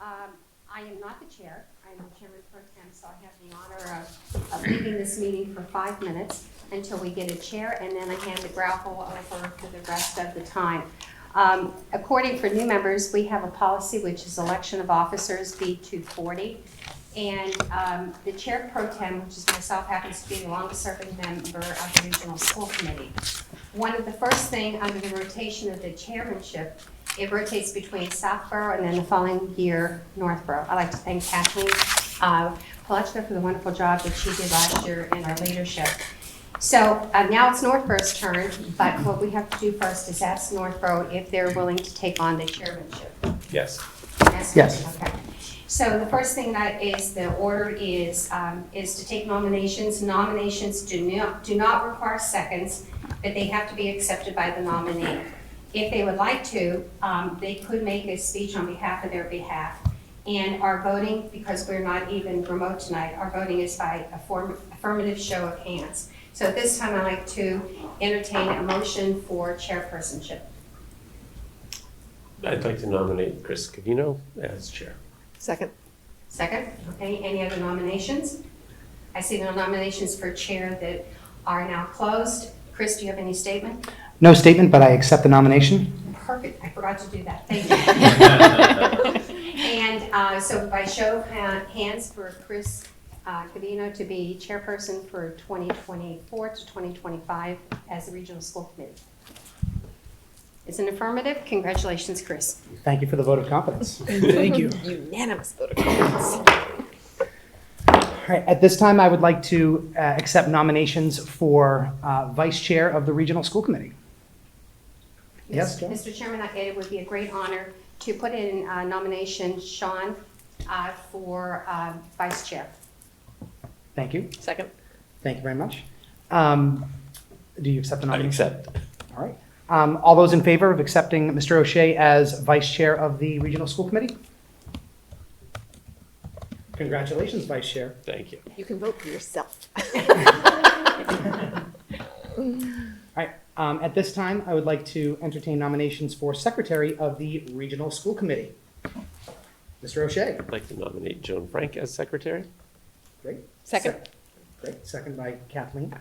I am not the chair. I am the chairman pro tem, so I have the honor of leading this meeting for 5 minutes until we get a chair, and then I hand the gravel over for the rest of the time. According for new members, we have a policy which is election of officers B240. And the chair pro tem, which is myself, happens to be the longest serving member of the regional school committee. One of the first thing under the rotation of the chairmanship, it rotates between Southborough and then the following year, Northborough. I'd like to thank Kathleen Polechka for the wonderful job that she did last year in our leadership. So now it's Northborough's turn, but what we have to do first is ask Northborough if they're willing to take on the chairmanship. Yes. Yes. Okay. So the first thing that is the order is to take nominations. Nominations do not require seconds, but they have to be accepted by the nominee. If they would like to, they could make a speech on behalf of their behalf. And our voting, because we're not even remote tonight, our voting is by affirmative show of hands. So at this time, I'd like to entertain a motion for chairpersonship. I'd like to nominate Chris Covino as chair. Second. Second, okay, any other nominations? I see no nominations for chair that are now closed. Chris, do you have any statement? No statement, but I accept the nomination. Perfect, I forgot to do that, thank you. And so by show of hands for Chris Covino to be chairperson for 2024 to 2025 as the regional school committee. It's an affirmative. Congratulations, Chris. Thank you for the vote of confidence. Thank you. Unanimous vote of confidence. All right, at this time, I would like to accept nominations for vice chair of the regional school committee. Yes, Joe? Mr. Chairman, it would be a great honor to put in nomination Sean for vice chair. Thank you. Second. Thank you very much. Do you accept the I nomination? accept. All right. All those in favor of accepting Mr. O'Shea as vice chair of the regional school committee? Congratulations, vice chair. Thank you. You can vote for yourself. All right. At this time, I would like to entertain nominations for secretary of the regional school committee. Mr. O'Shea. I'd like to nominate Joan Frank as secretary. Great. Second. Great. Second by Kathleen.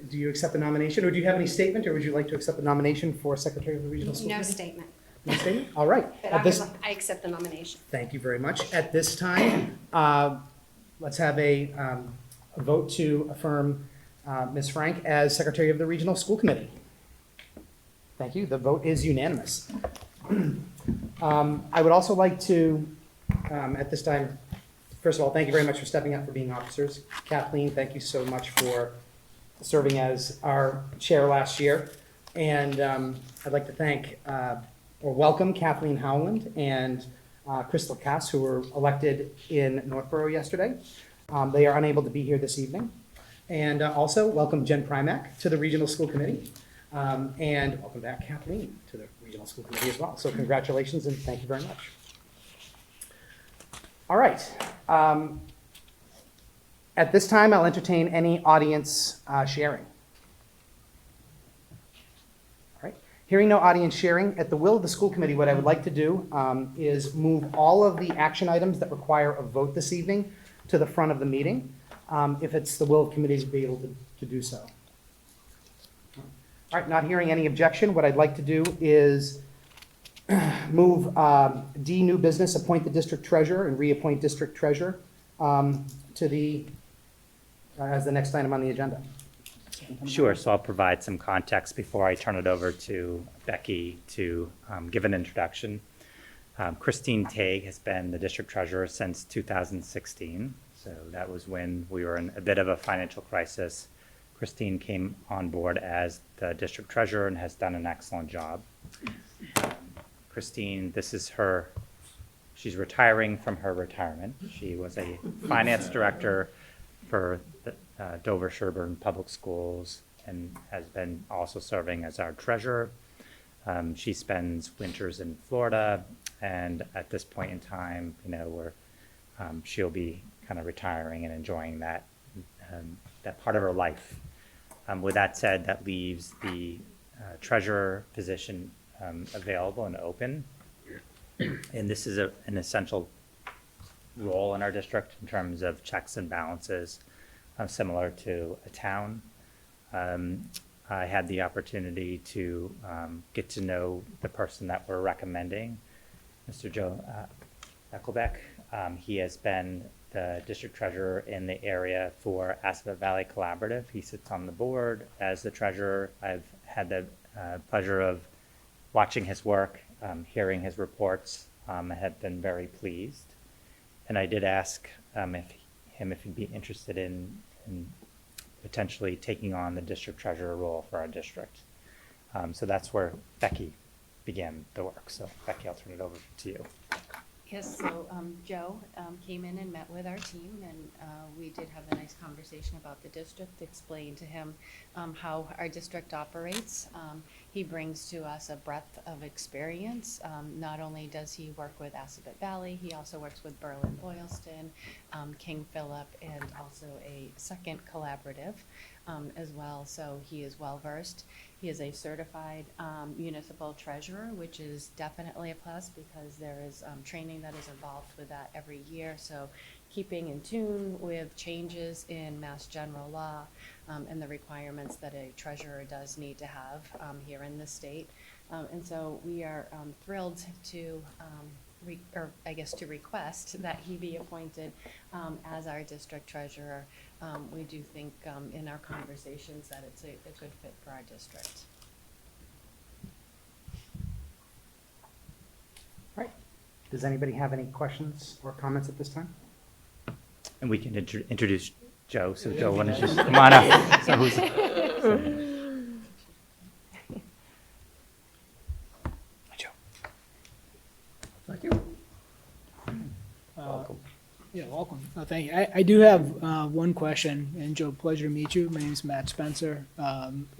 Do you accept the nomination, or do you have any statement, or would you like to accept the nomination for secretary of the regional school No committee? statement, No statement? All right. but At this, I accept the nomination. thank you very much. At this time, let's have a vote to affirm Ms. Frank as secretary of the regional school committee. Thank you. The vote is unanimous. I would also like to, at this time, first of all, thank you very much for stepping up for being officers. Kathleen, thank you so much for serving as our chair last year. And I'd like to thank or welcome Kathleen Howland and Crystal Cass, who were elected in Northborough yesterday. They are unable to be here this evening. And also welcome Jen Primack to the Regional School Committee. And welcome back Kathleen to the Regional School Committee as well. So congratulations and thank you very much. All right. At this time, I'll entertain any audience sharing. All right. Hearing no audience sharing, at the will of the school committee, what I would like to do is move all of the action items that require a vote this evening to the front of the meeting, if it's the will of committees to be able to do so. All right, not hearing any objection, what I'd like to do is move D, new business, appoint the district treasurer and reappoint district treasurer to the as the next item on the agenda. Sure, so I'll provide some context before I turn it over to Becky to give an introduction. Christine Tague has been the district treasurer since 2016, so that was when we were in a bit of a financial crisis. Christine came on board as the district treasurer and has done an excellent job. Christine, she's retiring from her retirement. She was a finance director for the Dover Sherburne Public Schools and has been also serving as our treasurer. She spends winters in Florida, and at this point in time, she'll be kind of retiring and enjoying that part of her life. With that said, that leaves the treasurer position available and open. And this is an essential role in our district in terms of checks and balances, similar to a town. I had the opportunity to get to know the person that we're recommending, Mr. Joe Eckelbeck. He has been the district treasurer in the area for Assabet Valley Collaborative. He sits on the board as the treasurer. I've had the pleasure of watching his work, hearing his reports. I have been very pleased. And I did ask if he'd be interested in potentially taking on the district treasurer role for our district. So that's where Becky began the work. So Becky, I'll turn it over to you. Yes, so Joe came in and met with our team, and we did have a nice conversation about the district, explained to him how our district operates. He brings to us a breadth of experience. Not only does he work with Assabet Valley, he also works with Berlin-Boylston, King Philip, and also a second collaborative as well. So he is well-versed. He is a certified municipal treasurer, which is definitely a plus because there is training that is involved with that every year. So keeping in tune with changes in Mass General Law and the requirements that a treasurer does need to have here in the state. And so we are thrilled to to request that he be appointed as our district treasurer. We do think in our conversations that it's a good fit for our district. Right. Does anybody have any questions or comments at this time? And we can introduce Joe. So Joe, why don't you just come on up? So who's, Joe. Thank you. Welcome. Yeah, welcome. Thank you. I do have one question, and Joe, pleasure to meet you. My name is Matt Spencer.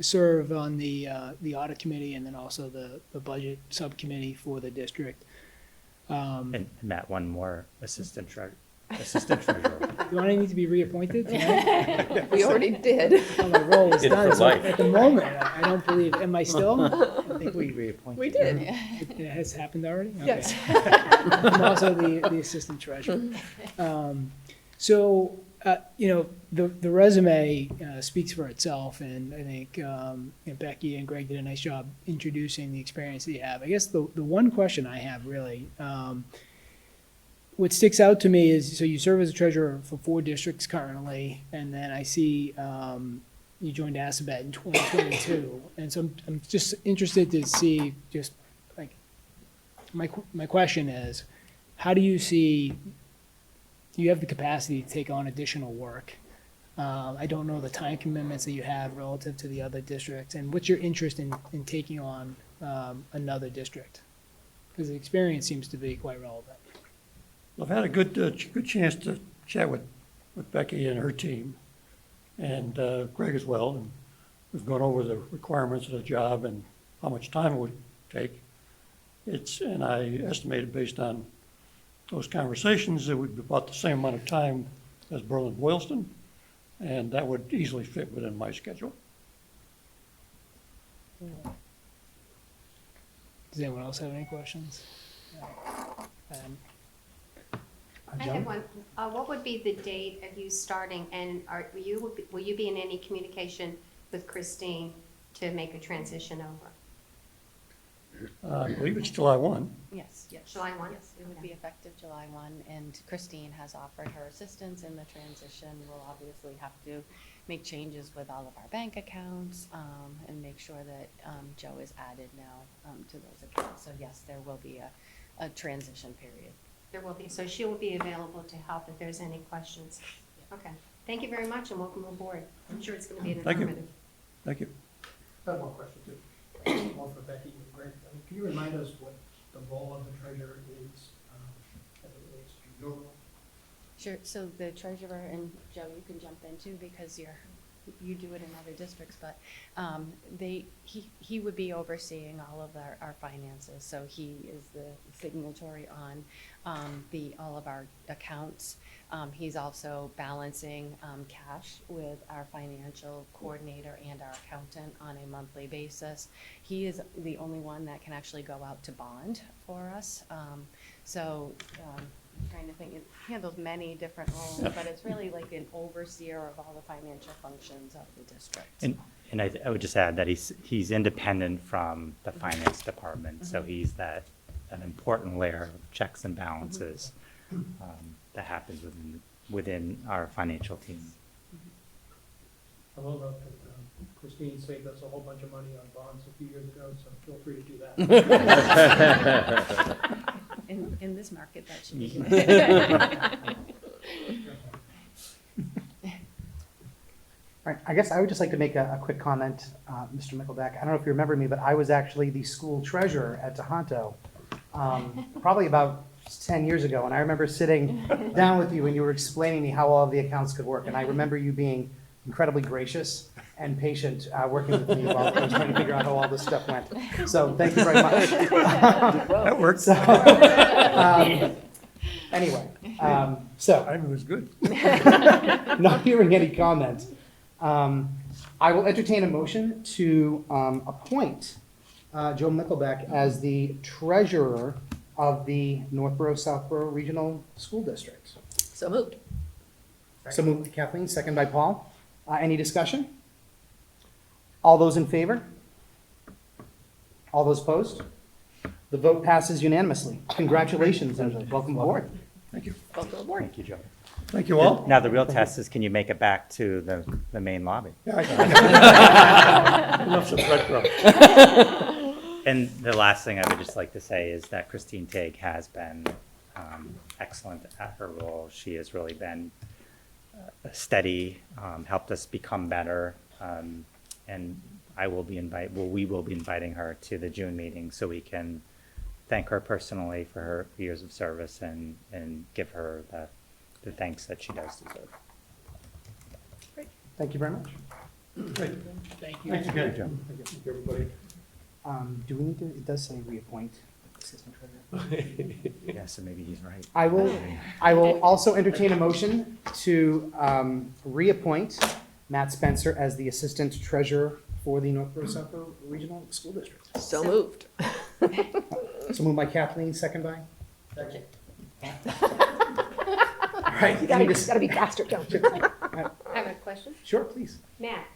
Serve on the audit committee and then also the budget subcommittee for the district. And Matt, one more assistant treasurer. Do I need to be reappointed tonight? We already did. Oh, my role is In done. for So life. at the moment, I don't believe, am I still? I think we reappointed. We did. It has happened already? Okay. Yes. I'm also the assistant treasurer. So, the resume speaks for itself, and I think Becky and Greg did a nice job introducing the experience that you have. I guess the one question I have really, what sticks out to me is, so you serve as a treasurer for 4 districts currently, and then I see you joined Assabet in 2022, and so I'm just interested to see, just like, my question is, how do you see, you have the capacity to take on additional work? I don't know the time commitments that you have relative to the other districts, and what's your interest in taking on another district? Because the experience seems to be quite relevant. I've had a good chance to chat with Becky and her team, and Greg as well, and we've gone over the requirements of the job and how much time it would take. And I estimated based on those conversations, it would be about the same amount of time as Berlin-Boylston, and that would easily fit within my schedule. Does anyone else have any questions? I have one. What would be the date of you starting, and will you be in any communication with Christine to make a transition over? I believe it's July 1. Yes. July 1? Yes, it would be effective July 1, and Christine has offered her assistance in the transition. We'll obviously have to make changes with all of our bank accounts and make sure that Joe is added now to those accounts. So yes, there will be a transition period. There will be, so she will be available to help if there's any questions. Okay, thank you very much and welcome aboard. I'm sure it's going to be an Thank you. affirmative. Thank you. I have one question too. One for Becky and Greg. Can you remind us what the role of the treasurer is as it relates to your role? Sure, so the treasurer, and Joe, you can jump in too because you're you do it in other districts, but he would be overseeing all of our finances. So he is the signatory on all of our accounts. He's also balancing cash with our financial coordinator and our accountant on a monthly basis. He is the only one that can actually go out to bond for us. I'm trying to think, it handles many different roles, but it's really like an overseer of all the financial functions of the district. And I would just add that he's independent from the finance department, so he's an important layer of checks and balances that happens within our financial team. I will note that Christine saved us a whole bunch of money on bonds a few years ago, so feel free to do that. In this market, that should be good. All right, I guess I would just like to make a quick comment, Mr. Mickelbeck. I don't know if you remember me, but I was actually the school treasurer at Tohoto probably about 10 years ago. And I remember sitting down with you and you were explaining me how all of the accounts could work. And I remember you being incredibly gracious and patient working with me while I was trying to figure out how all this stuff went. So thank you very much. That worked. So, anyway, so I was good. not hearing any comment, I will entertain a motion to appoint Joe Mickelbeck as the treasurer of the Northborough-Southborough Regional School District. So moved. So moved by Kathleen, second by Paul. Any discussion? All those in favor? All those opposed? The vote passes unanimously. Congratulations and welcome aboard. Thank you. Welcome aboard. Thank you, Joe. Thank you all. Now, the real test is, can you make it back to the main lobby? Yeah, I love some breadcrumbs. And the last thing I would just like to say is that Christine Tague has been excellent at her role. She has really been steady, helped us become better, and we will be inviting her to the June meeting so we can thank her personally for her years of service and give her the thanks that she does deserve. Thank you very much. Great. Thank you. Thanks again. Thank you, everybody. Do we need to, it does say reappoint assistant treasurer. Yeah, so maybe he's right. I will also entertain a motion to reappoint Matt Spencer as the assistant treasurer for the Northborough-Southborough Regional School District. So moved. So moved by Kathleen, second by? Second. All right. You any gotta be faster, don't you? I have a question. Sure, please. Matt,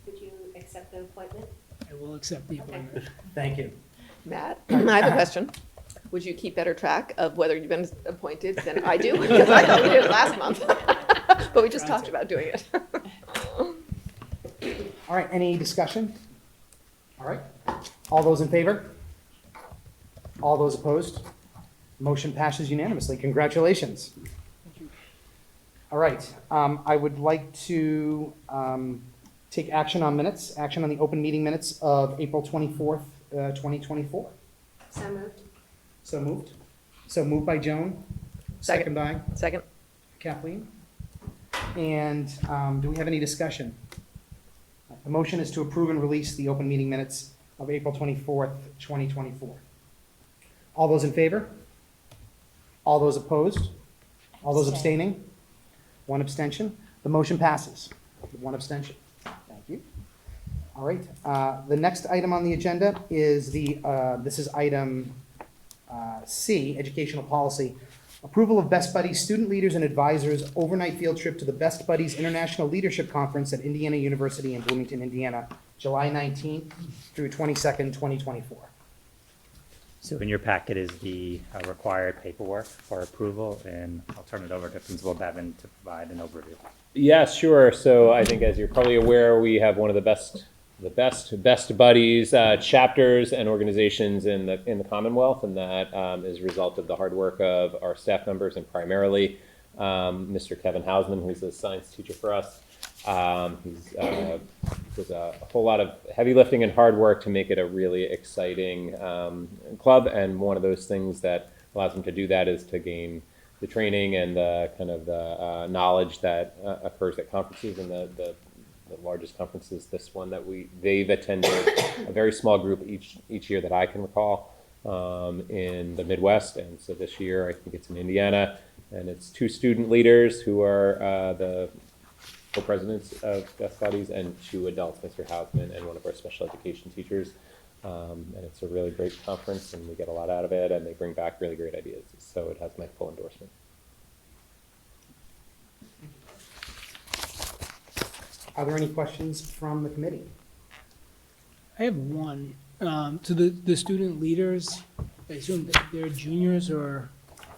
would you accept the appointment? I will accept the appointment. Thank you. Matt, I have a question. Would you keep better track of whether you've been appointed than I do? Because I thought we did it last month. But we just talked about doing it. All right, any discussion? All right. All those in favor? All those opposed? Motion passes unanimously. Congratulations. All right, I would like to take action on minutes, action on the open meeting minutes of April 24th, 2024. So moved. So moved. So moved by Joan. Second by Second. Kathleen. And do we have any discussion? The motion is to approve and release the open meeting minutes of April 24th, 2024. All those in favor? All those opposed? All those abstaining? One abstention. The motion passes with one abstention. Thank you. All right. The next item on the agenda is this is item C, educational policy. Approval of Best Buddies Student Leaders and Advisors overnight field trip to the Best Buddies International Leadership Conference at Indiana University in Bloomington, Indiana, July 19th through 22nd, 2024. So in your packet is the required paperwork for approval, and I'll turn it over to Principal Bevan to provide an overview. Yeah, sure. So I think, as you're probably aware, we have one of the best buddies chapters and organizations in the Commonwealth, and that is a result of the hard work of our staff members, and primarily Mr. Kevin Hausman, who's a science teacher for us. He's does a whole lot of heavy lifting and hard work to make it a really exciting club, and one of those things that allows him to do that is to gain the training and the kind of the knowledge that occurs at conferences, and the the largest conference is this one that they've attended a very small group each year that I can recall in the Midwest. And so this year, I think it's in Indiana, and it's 2 student leaders who are the co-presidents of Best Buddies, and 2 adults, Mr. Hausman and one of our special education teachers. And it's a really great conference, and we get a lot out of it, and they bring back really great ideas. So it has my full endorsement. Are there any questions from the committee? I have one. So the student leaders, I assume that they're juniors or?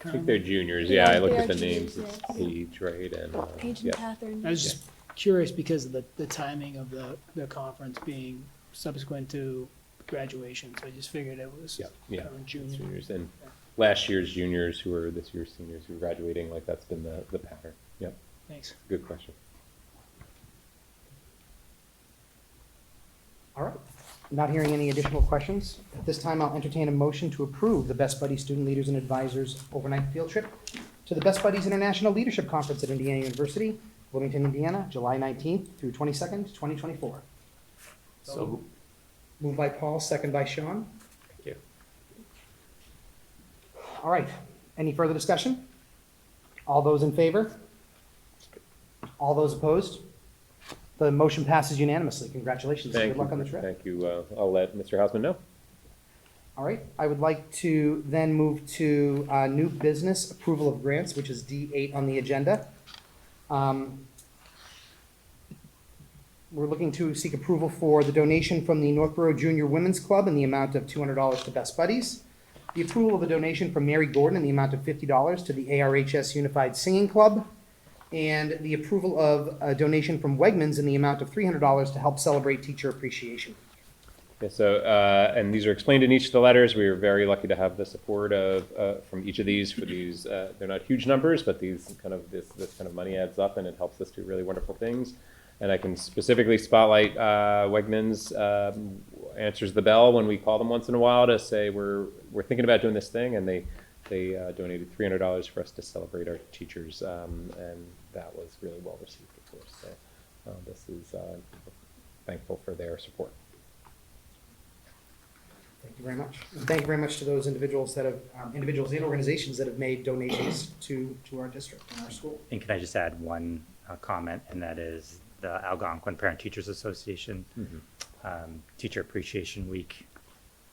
I think they're juniors. Yeah, I looked at the names. It's Paige, right? And Paige and yeah. Catherine. I was just curious because of the timing of the conference being subsequent to graduation, so I just figured it was Yeah, current junior. juniors, and last year's juniors who are this year's seniors who are graduating. Like that's been the pattern. Yep. Thanks. Good question. All right. Not hearing any additional questions. At this time, I'll entertain a motion to approve the Best Buddies Student Leaders and Advisors overnight field trip to the Best Buddies International Leadership Conference at Indiana University, Wilmington, Indiana, July 19th through 22nd, 2024. So, Moved by Paul, second by Sean. thank you. All right. Any further discussion? All those in favor? All those opposed? The motion passes unanimously. Congratulations. Thank Good luck you. on the trip. Thank you. I'll let Mr. Hausman know. All right. I would like to then move to new business approval of grants, which is D8 on the agenda. We're looking to seek approval for the donation from the Northborough Junior Women's Club in the amount of $200 to Best Buddies. The approval of a donation from Mary Gordon in the amount of $50 to the ARHS Unified Singing Club. And the approval of a donation from Wegmans in the amount of $300 to help celebrate Teacher Appreciation Week. Yeah, so, and these are explained in each of the letters. We are very lucky to have the support of from each of these for these. They're not huge numbers, but these kind of this kind of money adds up, and it helps us do really wonderful things. And I can specifically spotlight Wegmans answers the bell when we call them once in a while to say we're thinking about doing this thing, and they donated $300 for us to celebrate our teachers, and that was really well received, of course. So this is thankful for their support. Thank you very much. And thank you very much to those individuals that have, individuals and organizations that have made donations to our district and our school. And can I just add one comment, and that is the Algonquin Parent Teachers Association Teacher Appreciation Week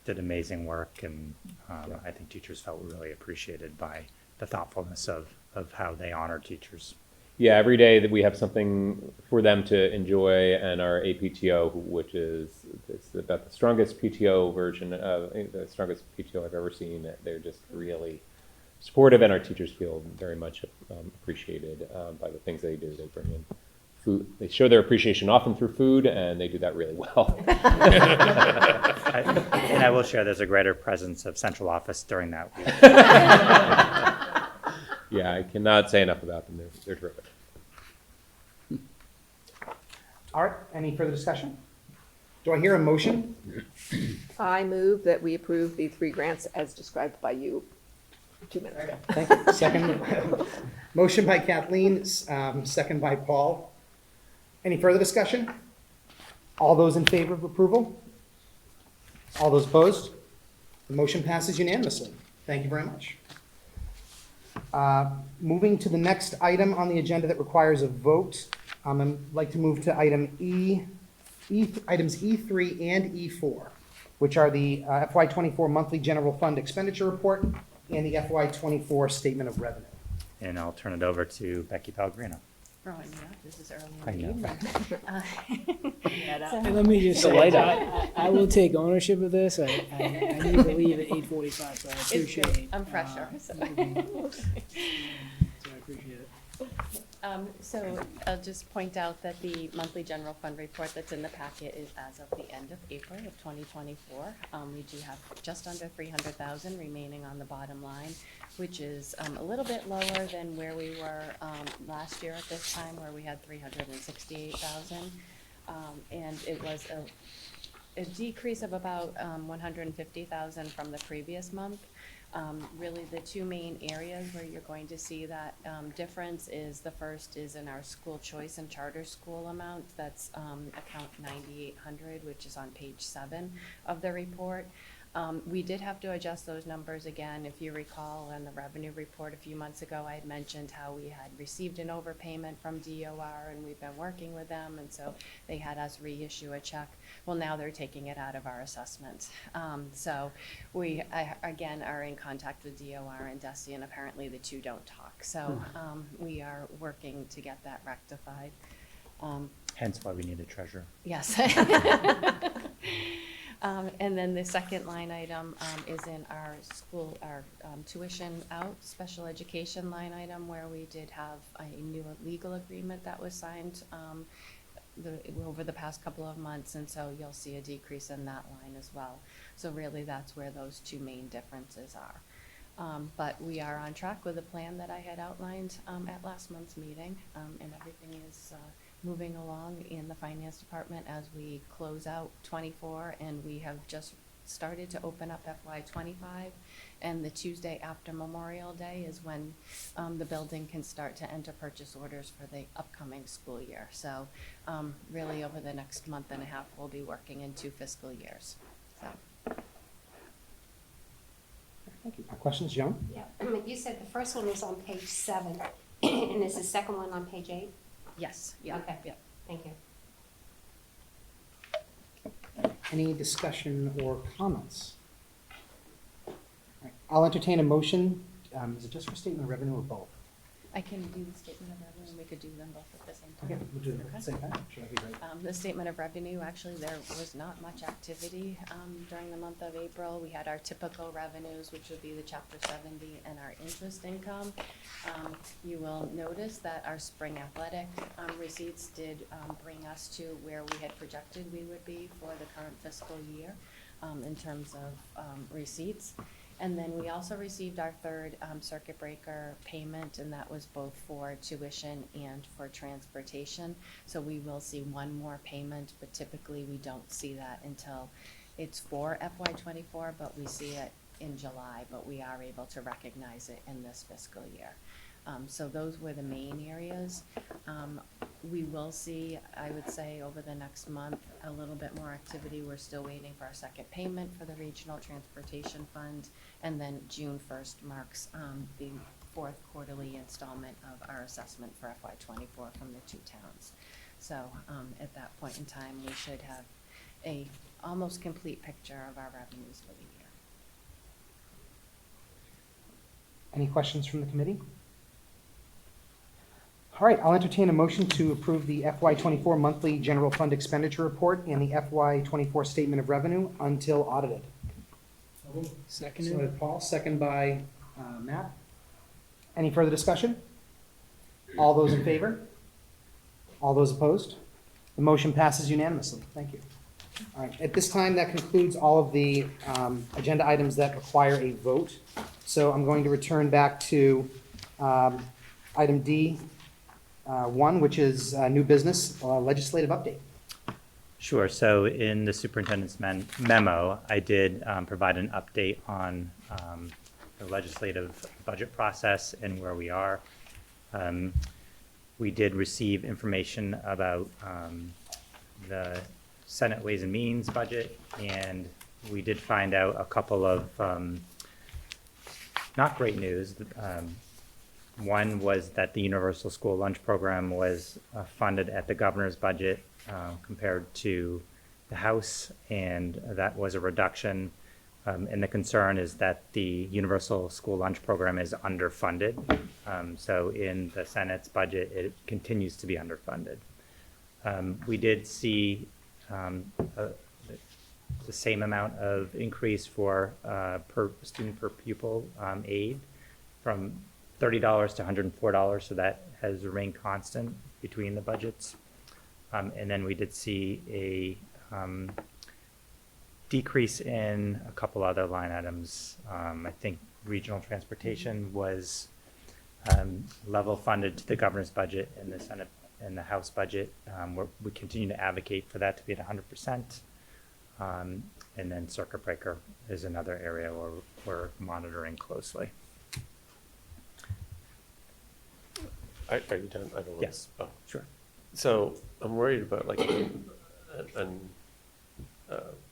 did amazing work, and I think teachers felt really appreciated by the thoughtfulness of how they honor teachers. Yeah, every day that we have something for them to enjoy, and our APTO, which is it's about the strongest PTO version of the strongest PTO I've ever seen. They're just really supportive, and our teachers feel very much appreciated by the things they do. They bring in food. They show their appreciation often through food, and they do that really well. And I will share there's a greater presence of central office during that week. Yeah, I cannot say enough about them. They're terrific. All right, any further discussion? Do I hear a motion? I move that we approve the 3 grants as described by you 2 minutes ago. Thank you. Second, motion by Kathleen, second by Paul. Any further discussion? All those in favor of approval? All those opposed? The motion passes unanimously. Thank you very much. Moving to the next item on the agenda that requires a vote, I'd like to move to items E3 and E4, which are the FY24 monthly general fund expenditure report and the FY24 statement of revenue. And I'll turn it over to Becky Pellegrino. Oh, yeah, this is early I in the know. evening. And let me just say, I will take ownership of this. I need to leave at 8:45, so I It's appreciate good. it. I'm fresher. So. So I appreciate it. So I'll just point out that the monthly general fund report that's in the packet is as of the end of April of 2024. We do have just under 300,000 remaining on the bottom line, which is a little bit lower than where we were last year at this time, where we had 368,000. And it was a decrease of about 150,000 from the previous month. Really, the two main areas where you're going to see that difference is, the first is in our school choice and charter school amount. That's account 9800, which is on page 7 of the report. We did have to adjust those numbers again. If you recall, in the revenue report a few months ago, I had mentioned how we had received an overpayment from DOR, and we've been working with them, and so they had us reissue a check. Well, now they're taking it out of our assessment. So we, again, are in contact with DOR and DESE, and apparently the two don't talk. So we are working to get that rectified. Hence why we need a treasurer. Yes. And then the second line item is in our school, our tuition out, special education line item, where we did have a new legal agreement that was signed over the past couple of months, and so you'll see a decrease in that line as well. So really, that's where those two main differences are. But we are on track with the plan that I had outlined at last month's meeting, and everything is moving along in the finance department as we close out 24, and we have just started to open up FY 25, and the Tuesday after Memorial Day is when the building can start to enter purchase orders for the upcoming school year. So really, over the next month and a half, we'll be working in 2 fiscal years. So. Thank you. Questions, Joan? Yeah, you said the first one was on page 7, and is the second one on page 8? Yes, yeah, Okay. yeah. Thank you. Any discussion or comments? All right, I'll entertain a motion. Is it just for statement of revenue or both? I can do the statement of revenue, and we could do them both at the same time. Okay, we'll do them at the same time. Sure, that'd be great. The statement of revenue, actually, there was not much activity during the month of April. We had our typical revenues, which would be the Chapter 70 and our interest income. You will notice that our spring athletic receipts did bring us to where we had projected we would be for the current fiscal year in terms of receipts. And then we also received our third circuit breaker payment, and that was both for tuition and for transportation. So we will see one more payment, but typically we don't see that until it's for FY 24, but we see it in July, but we are able to recognize it in this fiscal year. So those were the main areas. We will see, I would say, over the next month, a little bit more activity. We're still waiting for our second payment for the Regional Transportation Fund, and then June 1st marks the 4th quarterly installment of our assessment for FY 24 from the 2 towns. So at that point in time, we should have a almost complete picture of our revenues for the year. Any questions from the committee? All right, I'll entertain a motion to approve the FY 24 monthly general fund expenditure report and the FY 24 statement of revenue until audited. So Seconded. Paul, second by Matt. Any further discussion? All those in favor? All those opposed? The motion passes unanimously. Thank you. All right, at this time, that concludes all of the agenda items that require a vote. So I'm going to return back to item D. 1, which is new business legislative update. Sure. So in the superintendent's memo, I did provide an update on the legislative budget process and where we are. We did receive information about the Senate Ways and Means budget, and we did find out a couple of not great news. One was that the Universal School Lunch Program was funded at the governor's budget compared to the House, and that was a reduction. And the concern is that the Universal School Lunch Program is underfunded. So in the Senate's budget, it continues to be underfunded. We did see the same amount of increase for per student per pupil aid from $30 to $104, so that has remained constant between the budgets. And then we did see a decrease in a couple other line items. I think regional transportation was level funded to the governor's budget and the Senate and the House budget. We continue to advocate for that to be at 100%. And then circuit breaker is another area where we're monitoring closely. Are you done? I don't want Yes. Oh, Sure. so I'm worried about like an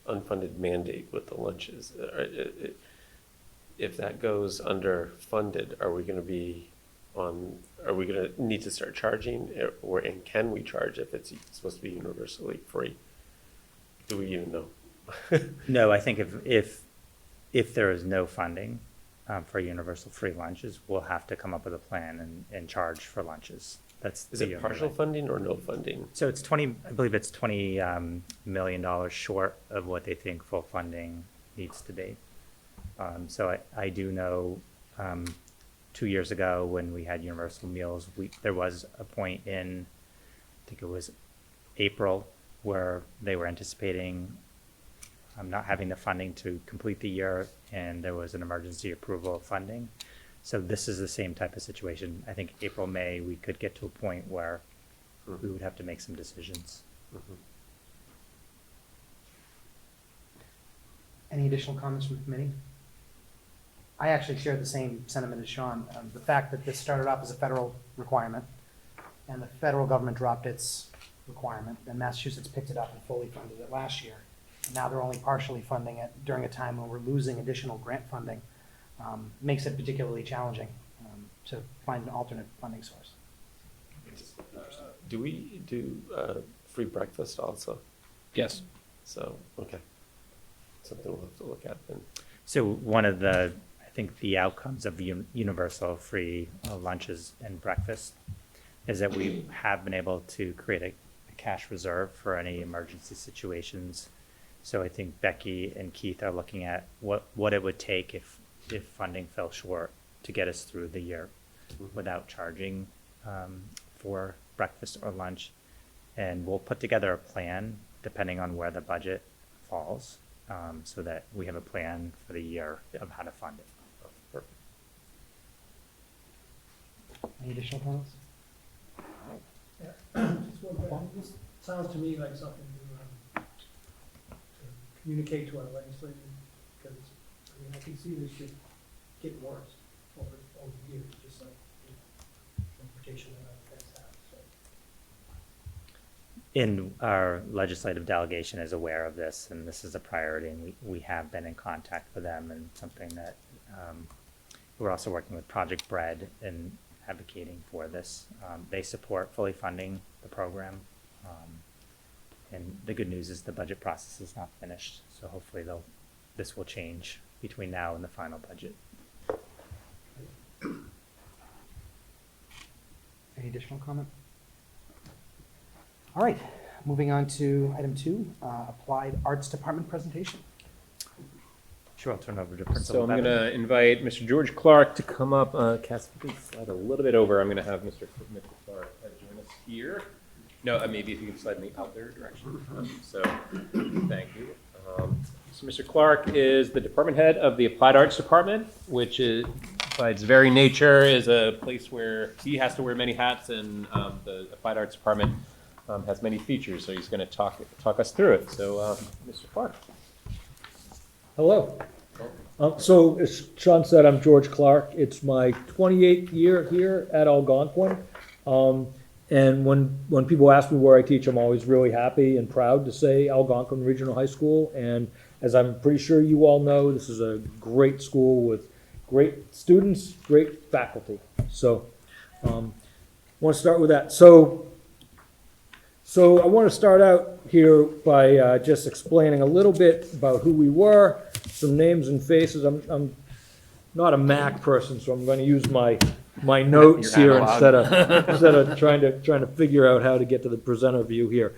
unfunded mandate with the lunches. If that goes underfunded, are we going to need to start charging, and can we charge if it's supposed to be universally free? Do we even know? No, I think if there is no funding for universal free lunches, we'll have to come up with a plan and charge for lunches. That's Is the it only partial way. funding or no funding? So it's I believe it's $20 million short of what they think full funding needs to be. So I do know 2 years ago when we had universal meals, there was a point in, I think it was April, where they were anticipating not having the funding to complete the year, and there was an emergency approval of funding. So this is the same type of situation. I think April, May, we could get to a point where we would have to make some decisions. Any additional comments from the committee? I actually share the same sentiment as Sean. The fact that this started off as a federal requirement and the federal government dropped its requirement, and Massachusetts picked it up and fully funded it last year. And now they're only partially funding it during a time when we're losing additional grant funding, makes it particularly challenging to find an alternate funding source. Do we do free breakfast also? Yes. So, okay. Something we'll have to look at then. So one of I think the outcomes of universal free lunches and breakfast is that we have been able to create a cash reserve for any emergency situations. So I think Becky and Keith are looking at what it would take if funding fell short to get us through the year without charging for breakfast or lunch. And we'll put together a plan depending on where the budget falls, so that we have a plan for the year of how to fund it. Perfect. Any additional comments? Just one question. This sounds to me like something to communicate to our legislators, because, I mean, I can see this should get worse over years, just like the transportation that our guys have, so. In our legislative delegation is aware of this, and this is a priority, and we have been in contact with them, and something that we're also working with Project Bread and advocating for this. They support fully funding the program, and the good news is the budget process is not finished, so hopefully this will change between now and the final budget. Any additional comment? All right, moving on to item 2, Applied Arts Department presentation. Sure, I'll turn over to So Principal I'm going Bevan. to invite Mr. George Clark to come up. Cass, if you can slide a little bit over. I'm going to have Mr. Clark join us here. No, maybe if you can slide in the other direction. So thank you. So Mr. Clark is the department head of the Applied Arts Department, which is, by its very nature, is a place where he has to wear many hats, and the Applied Arts Department has many features. So he's going to talk us through it. So Mr. Clark. Hello. So as Sean said, I'm George Clark. It's my 28th year here at Algonquin. And when people ask me where I teach, I'm always really happy and proud to say Algonquin Regional High School. And as I'm pretty sure you all know, this is a great school with great students, great faculty. So I want to start with that. So I want to start out here by just explaining a little bit about who we were, some names and faces. I'm not a Mac person, so I'm going to use my notes You're here analog. instead of trying to figure out how to get to the presenter view here.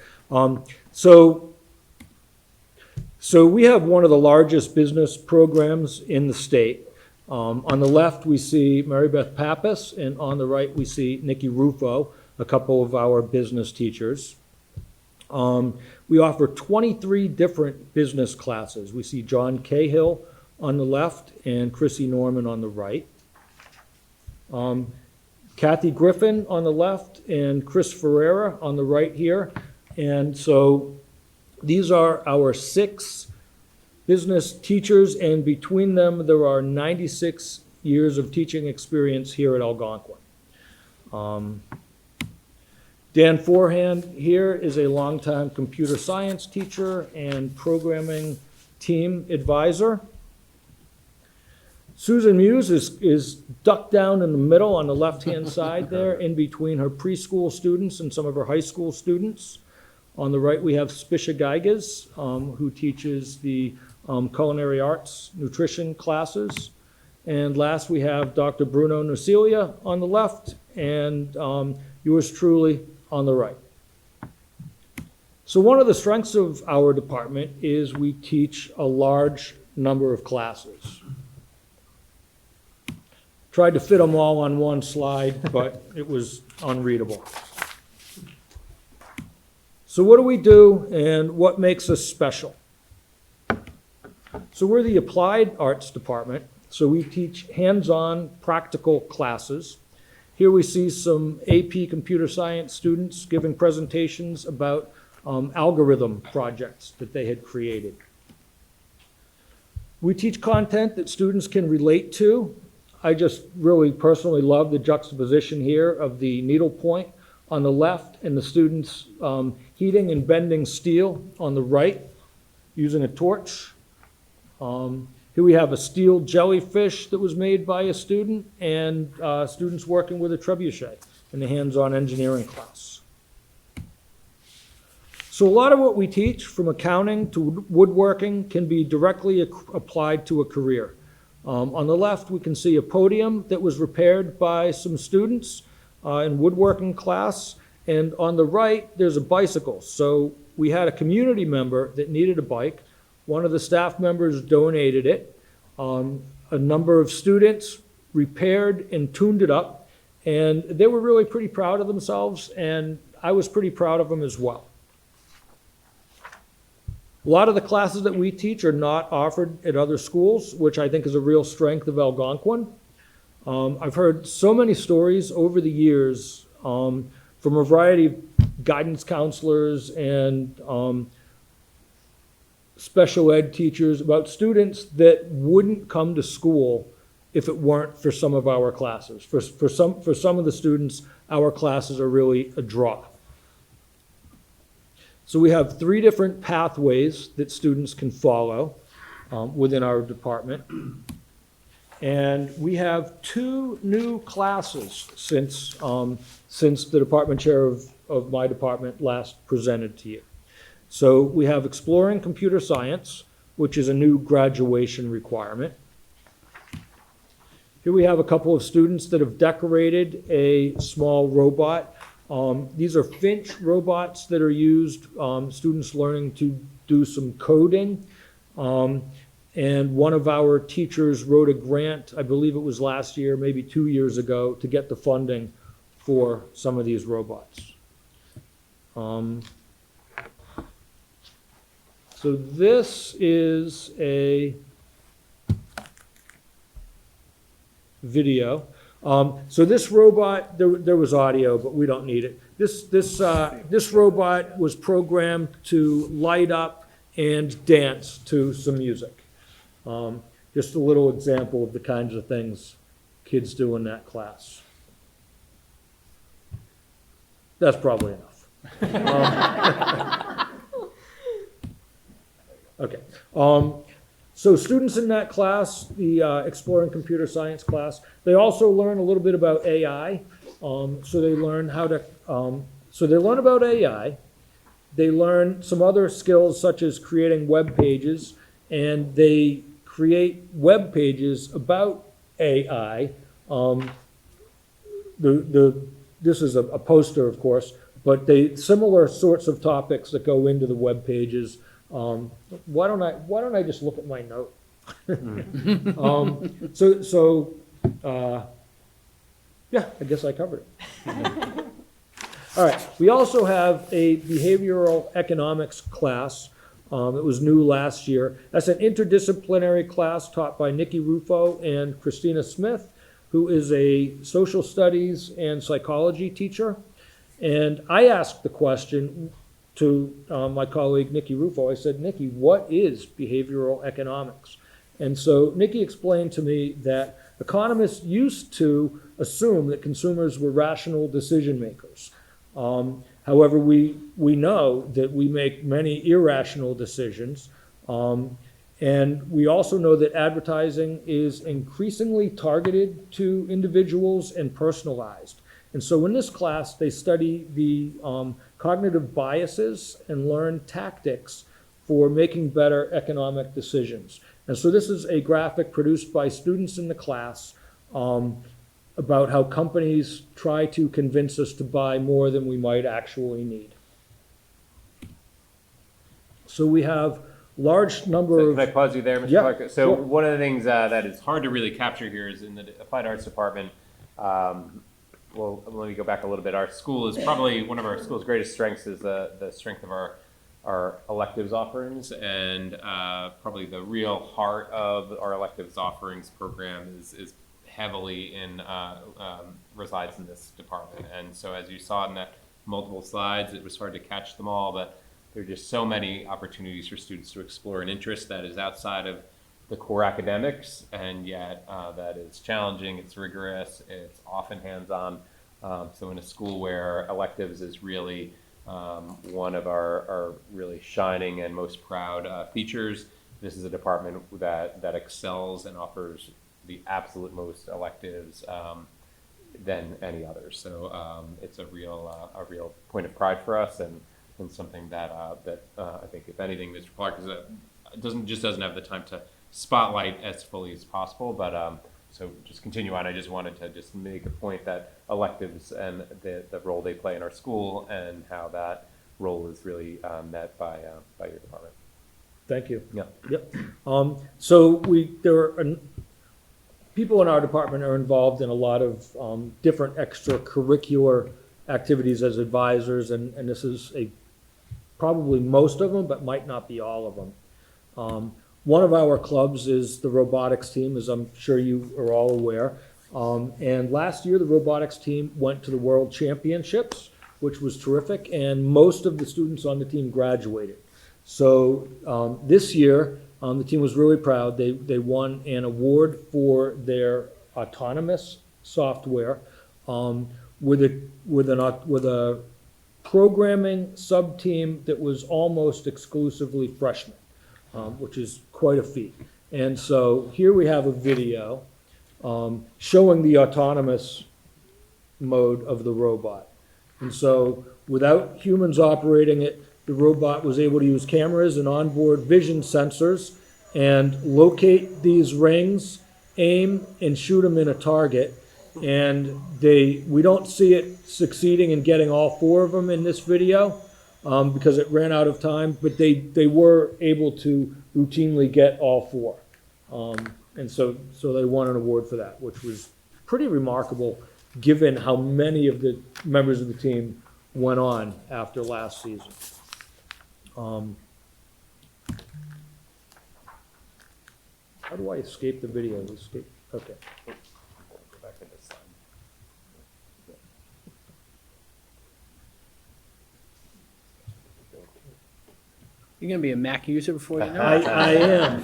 So we have one of the largest business programs in the state. On the left, we see Mary Beth Pappas, and on the right, we see Nikki Rufo, a couple of our business teachers. We offer 23 different business classes. We see John Cahill on the left and Chrissy Norman on the right. Kathy Griffin on the left and Chris Ferreira on the right here. And so these are our 6 business teachers, and between them, there are 96 years of teaching experience here at Algonquin. Dan Forehand here is a longtime computer science teacher and programming team advisor. Susan Muse is ducked down in the middle on the left-hand side there, in between her preschool students and some of her high school students. On the right, we have Spisha Geiges, who teaches the culinary arts nutrition classes. And last, we have Dr. Bruno Nucilia on the left, and yours truly on the right. So one of the strengths of our department is we teach a large number of classes. Tried to fit them all on one slide, but it was unreadable. So what do we do, and what makes us special? So we're the Applied Arts Department, so we teach hands-on practical classes. Here we see some AP computer science students giving presentations about algorithm projects that they had created. We teach content that students can relate to. I just really personally love the juxtaposition here of the needlepoint on the left and the students heating and bending steel on the right using a torch. Here we have a steel jellyfish that was made by a student, and students working with a trebuchet in the hands-on engineering class. So a lot of what we teach, from accounting to woodworking, can be directly applied to a career. On the left, we can see a podium that was repaired by some students in woodworking class, and on the right, there's a bicycle. So we had a community member that needed a bike. One of the staff members donated it. A number of students repaired and tuned it up, and they were really pretty proud of themselves, and I was pretty proud of them as well. A lot of the classes that we teach are not offered at other schools, which I think is a real strength of Algonquin. I've heard so many stories over the years from a variety of guidance counselors and special ed teachers about students that wouldn't come to school if it weren't for some of our classes. For some of the students, our classes are really a draw. So we have 3 different pathways that students can follow within our department. And we have 2 new classes since the department chair of my department last presented to you. So we have Exploring Computer Science, which is a new graduation requirement. Here we have a couple of students that have decorated a small robot. These are Finch robots that are used, students learning to do some coding. And one of our teachers wrote a grant, I believe it was last year, maybe 2 years ago, to get the funding for some of these robots. So this is a video. So this robot, there was audio, but we don't need it. This robot was programmed to light up and dance to some music. Just a little example of the kinds of things kids do in that class. That's probably enough. Okay. So students in that class, the Exploring Computer Science class, they also learn a little bit about AI. So they learn how to, so they learn about AI. They learn some other skills such as creating web pages, and they create web pages about AI. This is a poster, of course, but similar sorts of topics that go into the web pages. Why don't I just look at my note? Yeah, I guess I covered it. All right, we also have a behavioral economics class that was new last year. That's an interdisciplinary class taught by Nikki Rufo and Christina Smith, who is a social studies and psychology teacher. And I asked the question, to my colleague Nikki Rufo. I said, Nikki, what is behavioral economics? And so Nikki explained to me that economists used to assume that consumers were rational decision makers. However, we know that we make many irrational decisions. And we also know that advertising is increasingly targeted to individuals and personalized. And so in this class, they study the cognitive biases and learn tactics for making better economic decisions. And so this is a graphic produced by students in the class about how companies try to convince us to buy more than we might actually need. So we have large number So of... can I pause you there, Mr. Yeah, Clark? So sure. one of the things that is hard to really capture here is in the Applied Arts Department. Well, let me go back a little bit. Our school is probably one of our school's greatest strengths is the strength of our electives offerings, and probably the real heart of our electives offerings program is heavily resides in this department. And so as you saw in that multiple slides, it was hard to catch them all, but there are just so many opportunities for students to explore an interest that is outside of the core academics, and yet that is challenging, it's rigorous, it's often hands-on. So in a school where electives is really one of our really shining and most proud features, this is a department that excels and offers the absolute most electives than any other. So it's a real point of pride for us, and something that I think, if anything, Mr. Clark doesn't have the time to spotlight as fully as possible. But so just continue on. I just wanted to just make a point that electives and the role they play in our school and how that role is really met by your department. Thank you. Yeah. Yep. So people in our department are involved in a lot of different extracurricular activities as advisors, and this is probably most of them, but might not be all of them. One of our clubs is the robotics team, as I'm sure you are all aware. And last year, the robotics team went to the World Championships, which was terrific, and most of the students on the team graduated. So this year, the team was really proud. They won an award for their autonomous software with a programming sub-team that was almost exclusively freshmen, which is quite a feat. And so here we have a video showing the autonomous mode of the robot. And so without humans operating it, the robot was able to use cameras and onboard vision sensors and locate these rings, aim, and shoot them in a target. And we don't see it succeeding in getting all 4 of them in this video because it ran out of time, but they were able to routinely get all 4. And so they won an award for that, which was pretty remarkable given how many of the members of the team went on after last season. How do I escape the video? Escape. Okay. Go back to this slide. You're gonna be a Mac user before you know I it. am.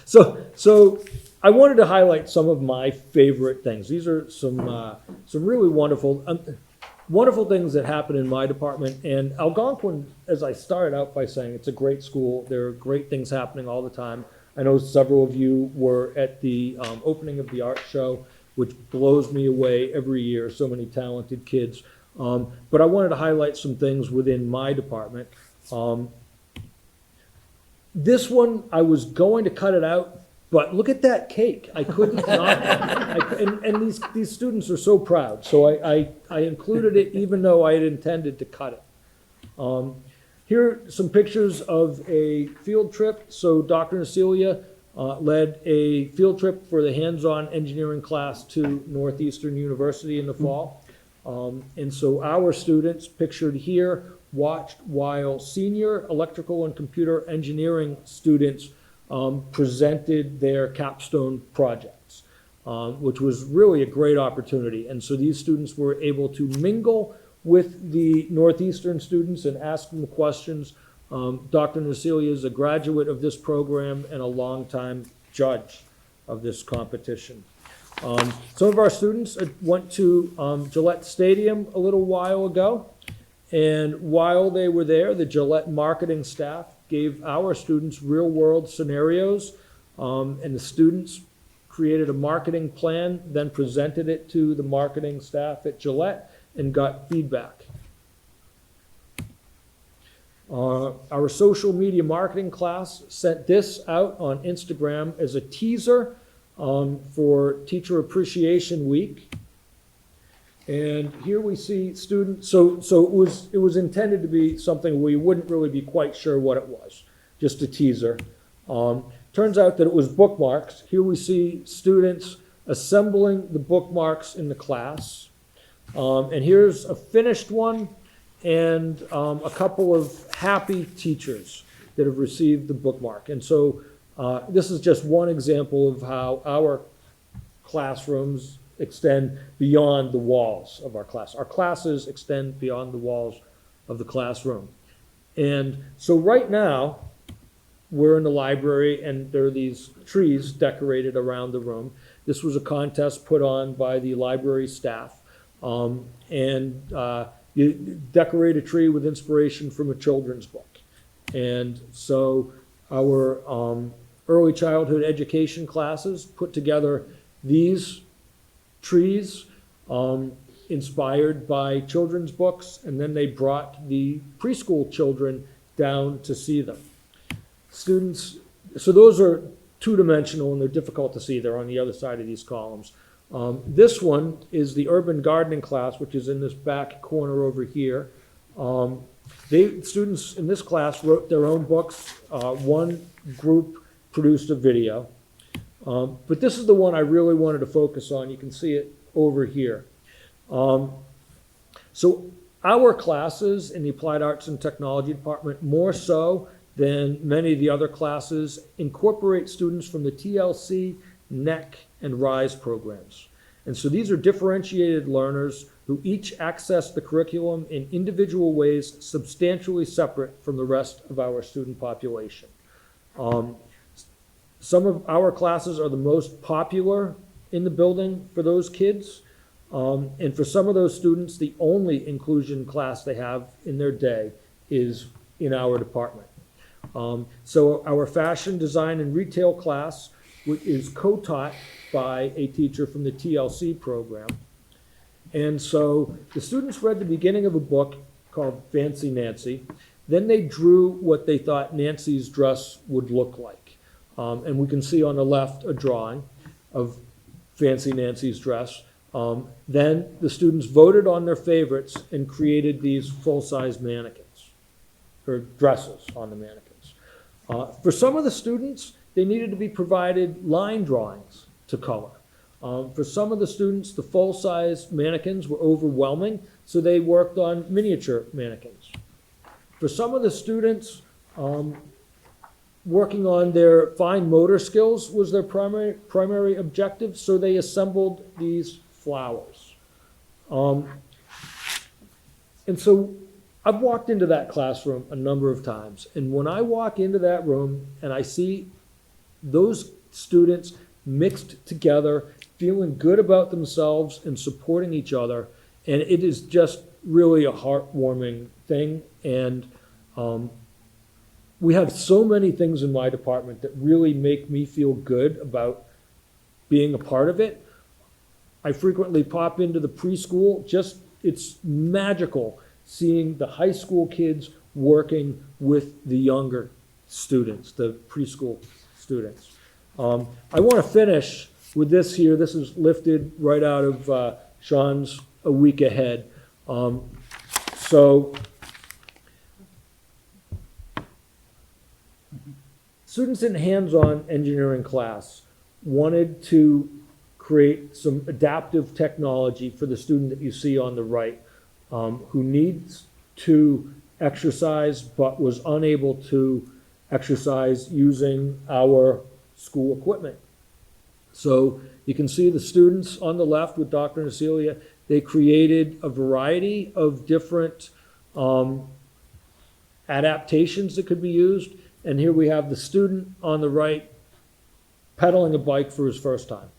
So I wanted to highlight some of my favorite things. These are some really wonderful things that happen in my department. And Algonquin, as I started out by saying, it's a great school. There are great things happening all the time. I know several of you were at the opening of the art show, which blows me away every year. So many talented kids. But I wanted to highlight some things within my department. This one, I was going to cut it out, but look at that cake. I couldn't not. And these students are so proud. So I included it even though I had intended to cut it. Here are some pictures of a field trip. So Dr. Nasilia led a field trip for the hands-on engineering class to Northeastern University in the fall. And so our students, pictured here, watched while senior electrical and computer engineering students presented their capstone projects, which was really a great opportunity. And so these students were able to mingle with the Northeastern students and ask them the questions. Dr. Nasilia is a graduate of this program and a longtime judge of this competition. Some of our students went to Gillette Stadium a little while ago, and while they were there, the Gillette marketing staff gave our students real-world scenarios, and the students created a marketing plan, then presented it to the marketing staff at Gillette and got feedback. Our social media marketing class sent this out on Instagram as a teaser for Teacher Appreciation Week. And here we see students, so it was intended to be something we wouldn't really be quite sure what it was, just a teaser. Turns out that it was bookmarks. Here we see students assembling the bookmarks in the class. And here's a finished one and a couple of happy teachers that have received the bookmark. And so this is just one example of how our classrooms extend beyond the walls of our class. Our classes extend beyond the walls of the classroom. And so right now, we're in the library and there are these trees decorated around the room. This was a contest put on by the library staff. You decorate a tree with inspiration from a children's book. And so our early childhood education classes put together these trees inspired by children's books, and then they brought the preschool children down to see them. Students, so those are two-dimensional and they're difficult to see. They're on the other side of these columns. This one is the urban gardening class, which is in this back corner over here. Students in this class wrote their own books. One group produced a video. But this is the one I really wanted to focus on. You can see it over here. So our classes in the Applied Arts and Technology Department, more so than many of the other classes, incorporate students from the TLC, NEC, and RISE programs. And so these are differentiated learners who each access the curriculum in individual ways substantially separate from the rest of our student population. Some of our classes are the most popular in the building for those kids. And for some of those students, the only inclusion class they have in their day is in our department. So our fashion, design, and retail class is co-taught by a teacher from the TLC program. And so the students read the beginning of a book called Fancy Nancy. Then they drew what they thought Nancy's dress would look like. And we can see on the left a drawing of Fancy Nancy's dress. Then the students voted on their favorites and created these full-size mannequins, or dresses on the mannequins. For some of the students, they needed to be provided line drawings to color. For some of the students, the full-size mannequins were overwhelming, so they worked on miniature mannequins. For some of the students, working on their fine motor skills was their primary objective, so they assembled these flowers. And so I've walked into that classroom a number of times, and when I walk into that room and I see those students mixed together, feeling good about themselves and supporting each other, and it is just really a heartwarming thing. And we have so many things in my department that really make me feel good about being a part of it. I frequently pop into the preschool. It's magical seeing the high school kids working with the younger students, the preschool students. I want to finish with this here. This is lifted right out of Sean's A Week Ahead. Students in hands-on engineering class wanted to create some adaptive technology for the student that you see on the right, who needs to exercise but was unable to exercise using our school equipment. So you can see the students on the left with Dr. Nasilia They created a variety of different adaptations that could be used. And here we have the student on the right pedaling a bike for his first time.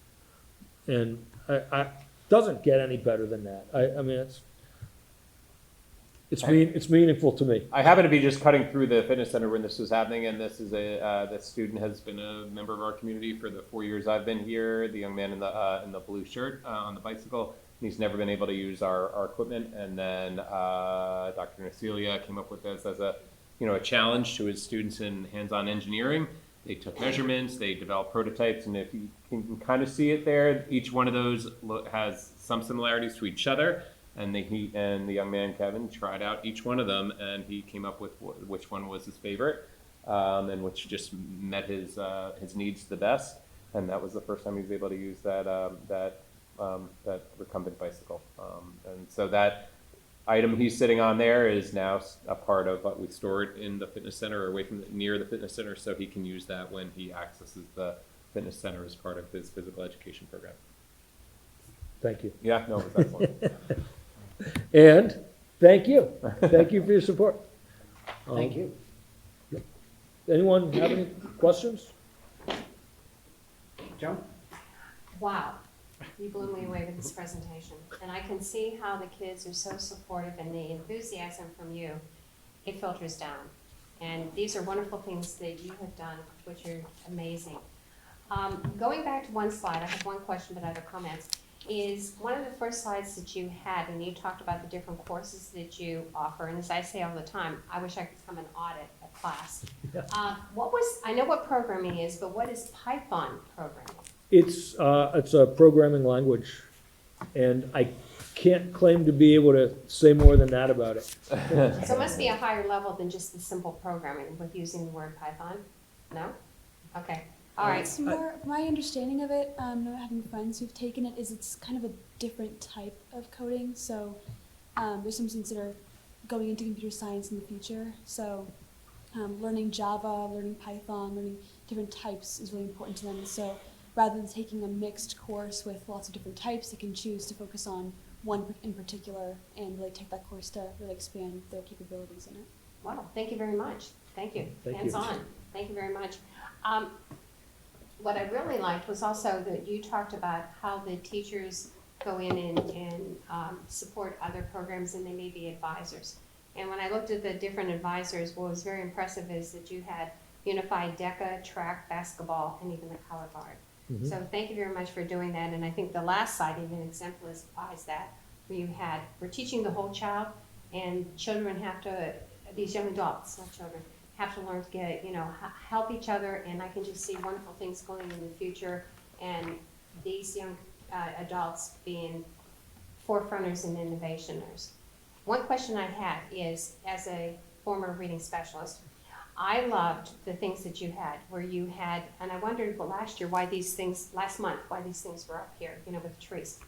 And doesn't get any better than that. I mean, it's meaningful to me. I happen to be just cutting through the fitness center when this was happening, and this is this student has been a member of our community for the 4 years I've been here. The young man in the blue shirt on the bicycle. He's never been able to use our equipment, and then Dr. Nasilia came up with this as a challenge to his students in hands-on engineering. They took measurements, they developed prototypes, and if you can kind of see it there, each one of those has some similarities to each other. And he and the young man Kevin tried out each one of them, and he came up with which one was his favorite, and which just met his needs the best. And that was the first time he was able to use that recumbent bicycle. And so that item he's sitting on there is now a part of what we store it in the fitness center or away from near the fitness center, so he can use that when he accesses the fitness center as part of his physical education program. Thank you. Yeah, no, it was excellent. And thank you. Thank you for your support. Thank you. Anyone have any questions? Joan? Wow, you blew me away with this presentation. And I can see how the kids are so supportive, and the enthusiasm from you, it filters down. And these are wonderful things that you have done, which are amazing. Going back to one slide, I have one question but other comments. Is one of the first slides that you had, and you talked about the different courses that you offer, and as I say all the time, I wish I could come and audit a class. I know what programming is, but what is Python programming? It's a programming language, and I can't claim to be able to say more than that about it. So it must be a higher level than just the simple programming with using the word Python? No? Okay. All right. It's more, my understanding of it, having friends who've taken it, is it's kind of a different type of coding. So there's some students that are going into computer science in the future. So learning Java, learning Python, learning different types is really important to them. So rather than taking a mixed course with lots of different types, they can choose to focus on one in particular and really take that course to really expand their capabilities in it. Wow, thank you very much. Thank you. Thank you. Hands-on. Thank you very much. What I really liked was also that you talked about how the teachers go in and support other programs, and they may be advisors. And when I looked at the different advisors, what was very impressive is that you had unified DECA, track, basketball, and even the color guard. Mm-hmm. So thank you very much for doing that. And I think the last slide even exemplifies that, where we're teaching the whole child, and children have to, these young adults, not children, have to learn to get, help each other, and I can just see wonderful things going in the future, and these young adults being forefronters and innovationers. One question I have is, as a former reading specialist, I loved the things that you had, where you had, and I wondered last month, why these things were up here, with the trees.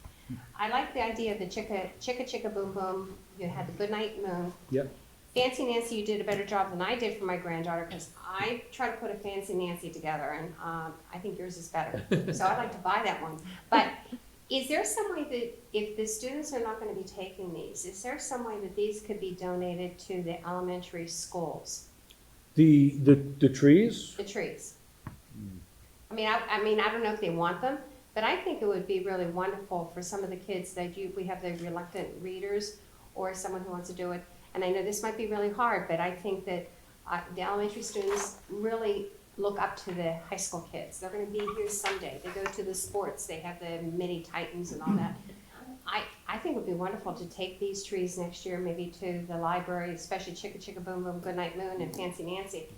I like the idea of the chicka boom boom. You had the goodnight moon. Yep. Fancy Nancy, you did a better job than I did for my granddaughter, because I try to put a Fancy Nancy together, and I think yours is better. So I'd like to buy that one. But is there some way that, if the students are not going to be taking these, is there some way that these could be donated to the elementary schools? The trees? The trees. I mean, I don't know if they want them, but I think it would be really wonderful for some of the kids that we have the reluctant readers, or someone who wants to do it. And I know this might be really hard, but I think that the elementary students really look up to the high school kids. They're going to be here someday. They go to the sports. They have the mini Titans and all that. I think it would be wonderful to take these trees next year, maybe to the library, especially Chicka Boom Boom, Goodnight Moon, and Fancy Nancy,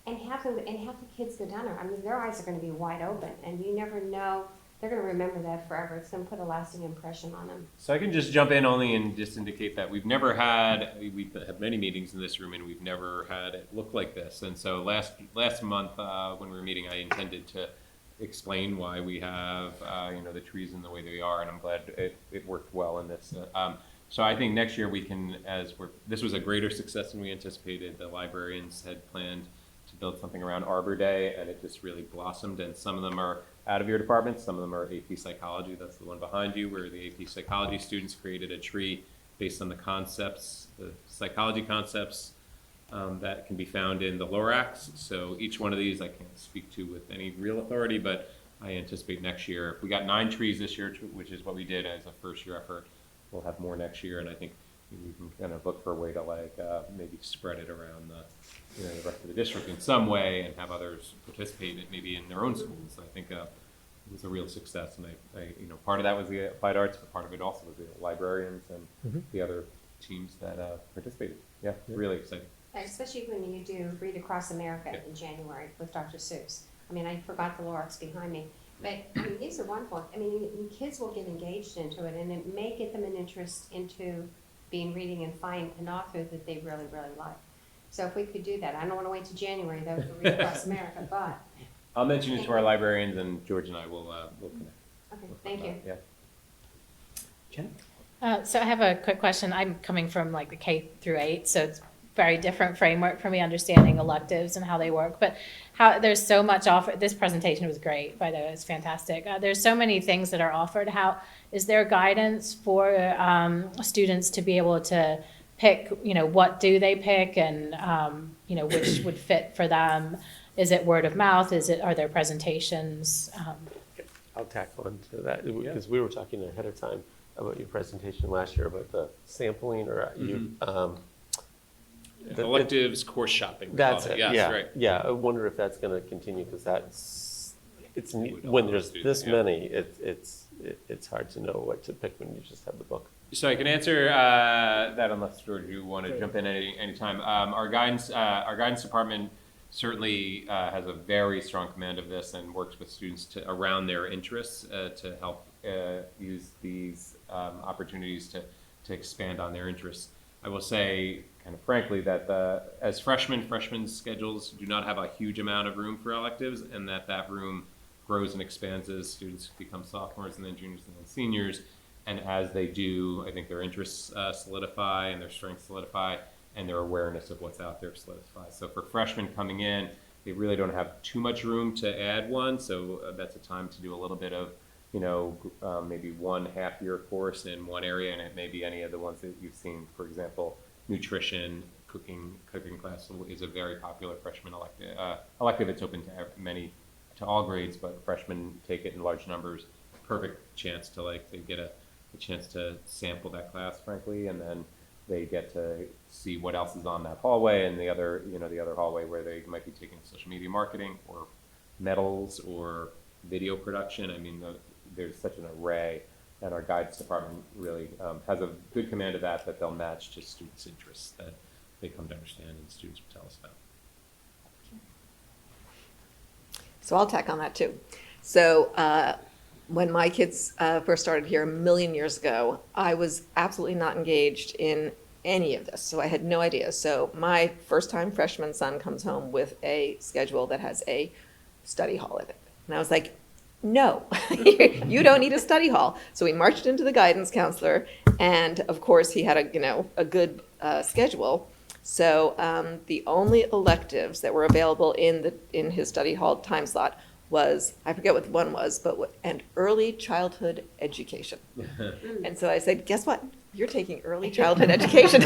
and have the kids go down there. I mean, their eyes are going to be wide open, and you never know. They're going to remember that forever. It's going to put a lasting impression on them. So I can just jump in only and just indicate that we've had many meetings in this room, and we've never had it look like this. And so last month when we were meeting, I intended to explain why we have the trees in the way they are, and I'm glad it worked well in this. So I think next year we can, this was a greater success than we anticipated. The librarians had planned to build something around Arbor Day, and it just really blossomed. And some of them are out of your department. Some of them are AP Psychology, that's the one behind you, where the AP Psychology students created a tree based on the concepts, the psychology concepts that can be found in the Lorax. So each one of these I can't speak to with any real authority, but I anticipate next year, if we got 9 trees this year, which is what we did as a first year effort, we'll have more next year, and I think we can kind of look for a way to like maybe spread it around the rest of the district in some way and have others participate maybe in their own schools. I think it was a real success, and I part of that was the applied arts, but part of it also was the librarians and the other teams that participated. Yeah, really exciting. Especially when you do Read Across America in January with Dr. Seuss. I mean, I forgot the Lorax behind me. But I mean, these are wonderful. I mean, kids will get engaged into it, and it may get them an interest into reading and find an author that they really, really like. So if we could do that, I don't want to wait till January though for Read Across America, but. I'll mention it to our librarians, and George and I will connect. Okay, thank you. Yeah. Jen? So I have a quick question. I'm coming from like the K through 8, so it's very different framework for me understanding electives and how they work. But there's so much offered. This presentation was great, by the way, it's fantastic. There's so many things that are offered. How is there guidance for students to be able to pick? What do they pick, and which would fit for them? Is it word of mouth? Are there presentations? I'll tackle into that, because we were talking ahead of time about your presentation last year about the sampling, or electives, course shopping. That's it. Yes, Yeah, right. yeah. I wonder if that's going to continue, because when there's this many, it's hard to know what to pick when you just have the book. So I can answer that, unless George, you want to jump in any time. Our guidance department certainly has a very strong command of this and works with students around their interests to help use these opportunities to expand on their interests. I will say, kind of frankly, that as freshman schedules do not have a huge amount of room for electives, and that room grows and expands as students become sophomores and then juniors and then seniors. And as they do, I think their interests solidify and their strengths solidify, and their awareness of what's out there solidifies. So for freshmen coming in, they really don't have too much room to add one. So that's a time to do a little bit of, maybe one half-year course in one area, and it may be any of the ones that you've seen. For example, nutrition, cooking class is a very popular freshman elective. It's open to all grades, but freshmen take it in large numbers. Perfect chance to they get a chance to sample that class, frankly, and then they get to see what else is on that hallway, and the other hallway where they might be taking social media marketing or metals or video production. I mean, there's such an array, and our guidance department really has a good command of that they'll match to students' interests that they come to understand and students will tell us about. So I'll tack on that too. So when my kids first started here a million years ago, I was absolutely not engaged in any of this. So I had no idea. So my first-time freshman son comes home with a schedule that has a study hall in it. And I was like, no, you don't need a study hall. So we marched into the guidance counselor, and of course he had a good schedule. So the only electives that were available in his study hall time slot was, I forget what one was, and early childhood education. And so I said, guess what? You're taking early childhood education.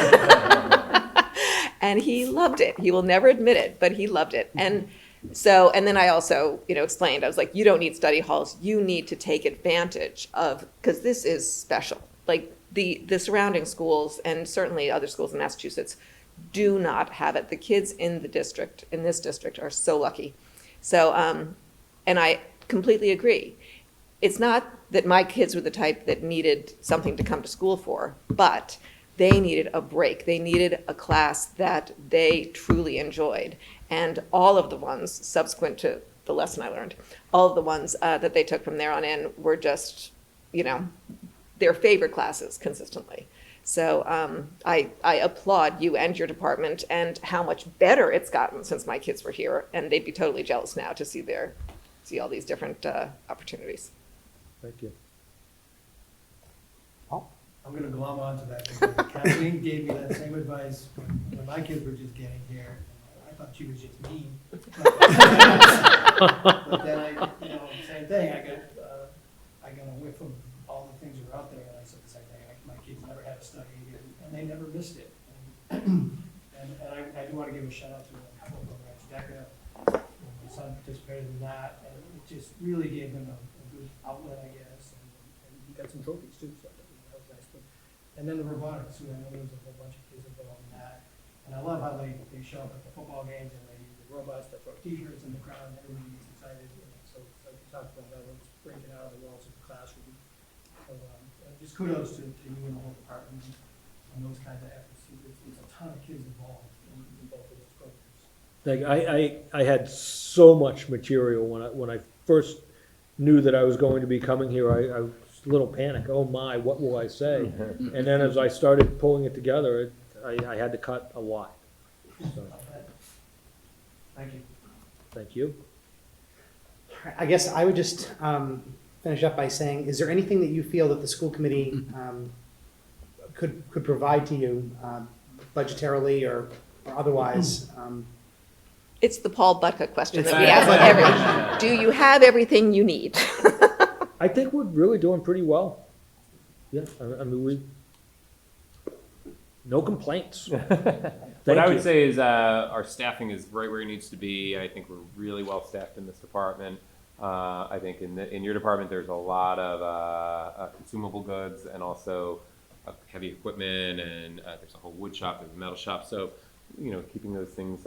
And he loved it. He will never admit it, but he loved it. And then I also, explained, I was like, you don't need study halls. You need to take advantage of, because this is special. Like the surrounding schools, and certainly other schools in Massachusetts, do not have it. The kids in this district are so lucky. So, and I completely agree. It's not that my kids were the type that needed something to come to school for, but they needed a break. They needed a class that they truly enjoyed. And all of the ones subsequent to the lesson I learned, all of the ones that they took from there on in were just, their favorite classes consistently. So I applaud you and your department and how much better it's gotten since my kids were here. And they'd be totally jealous now to see all these different opportunities. Thank you. I'm gonna glom onto that. Kathleen gave me that same advice when my kids were just getting here. I thought she was just mean. But then same thing, I got a whiff of all the things that were out there, and I said the same thing, my kids never had to study, and they never missed it. And I do want to give a shout out to a couple of programs, DECA, my son participated in that, and it just really gave him a good outlet, I guess, and he got some trophies too, so that was nice. And then the robotics, I know there was a whole bunch of kids involved in that, and I love how they show up at the football games and they use the robots to throw t-shirts in the crowd, and everybody gets excited, so like you talked about, that was breaking out of the walls of the classroom. So just kudos to you and the whole department on those kinds of efforts. It's a ton of kids involved in both of those programs. Like I had so much material when I first knew that I was going to be coming here. I was a little panic. Oh my, what will I say? And then as I started pulling it together, I had to cut a lot. So, Thank you. thank you. I guess I would just finish up by saying, is there anything that you feel that the school committee could provide to you budgetarily or otherwise? It's the Paul Butka question that we ask everyone. Do you have everything you need? I think we're really doing pretty well. Yeah, I mean, no complaints. What I would you. say is our staffing is right where it needs to be. I think we're really well staffed in this department. I think in your department there's a lot of consumable goods and also heavy equipment, and there's a whole wood shop, there's a metal shop. So, keeping those things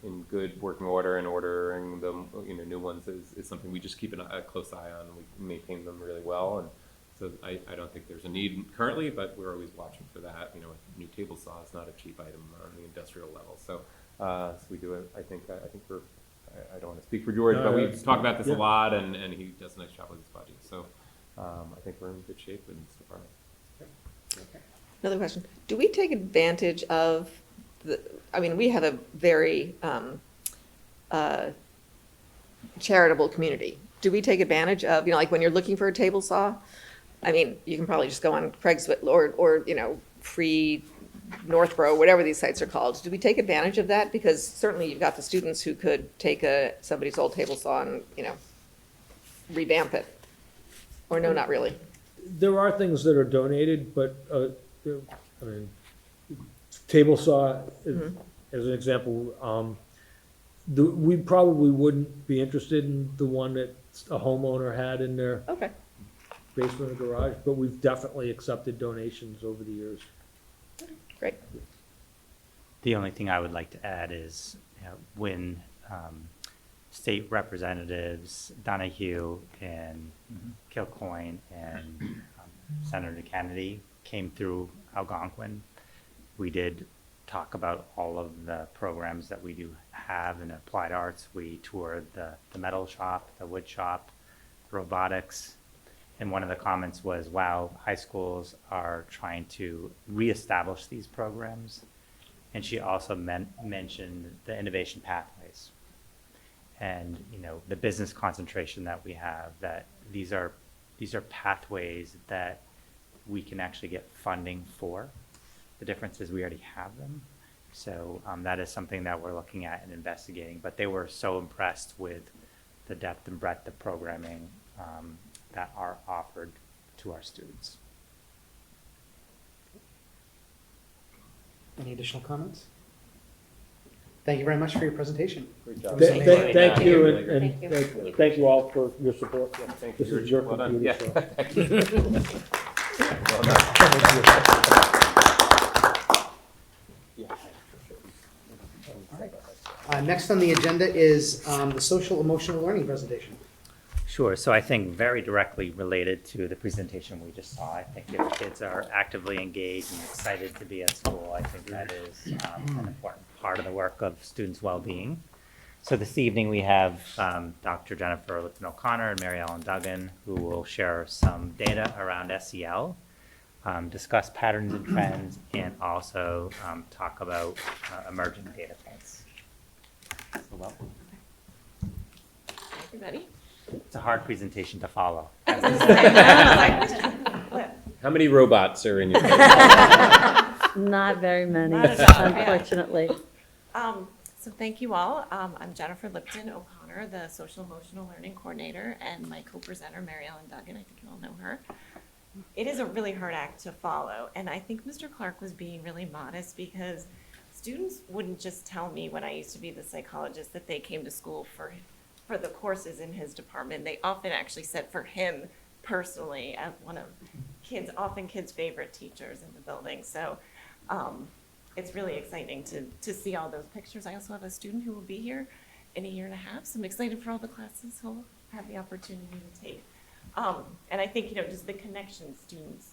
in good working order and ordering them, new ones is something we just keep a close eye on. We maintain them really well, and so I don't think there's a need currently, but we're always watching for that. A new table saw is not a cheap item on the industrial level. So we do it. I think we're. I don't want to speak for George, but we've talked about this a lot, and he does a nice job with his budget. So I think we're in good shape in this department. Another question. Do we take advantage of we have a very charitable community. Do we take advantage of, like when you're looking for a table saw? I mean, you can probably just go on Craigslist or Free Northborough, whatever these sites are called. Do we take advantage of that? Because certainly you've got the students who could take somebody's old table saw and, revamp it. Or no, not really. There are things that are donated, but, table saw, as an example, we probably wouldn't be interested in the one that a homeowner had in their basement or garage, but we've definitely accepted donations over the years. Great. The only thing I would like to add is when state representatives Donahue and Kilcoyne and Senator Kennedy came through Algonquin, we did talk about all of the programs that we do have in applied arts. We toured the metal shop, the wood shop, robotics, and one of the comments was, wow, high schools are trying to reestablish these programs. And she also mentioned the innovation pathways and the business concentration that we have, that these are pathways that we can actually get funding for. The difference is we already have them. So that is something that we're looking at and investigating. But they were so impressed with the depth and breadth of programming that are offered to our students. Any additional comments? Thank you very much for your presentation. Great job. Thank you, Thank you. and thank you all for your support. Thank you. This is your Well done. computer, Yeah. so. Well done. Next on the agenda is the social emotional learning presentation. Sure. So I think very directly related to the presentation we just saw, I think if kids are actively engaged and excited to be at school, I think that is an important part of the work of students' well-being. So this evening we have Dr. Jennifer Lipton O'Connor and Mary Ellen Duggan, who will share some data around SEL, discuss patterns and trends, and also talk about emerging data points. So welcome. You ready? It's a hard presentation to follow. How many robots are in your? Not very many, unfortunately. So thank you all. I'm Jennifer Lipton O'Connor, the Social Emotional Learning Coordinator, and my co-presenter, Mary Ellen Duggan. I think you all know her. It is a really hard act to follow, and I think Mr. Clark was being really modest because students wouldn't just tell me when I used to be the psychologist that they came to school for the courses in his department. They often actually said for him personally as one of kids' favorite teachers in the building. So it's really exciting to see all those pictures. I also have a student who will be here in a year and a half, so I'm excited for all the classes he'll have the opportunity to take. And I think, just the connections students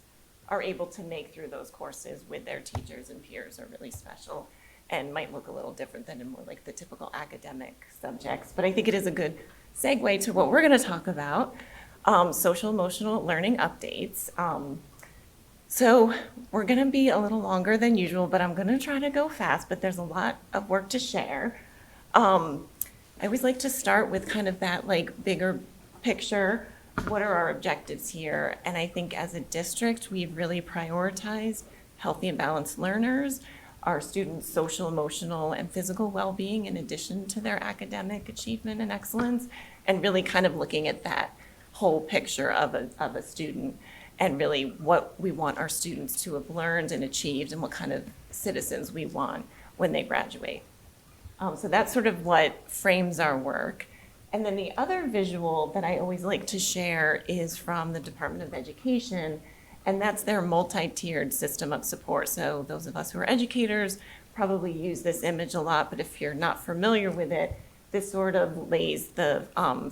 are able to make through those courses with their teachers and peers are really special and might look a little different than in more like the typical academic subjects. But I think it is a good segue to what we're going to talk about, social emotional learning updates. So we're going to be a little longer than usual, but I'm going to try to go fast, but there's a lot of work to share. I always like to start with kind of that like bigger picture. What are our objectives here? And I think as a district, we've really prioritized healthy and balanced learners, our students' social, emotional, and physical well-being in addition to their academic achievement and excellence, and really kind of looking at that whole picture of a student and really what we want our students to have learned and achieved and what kind of citizens we want when they graduate. So that's sort of what frames our work. And then the other visual that I always like to share is from the Department of Education, and that's their multi-tiered system of support. So those of us who are educators probably use this image a lot, but if you're not familiar with it, this sort of lays the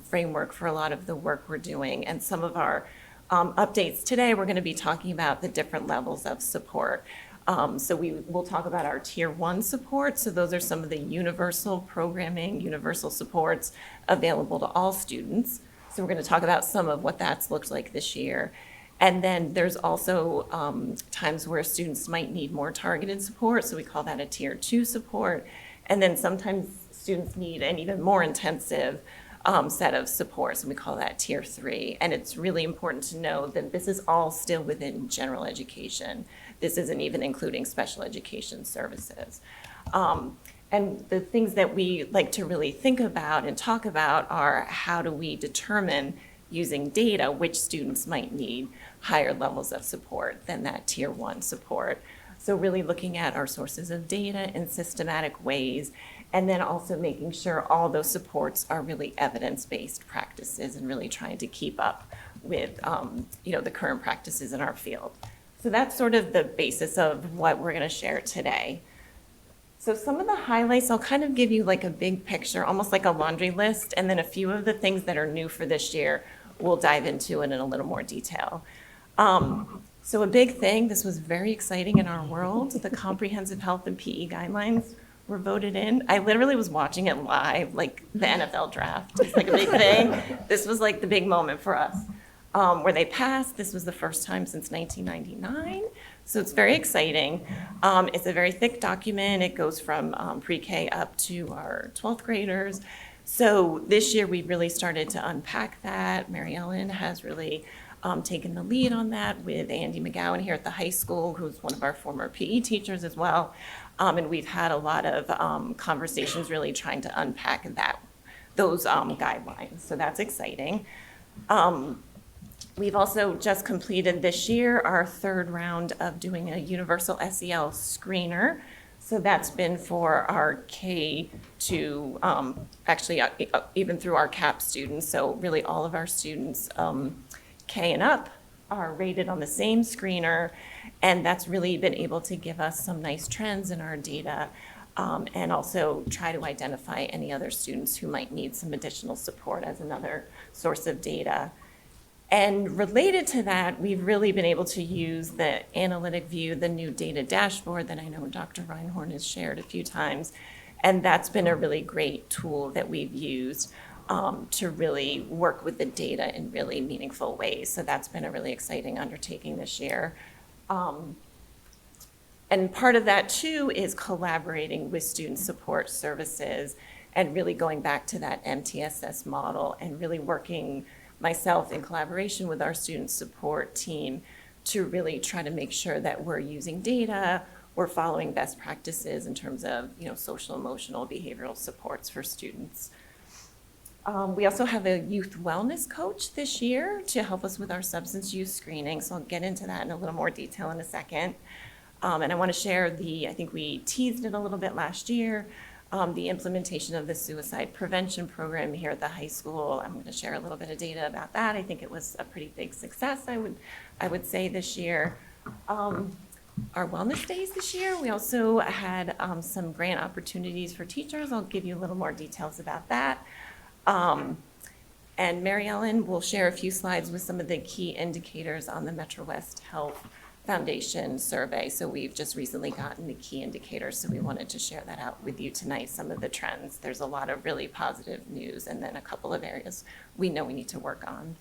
framework for a lot of the work we're doing. And some of our updates today, we're going to be talking about the different levels of support. So we'll talk about our Tier 1 support. So those are some of the universal programming, universal supports available to all students. So we're going to talk about some of what that's looked like this year. And then there's also times where students might need more targeted support. So we call that a Tier 2 support. And then sometimes students need an even more intensive set of supports, and we call that Tier 3. And it's really important to know that this is all still within general education. This isn't even including special education services. And the things that we like to really think about and talk about are how do we determine using data which students might need higher levels of support than that Tier 1 support. So really looking at our sources of data in systematic ways, and then also making sure all those supports are really evidence-based practices and really trying to keep up with the current practices in our field. So that's sort of the basis of what we're going to share today. So some of the highlights, I'll kind of give you like a big picture, almost like a laundry list, and then a few of the things that are new for this year we'll dive into it in a little more detail. So a big thing, this was very exciting in our world, the comprehensive health and PE guidelines were voted in. I literally was watching it live, like the NFL draft. It's like a big thing. This was like the big moment for us. Where they passed, this was the first time since 1999. So it's very exciting. It's a very thick document. It goes from pre-K up to our 12th graders. So this year we really started to unpack that. Mary Ellen has really taken the lead on that with Andy McGowan here at the high school, who's one of our former PE teachers as well. And we've had a lot of conversations really trying to unpack those guidelines. So that's exciting. We've also just completed this year our third round of doing a universal SEL screener. So that's been for our K to, actually even through our CAP students. So really all of our students, K and up, are rated on the same screener. And that's really been able to give us some nice trends in our data, and also try to identify any other students who might need some additional support as another source of data. And related to that, we've really been able to use the analytic view, the new data dashboard that I know Dr. Reinhorn has shared a few times. And that's been a really great tool that we've used to really work with the data in really meaningful ways. So that's been a really exciting undertaking this year. And part of that too is collaborating with student support services and really going back to that MTSS model and really working myself in collaboration with our student support team to really try to make sure that we're using data, we're following best practices in terms of, social, emotional, behavioral supports for students. We also have a youth wellness coach this year to help us with our substance use screening, so I'll get into that in a little more detail in a second. And I want to share I think we teased it a little bit last year, the implementation of the suicide prevention program here at the high school. I'm going to share a little bit of data about that. I think it was a pretty big success, I would say, this year. Our wellness days this year, we also had some grant opportunities for teachers. I'll give you a little more details about that. And Mary Ellen will share a few slides with some of the key indicators on the Metro West Health Foundation survey. So we've just recently gotten the key indicators, so we wanted to share that out with you tonight, some of the trends. There's a lot of really positive news, and then a couple of areas we know we need to work on.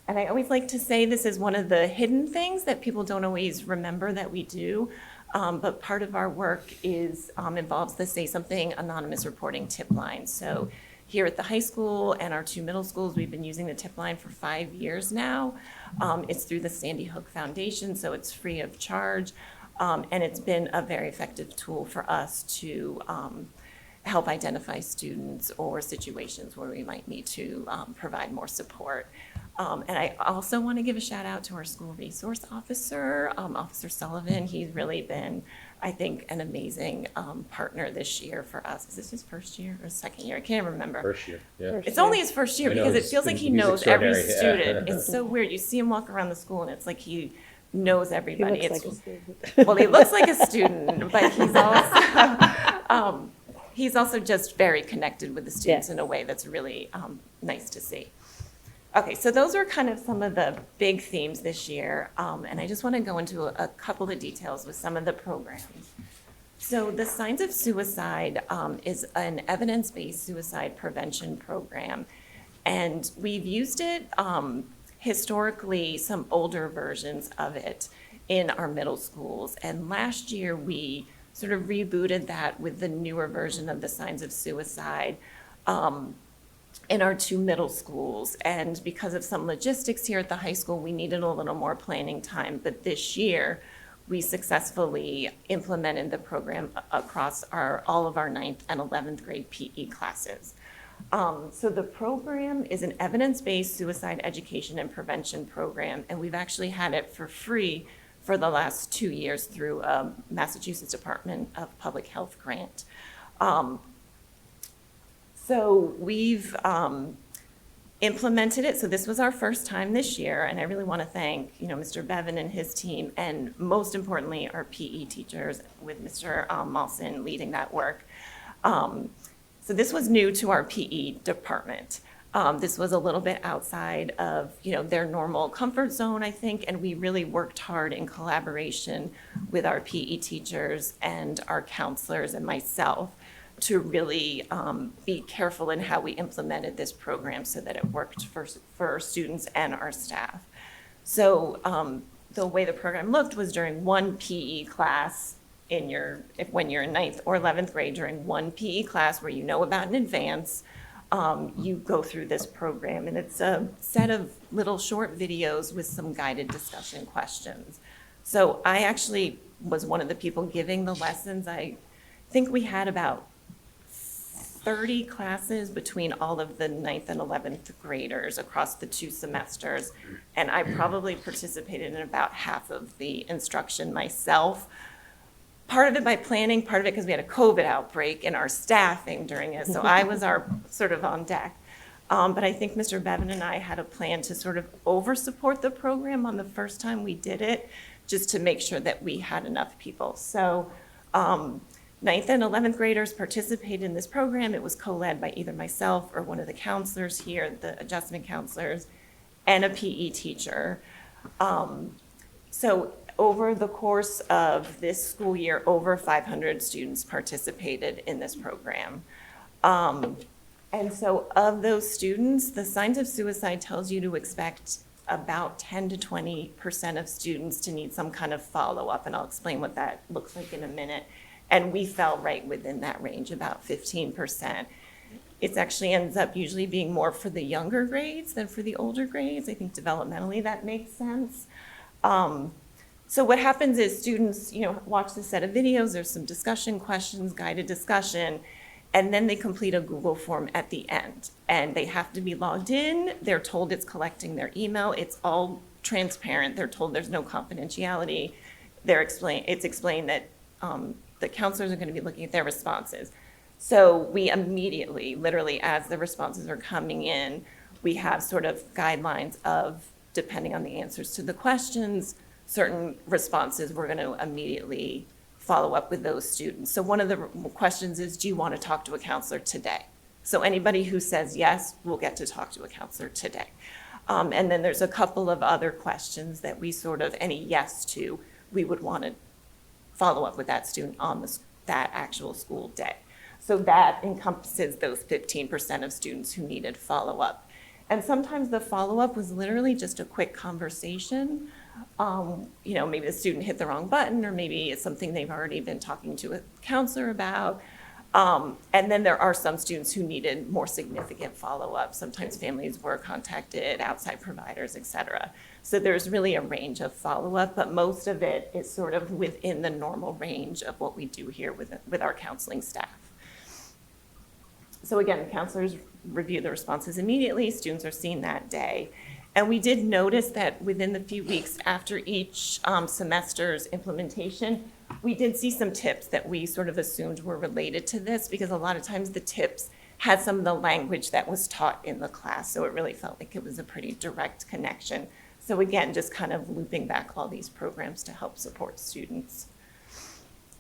And I always like to say this is one of the hidden things that people don't always remember that we do. But part of our work involves the Say Something Anonymous Reporting tip line. So here at the high school and our 2 middle schools, we've been using the tip line for 5 years now. It's through the Sandy Hook Foundation, so it's free of charge. And it's been a very effective tool for us to help identify students or situations where we might need to provide more support. And I also want to give a shout out to our school resource officer, Officer Sullivan. He's really been, I think, an amazing partner this year for us. Is this his first year or second year? I can't remember. First year, yeah. It's only his first year I know, because it feels like he he's knows every extraordinary, yeah. student. It's so weird. You see him walk around the school and it's like he knows everybody. He looks like a student. Well, he looks like a student, but he's also just very connected with the students in a way that's really nice to see. Okay, so those are kind of some of the big themes this year, and I just want to go into a couple of details with some of the programs. So the Signs of Suicide is an evidence-based suicide prevention program, and we've used it historically, some older versions of it in our middle schools, and last year we sort of rebooted that with the newer version of the Signs of Suicide in our 2 middle schools. And because of some logistics here at the high school, we needed a little more planning time. But this year, we successfully implemented the program across all of our 9th and 11th grade PE classes. So the program is an evidence-based suicide education and prevention program, and we've actually had it for free for the last 2 years through a Massachusetts Department of Public Health grant. So we've implemented it. So this was our first time this year, and I really want to thank, Mr. Bevan and his team, and most importantly, our PE teachers with Mr. Malson leading that work. So this was new to our PE department. This was a little bit outside of, their normal comfort zone, I think, and we really worked hard in collaboration with our PE teachers and our counselors and myself to really be careful in how we implemented this program so that it worked for students and our staff. So the way the program looked was during one PE class when you're in 9th or 11th grade, during one PE class where you know about in advance, you go through this program, and it's a set of little short videos with some guided discussion questions. So I actually was one of the people giving the lessons. I think we had about 30 classes between all of the 9th and 11th graders across the 2 semesters, and I probably participated in about half of the instruction myself. Part of it by planning, part of it because we had a COVID outbreak in our staffing during it, so I was sort of on deck. But I think Mr. Bevan and I had a plan to sort of over-support the program on the first time we did it, just to make sure that we had enough people. So 9th and 11th graders participated in this program. It was co-led by either myself or one of the counselors here, the adjustment counselors, and a PE teacher. So over the course of this school year, over 500 students participated in this program. And so of those students, the Signs of Suicide tells you to expect about 10 to 20% of students to need some kind of follow-up, and I'll explain what that looks like in a minute. And we fell right within that range, about 15%. It actually ends up usually being more for the younger grades than for the older grades. I think developmentally that makes sense. So what happens is students, watch the set of videos, there's some discussion questions, guided discussion, and then they complete a Google form at the end. And they have to be logged in, they're told it's collecting their email, it's all transparent, they're told there's no confidentiality. It's explained that the counselors are going to be looking at their responses. So we immediately, literally as the responses are coming in, we have sort of guidelines of, depending on the answers to the questions, certain responses, we're going to immediately follow up with those students. So one of the questions is, do you want to talk to a counselor today? So anybody who says yes will get to talk to a counselor today. And then there's a couple of other questions that we sort of, any yes to, we would want to follow up with that student on that actual school day. So that encompasses those 15% of students who needed follow-up. And sometimes the follow-up was literally just a quick conversation. Maybe the student hit the wrong button, or maybe it's something they've already been talking to a counselor about. And then there are some students who needed more significant follow-up. Sometimes families were contacted, outside providers, et cetera. So there's really a range of follow-up, but most of it is sort of within the normal range of what we do here with our counseling staff. So again, the counselors review the responses immediately, students are seen that day. And we did notice that within the few weeks after each semester's implementation, we did see some tips that we sort of assumed were related to this, because a lot of times the tips had some of the language that was taught in the class, so it really felt like it was a pretty direct connection. So again, just kind of looping back all these programs to help support students.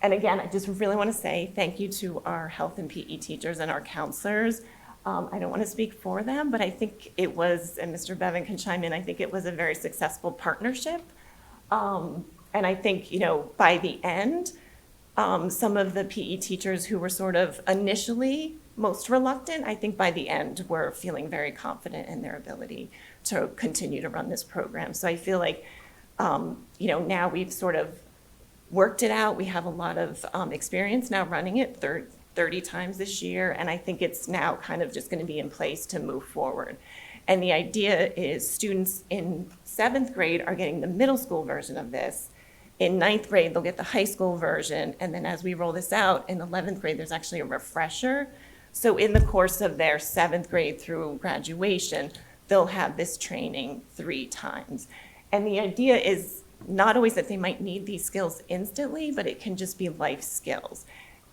And again, I just really want to say thank you to our health and PE teachers and our counselors. I don't want to speak for them, but I think it was, and Mr. Bevan can chime in, I think it was a very successful partnership. And I think, by the end, some of the PE teachers who were sort of initially most reluctant, I think by the end were feeling very confident in their ability to continue to run this program. So I feel like, now we've sort of worked it out. We have a lot of experience now running it 30 times this year, and I think it's now kind of just going to be in place to move forward. And the idea is students in 7th grade are getting the middle school version of this. In 9th grade, they'll get the high school version, and then as we roll this out, in 11th grade, there's actually a refresher. So in the course of their 7th grade through graduation, they'll have this training 3 times. And the idea is not always that they might need these skills instantly, but it can just be life skills.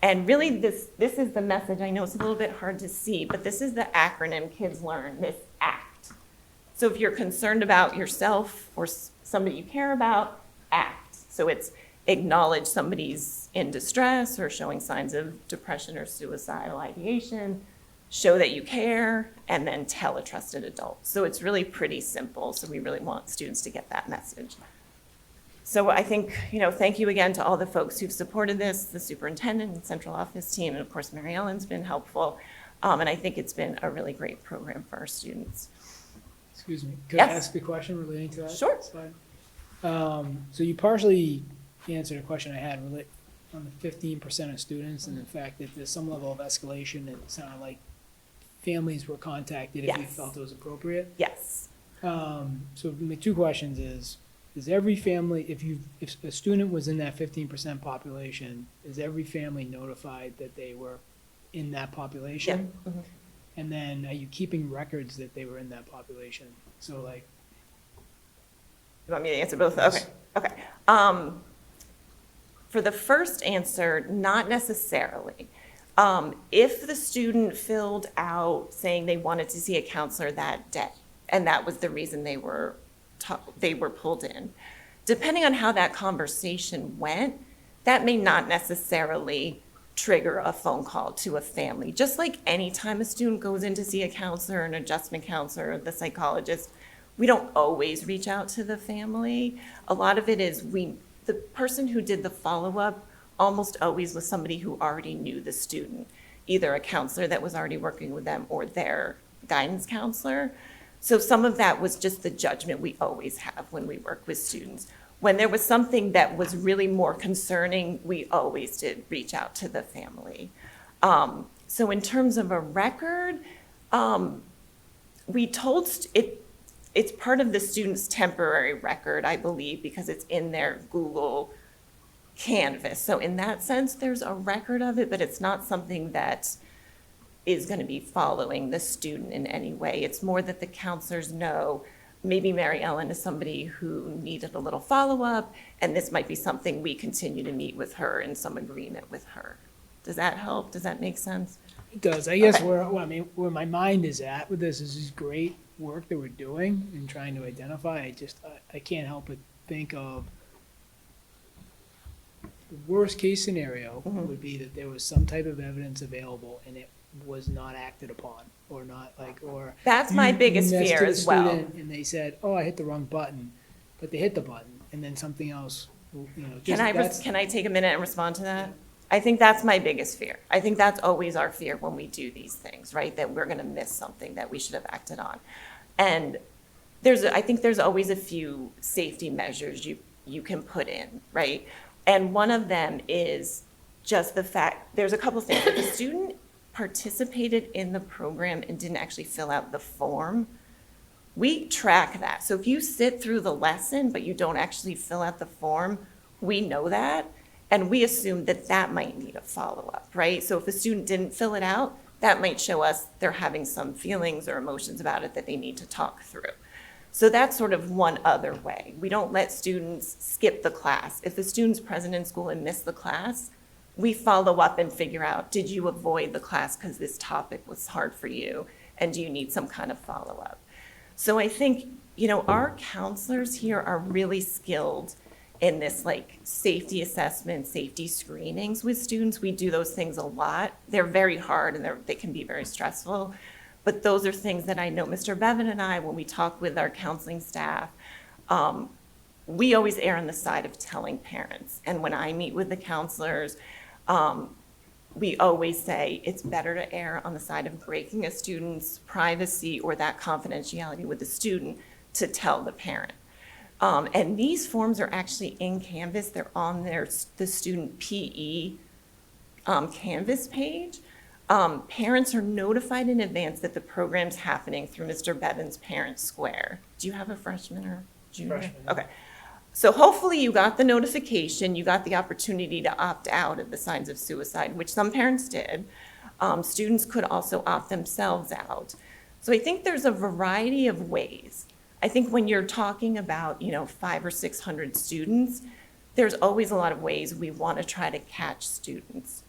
And really this is the message. I know it's a little bit hard to see, but this is the acronym kids learn, this ACT. So if you're concerned about yourself or somebody you care about, ACT. So it's acknowledge somebody's in distress or showing signs of depression or suicidal ideation, show that you care, and then tell a trusted adult. So it's really pretty simple. So we really want students to get that message. So I think, thank you again to all the folks who've supported this, the superintendent and central office team, and of course, Mary Ellen's been helpful. And I think it's been a really great program for our students. Excuse me, could Yes. I ask a question relating to that? Sure. Slide? So you partially answered a question I had on the 15% of students and the fact that there's some level of escalation. It sounded like families were contacted if you Yes. felt it was appropriate. Yes. So my 2 questions is every family, if a student was in that 15% population, is every family notified that they were in that population? Yeah. Mhm. And then are you keeping records that they were in that population? So like, You want me to answer both? Okay. Okay. For the first answer, not necessarily. If the student filled out saying they wanted to see a counselor that day, and that was the reason they were pulled in, depending on how that conversation went, that may not necessarily trigger a phone call to a family. Just like any time a student goes in to see a counselor, an adjustment counselor, or the psychologist, we don't always reach out to the family. A lot of it is the person who did the follow-up almost always was somebody who already knew the student, either a counselor that was already working with them or their guidance counselor. So some of that was just the judgment we always have when we work with students. When there was something that was really more concerning, we always did reach out to the family. So in terms of a record, we told it's part of the student's temporary record, I believe, because it's in their Google Canvas. So in that sense, there's a record of it, but it's not something that is going to be following the student in any way. It's more that the counselors know maybe Mary Ellen is somebody who needed a little follow-up, and this might be something we continue to meet with her in some agreement with her. Does that help? Does that make sense? It does. I guess Okay. where my mind is at with this is great work that we're doing and trying to identify. I can't help but think of the worst case scenario would be that there was some type of evidence available and it was not acted upon or not like, or. That's my biggest you messed fear to the as well. student And they said, oh, I hit the wrong button, but they hit the button and then something else, just that's. Can I take a minute and respond to that? I think that's my biggest fear. I think that's always our fear when we do these things, right? That we're gonna miss something that we should have acted on. And I think there's always a few safety measures you can put in, right? And one of them is just the fact, there's a couple things. If the student participated in the program and didn't actually fill out the form, we track that. So if you sit through the lesson, but you don't actually fill out the form, we know that. And we assume that that might need a follow-up, right? So if a student didn't fill it out, that might show us they're having some feelings or emotions about it that they need to talk through. So that's sort of one other way. We don't let students skip the class. If the student's present in school and missed the class, we follow up and figure out, did you avoid the class because this topic was hard for you? And do you need some kind of follow-up? So I think, our counselors here are really skilled in this like safety assessment, safety screenings with students. We do those things a lot. They're very hard and they can be very stressful. But those are things that I know Mr. Bevan and I, when we talk with our counseling staff, we always err on the side of telling parents. And when I meet with the counselors, we always say it's better to err on the side of breaking a student's privacy or that confidentiality with the student to tell the parent. And these forms are actually in Canvas. They're on the student PE Canvas page. Parents are notified in advance that the program's happening through Mr. Bevan's Parent Square. Do you have a freshman or junior? Freshman. Okay. So hopefully you got the notification, you got the opportunity to opt out of the signs of suicide, which some parents did. Students could also opt themselves out. So I think there's a variety of ways. I think when you're talking about, 500 or 600 students, there's always a lot of ways we want to try to catch students.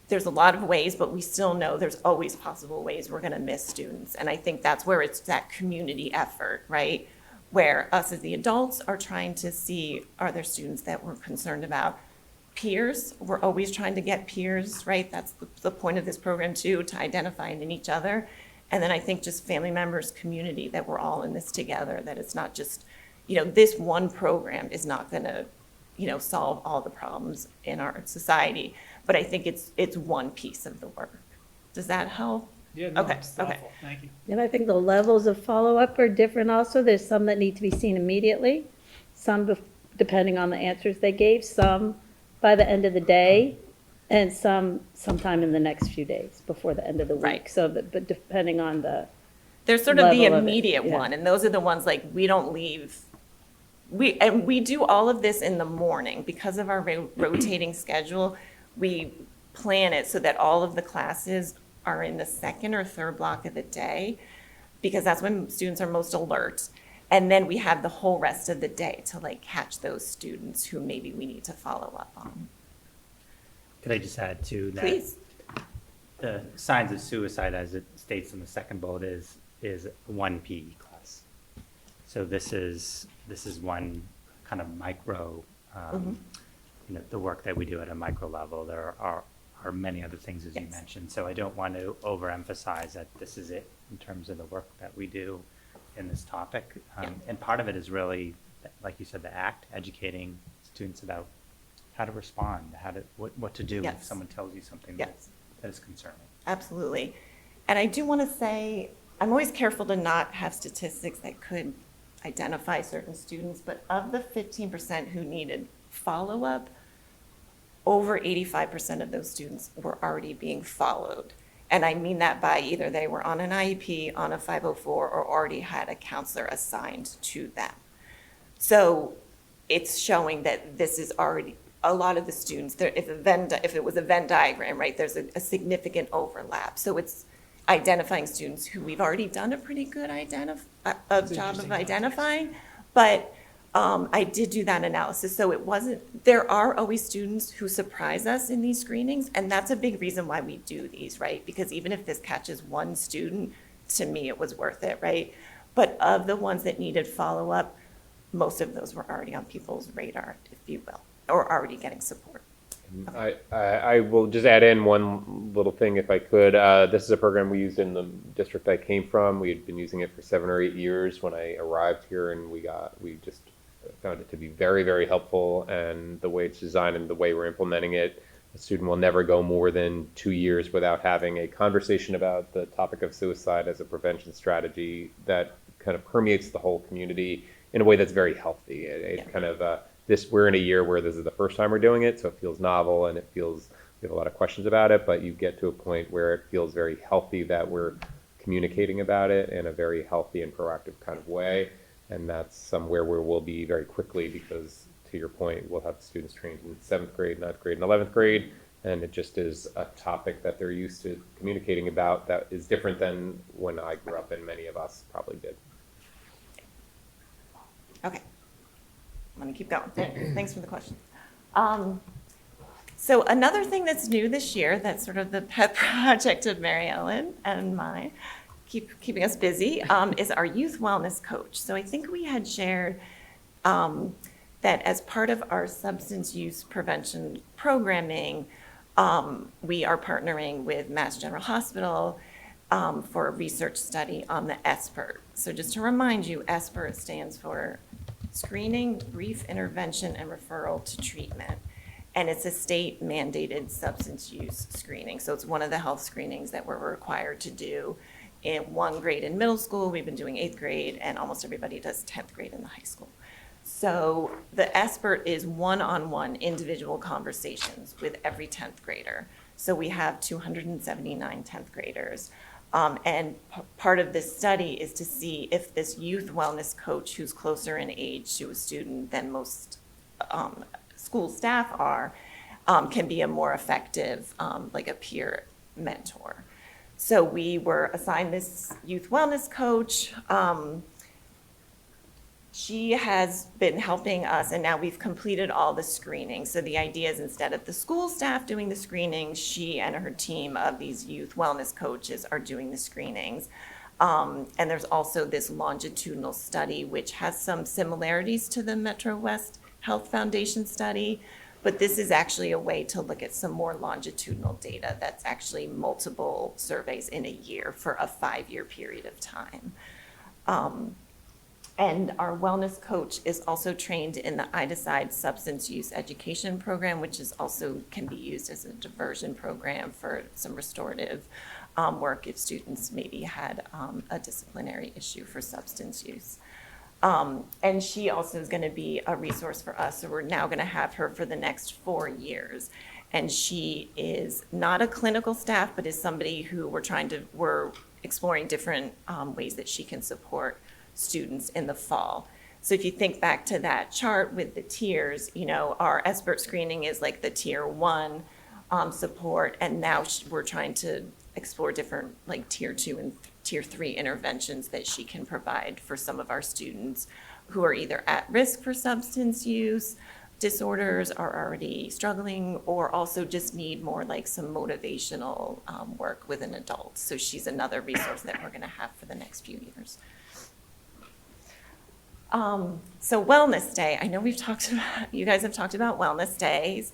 There's a lot of ways, but we still know there's always possible ways we're going to miss students. And I think that's where it's that community effort, right? Where us as the adults are trying to see, are there students that we're concerned about? Peers, we're always trying to get peers, right? That's the point of this program too, to identify in each other. And then I think just family members, community, that we're all in this together, that it's not just, this one program is not going to, solve all the problems in our society. But I think it's one piece of the work. Does that help? Yeah, no, Okay, it's okay. thoughtful. Thank you. And I think the levels of follow-up are different also. There's some that need to be seen immediately, some depending on the answers they gave, some by the end of the day, and some sometime in the next few days before the end of the week. Right. So, but depending on the, There's sort of the level of it, immediate yeah. one, and those are the ones like we don't leave. We do all of this in the morning because of our rotating schedule. We plan it so that all of the classes are in the second or third block of the day, because that's when students are most alert. And then we have the whole rest of the day to like catch those students who maybe we need to follow up on. Could I just add to that? Please. The signs of suicide, as it states in the second bullet, is one PE class. So this is one kind of micro, the work that we do at a micro level. There are many other things, as you Yes. mentioned. So I don't want to overemphasize that this is it in terms of the work that we do in this topic. And part of it is really, like you said, the ACT, educating students about how to respond, what to do if Yes. someone tells you something Yes. that is concerning. Absolutely. And I do want to say, I'm always careful to not have statistics that could identify certain students, but of the 15% who needed follow-up, over 85% of those students were already being followed. And I mean that by either they were on an IEP, on a 504, or already had a counselor assigned to them. So it's showing that this is already, a lot of the students, if it was a Venn diagram, right, there's a significant overlap. So it's identifying students who we've already done a pretty good job of identifying. But I did do that analysis. So it wasn't, there are always students who surprise us in these screenings, and that's a big reason why we do these, right? Because even if this catches one student, to me, it was worth it, right? But of the ones that needed follow-up, most of those were already on people's radar, if you will, or already getting support. I will just add in one little thing if I could. This is a program we used in the district I came from. We had been using it for 7 or 8 years when I arrived here, and we just found it to be very, very helpful. And the way it's designed and the way we're implementing it, a student will never go more than 2 years without having a conversation about the topic of suicide as a prevention strategy that kind of permeates the whole community in a way that's very healthy. It kind of we're in a year where this is the first time we're doing it, so it feels novel and we have a lot of questions about it, but you get to a point where it feels very healthy that we're communicating about it in a very healthy and proactive kind of way. And that's somewhere where we'll be very quickly, because to your point, we'll have students trained in 7th grade, 9th grade, and 11th grade, and it just is a topic that they're used to communicating about that is different than when I grew up, and many of us probably did. Okay. I'm going to keep going. Thanks for the question. So another thing that's new this year, that's sort of the pet project of Mary Ellen and mine, keeping us busy, is our youth wellness coach. So I think we had shared that as part of our substance use prevention programming, we are partnering with Mass General Hospital for a research study on the SBIRT. So just to remind you, SBIRT stands for Screening, Brief Intervention, and Referral to Treatment. And it's a state mandated substance use screening. So it's one of the health screenings that we're required to do in 1 grade in middle school. We've been doing 8th grade, and almost everybody does 10th grade in the high school. So the SBIRT is one-on-one individual conversations with every 10th grader. So we have 279 10th graders. And part of this study is to see if this youth wellness coach, who's closer in age to a student than most school staff are, can be a more effective, like a peer mentor. So we were assigned this youth wellness coach. She has been helping us, and now we've completed all the screening. So the idea is, instead of the school staff doing the screenings, she and her team of these youth wellness coaches are doing the screenings. And there's also this longitudinal study, which has some similarities to the Metro West Health Foundation study, but this is actually a way to look at some more longitudinal data that's actually multiple surveys in a year for a 5-year period of time. And our wellness coach is also trained in the I-Decide substance use education program, which is also can be used as a diversion program for some restorative work if students maybe had a disciplinary issue for substance use. And she also is going to be a resource for us. So we're now going to have her for the next 4 years. And she is not a clinical staff, but is somebody who we're exploring different ways that she can support students in the fall. So if you think back to that chart with the tiers, our SBIRT screening is like the tier 1 support, and now we're trying to explore different like tier 2 and tier 3 interventions that she can provide for some of our students who are either at risk for substance use disorders, are already struggling, or also just need more like some motivational work with an adult. So she's another resource that we're going to have for the next few years. So Wellness Day, I know you guys have talked about Wellness Days.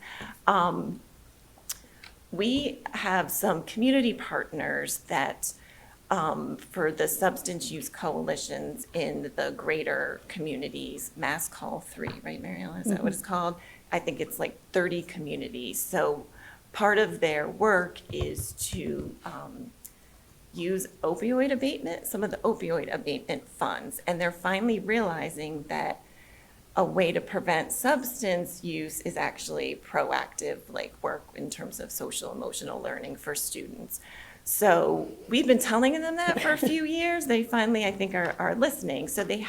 We have some community partners that, for the substance use coalitions in the greater communities, Mass Call 3, right, Mary Ellen? Is that what it's called? I think it's like 30 communities. So part of their work is to use opioid abatement, some of the opioid abatement funds, and they're finally realizing that a way to prevent substance use is actually proactive, like work in terms of social emotional learning for students. So we've been telling them that for a few years. They finally, I think, are listening. So they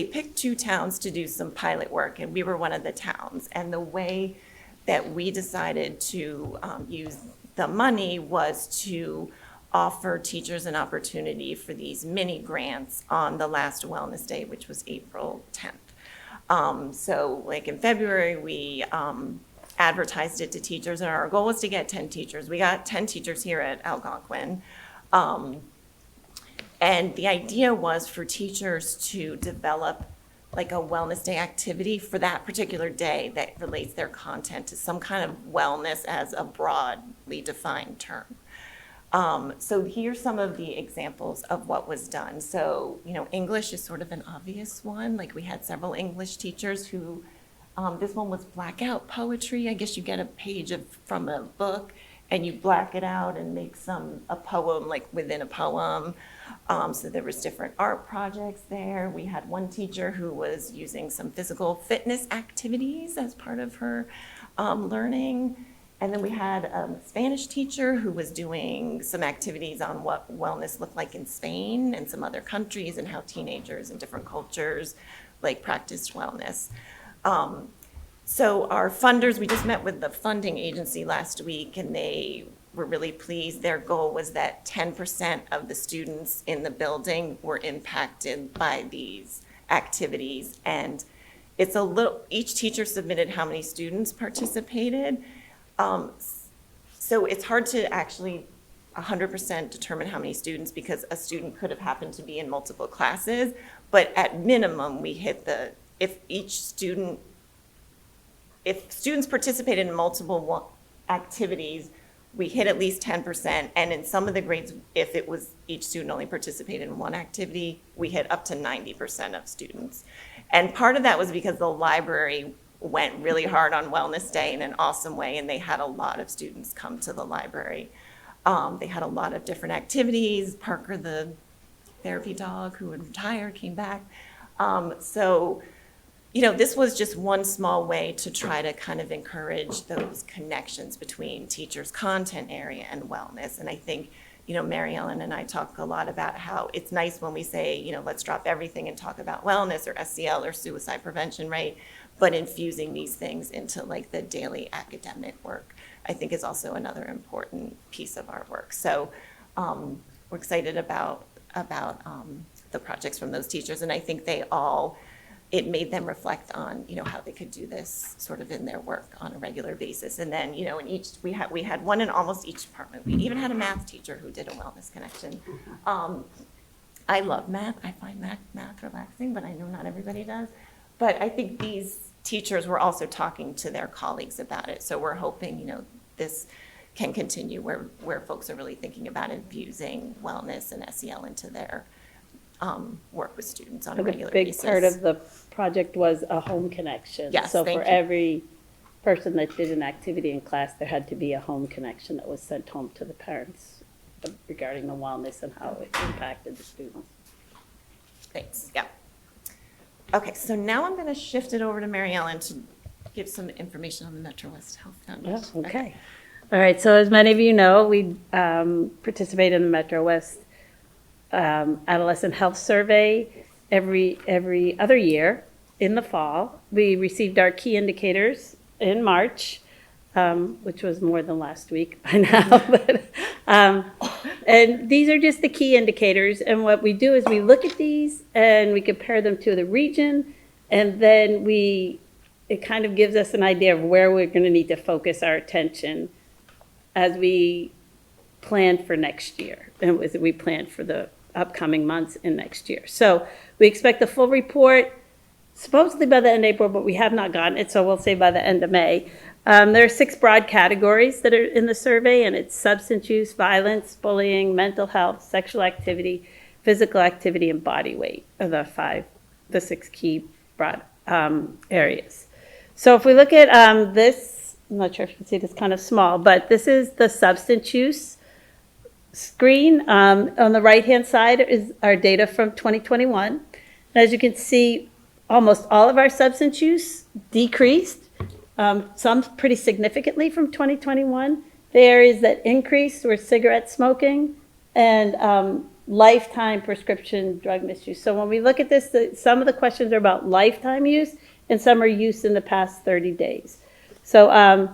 picked 2 towns to do some pilot work, and we were one of the towns. And the way that we decided to use the money was to offer teachers an opportunity for these mini grants on the last Wellness Day, which was April 10th. So like in February, we advertised it to teachers, and our goal was to get 10 teachers. We got 10 teachers here at Algonquin. And the idea was for teachers to develop like a Wellness Day activity for that particular day that relates their content to some kind of wellness as a broadly defined term. So here's some of the examples of what was done. So, English is sort of an obvious one. Like we had several English teachers who, this one was blackout poetry. I guess you get a page from a book and you black it out and make a poem like within a poem. So there was different art projects there. We had one teacher who was using some physical fitness activities as part of her learning. And then we had a Spanish teacher who was doing some activities on what wellness looked like in Spain and some other countries and how teenagers in different cultures like practiced wellness. So our funders, we just met with the funding agency last week, and they were really pleased. Their goal was that 10% of the students in the building were impacted by these activities. And it's each teacher submitted how many students participated. So it's hard to actually 100% determine how many students, because a student could have happened to be in multiple classes, but at minimum, we hit if students participated in multiple activities, we hit at least 10%, and in some of the grades, if it was each student only participated in one activity, we hit up to 90% of students. And part of that was because the library went really hard on Wellness Day in an awesome way, and they had a lot of students come to the library. They had a lot of different activities. Parker, the therapy dog who had retired, came back. So, this was just one small way to try to kind of encourage those connections between teachers' content area and wellness. And I think, Mary Ellen and I talk a lot about how it's nice when we say, let's drop everything and talk about wellness or SEL or suicide prevention, right? But infusing these things into like the daily academic work, I think is also another important piece of our work. So we're excited about the projects from those teachers. And I think it made them reflect on, how they could do this sort of in their work on a regular basis. And then, we had one in almost each department. We even had a math teacher who did a wellness connection. I love math. I find math relaxing, but I know not everybody does. But I think these teachers were also talking to their colleagues about it. So we're hoping, this can continue where folks are really thinking about infusing wellness and SEL into their work with students on a regular basis. A big part of the project was a home connection. Yes, so thank for you. every person that did an activity in class, there had to be a home connection that was sent home to the parents regarding the wellness and how it impacted the students. Thanks, yeah. Okay, so now I'm going to shift it over to Mary Ellen to give some information on the Metro West Health Foundation. Yeah, okay. All right, so as many of you know, we participate in the Metro West Adolescent Health Survey every other year in the fall. We received our key indicators in March, which was more than last week by now. But, and these are just the key indicators. And what we do is we look at these and we compare them to the region, and then it kind of gives us an idea of where we're going to need to focus our attention as we plan for next year, and as we plan for the upcoming months in next year. So we expect the full report supposedly by the end of April, but we have not gotten it, so we'll say by the end of May. There are 6 broad categories that are in the survey, and it's substance use, violence, bullying, mental health, sexual activity, physical activity, and body weight are the 6 key broad areas. So if we look at this, I'm not sure if you can see this, kind of small, but this is the substance use screen. On the right-hand side is our data from 2021. And as you can see, almost all of our substance use decreased, some pretty significantly from 2021, The areas that increased were cigarette smoking and lifetime prescription drug misuse. So when we look at this, some of the questions are about lifetime use and some are use in the past 30 days. So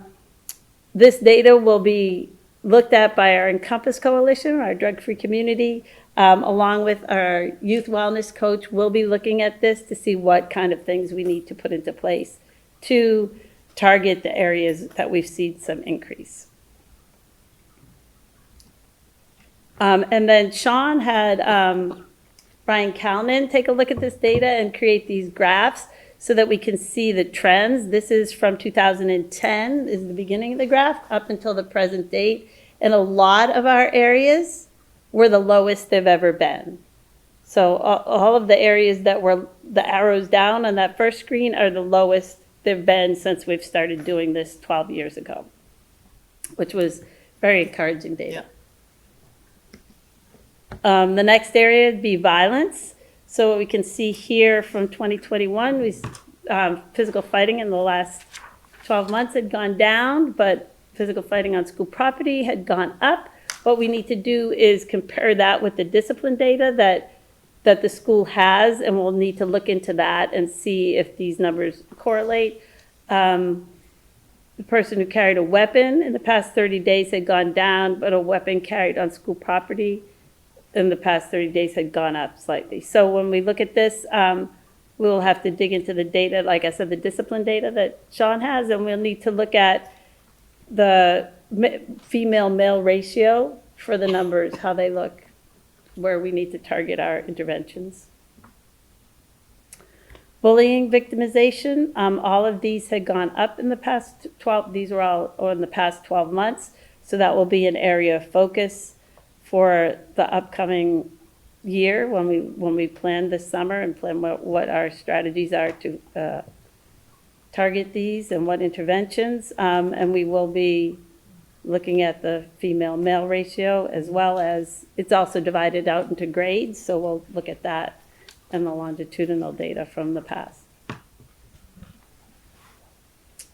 this data will be looked at by our Encompass Coalition, our drug-free community, along with our youth wellness coach. We'll be looking at this to see what kind of things we need to put into place to target the areas that we've seen some increase. And then Sean had Brian Calnan take a look at this data and create these graphs so that we can see the trends. This is from 2010, is the beginning of the graph, up until the present date. And a lot of our areas were the lowest they've ever been. So all of the areas that were the arrows down on that first screen are the lowest they've been since we've started doing this 12 years ago, which was very encouraging data. The next area would be violence. So what we can see here from 2021, physical fighting in the last 12 months had gone down, but physical fighting on school property had gone up. What we need to do is compare that with the discipline data that the school has, and we'll need to look into that and see if these numbers correlate. The person who carried a weapon in the past 30 days had gone down, but a weapon carried on school property in the past 30 days had gone up slightly. So when we look at this, we'll have to dig into the data, like I said, the discipline data that Sean has, and we'll need to look at the female-male ratio for the numbers, how they look, where we need to target our interventions. Bullying, victimization, all of these had gone up in the past 12, these were all in the past 12 months, so that will be an area of focus for the upcoming year when we plan this summer and plan what our strategies are to target these and what interventions. And we will be looking at the female-male ratio, as well as it's also divided out into grades, so we'll look at that and the longitudinal data from the past.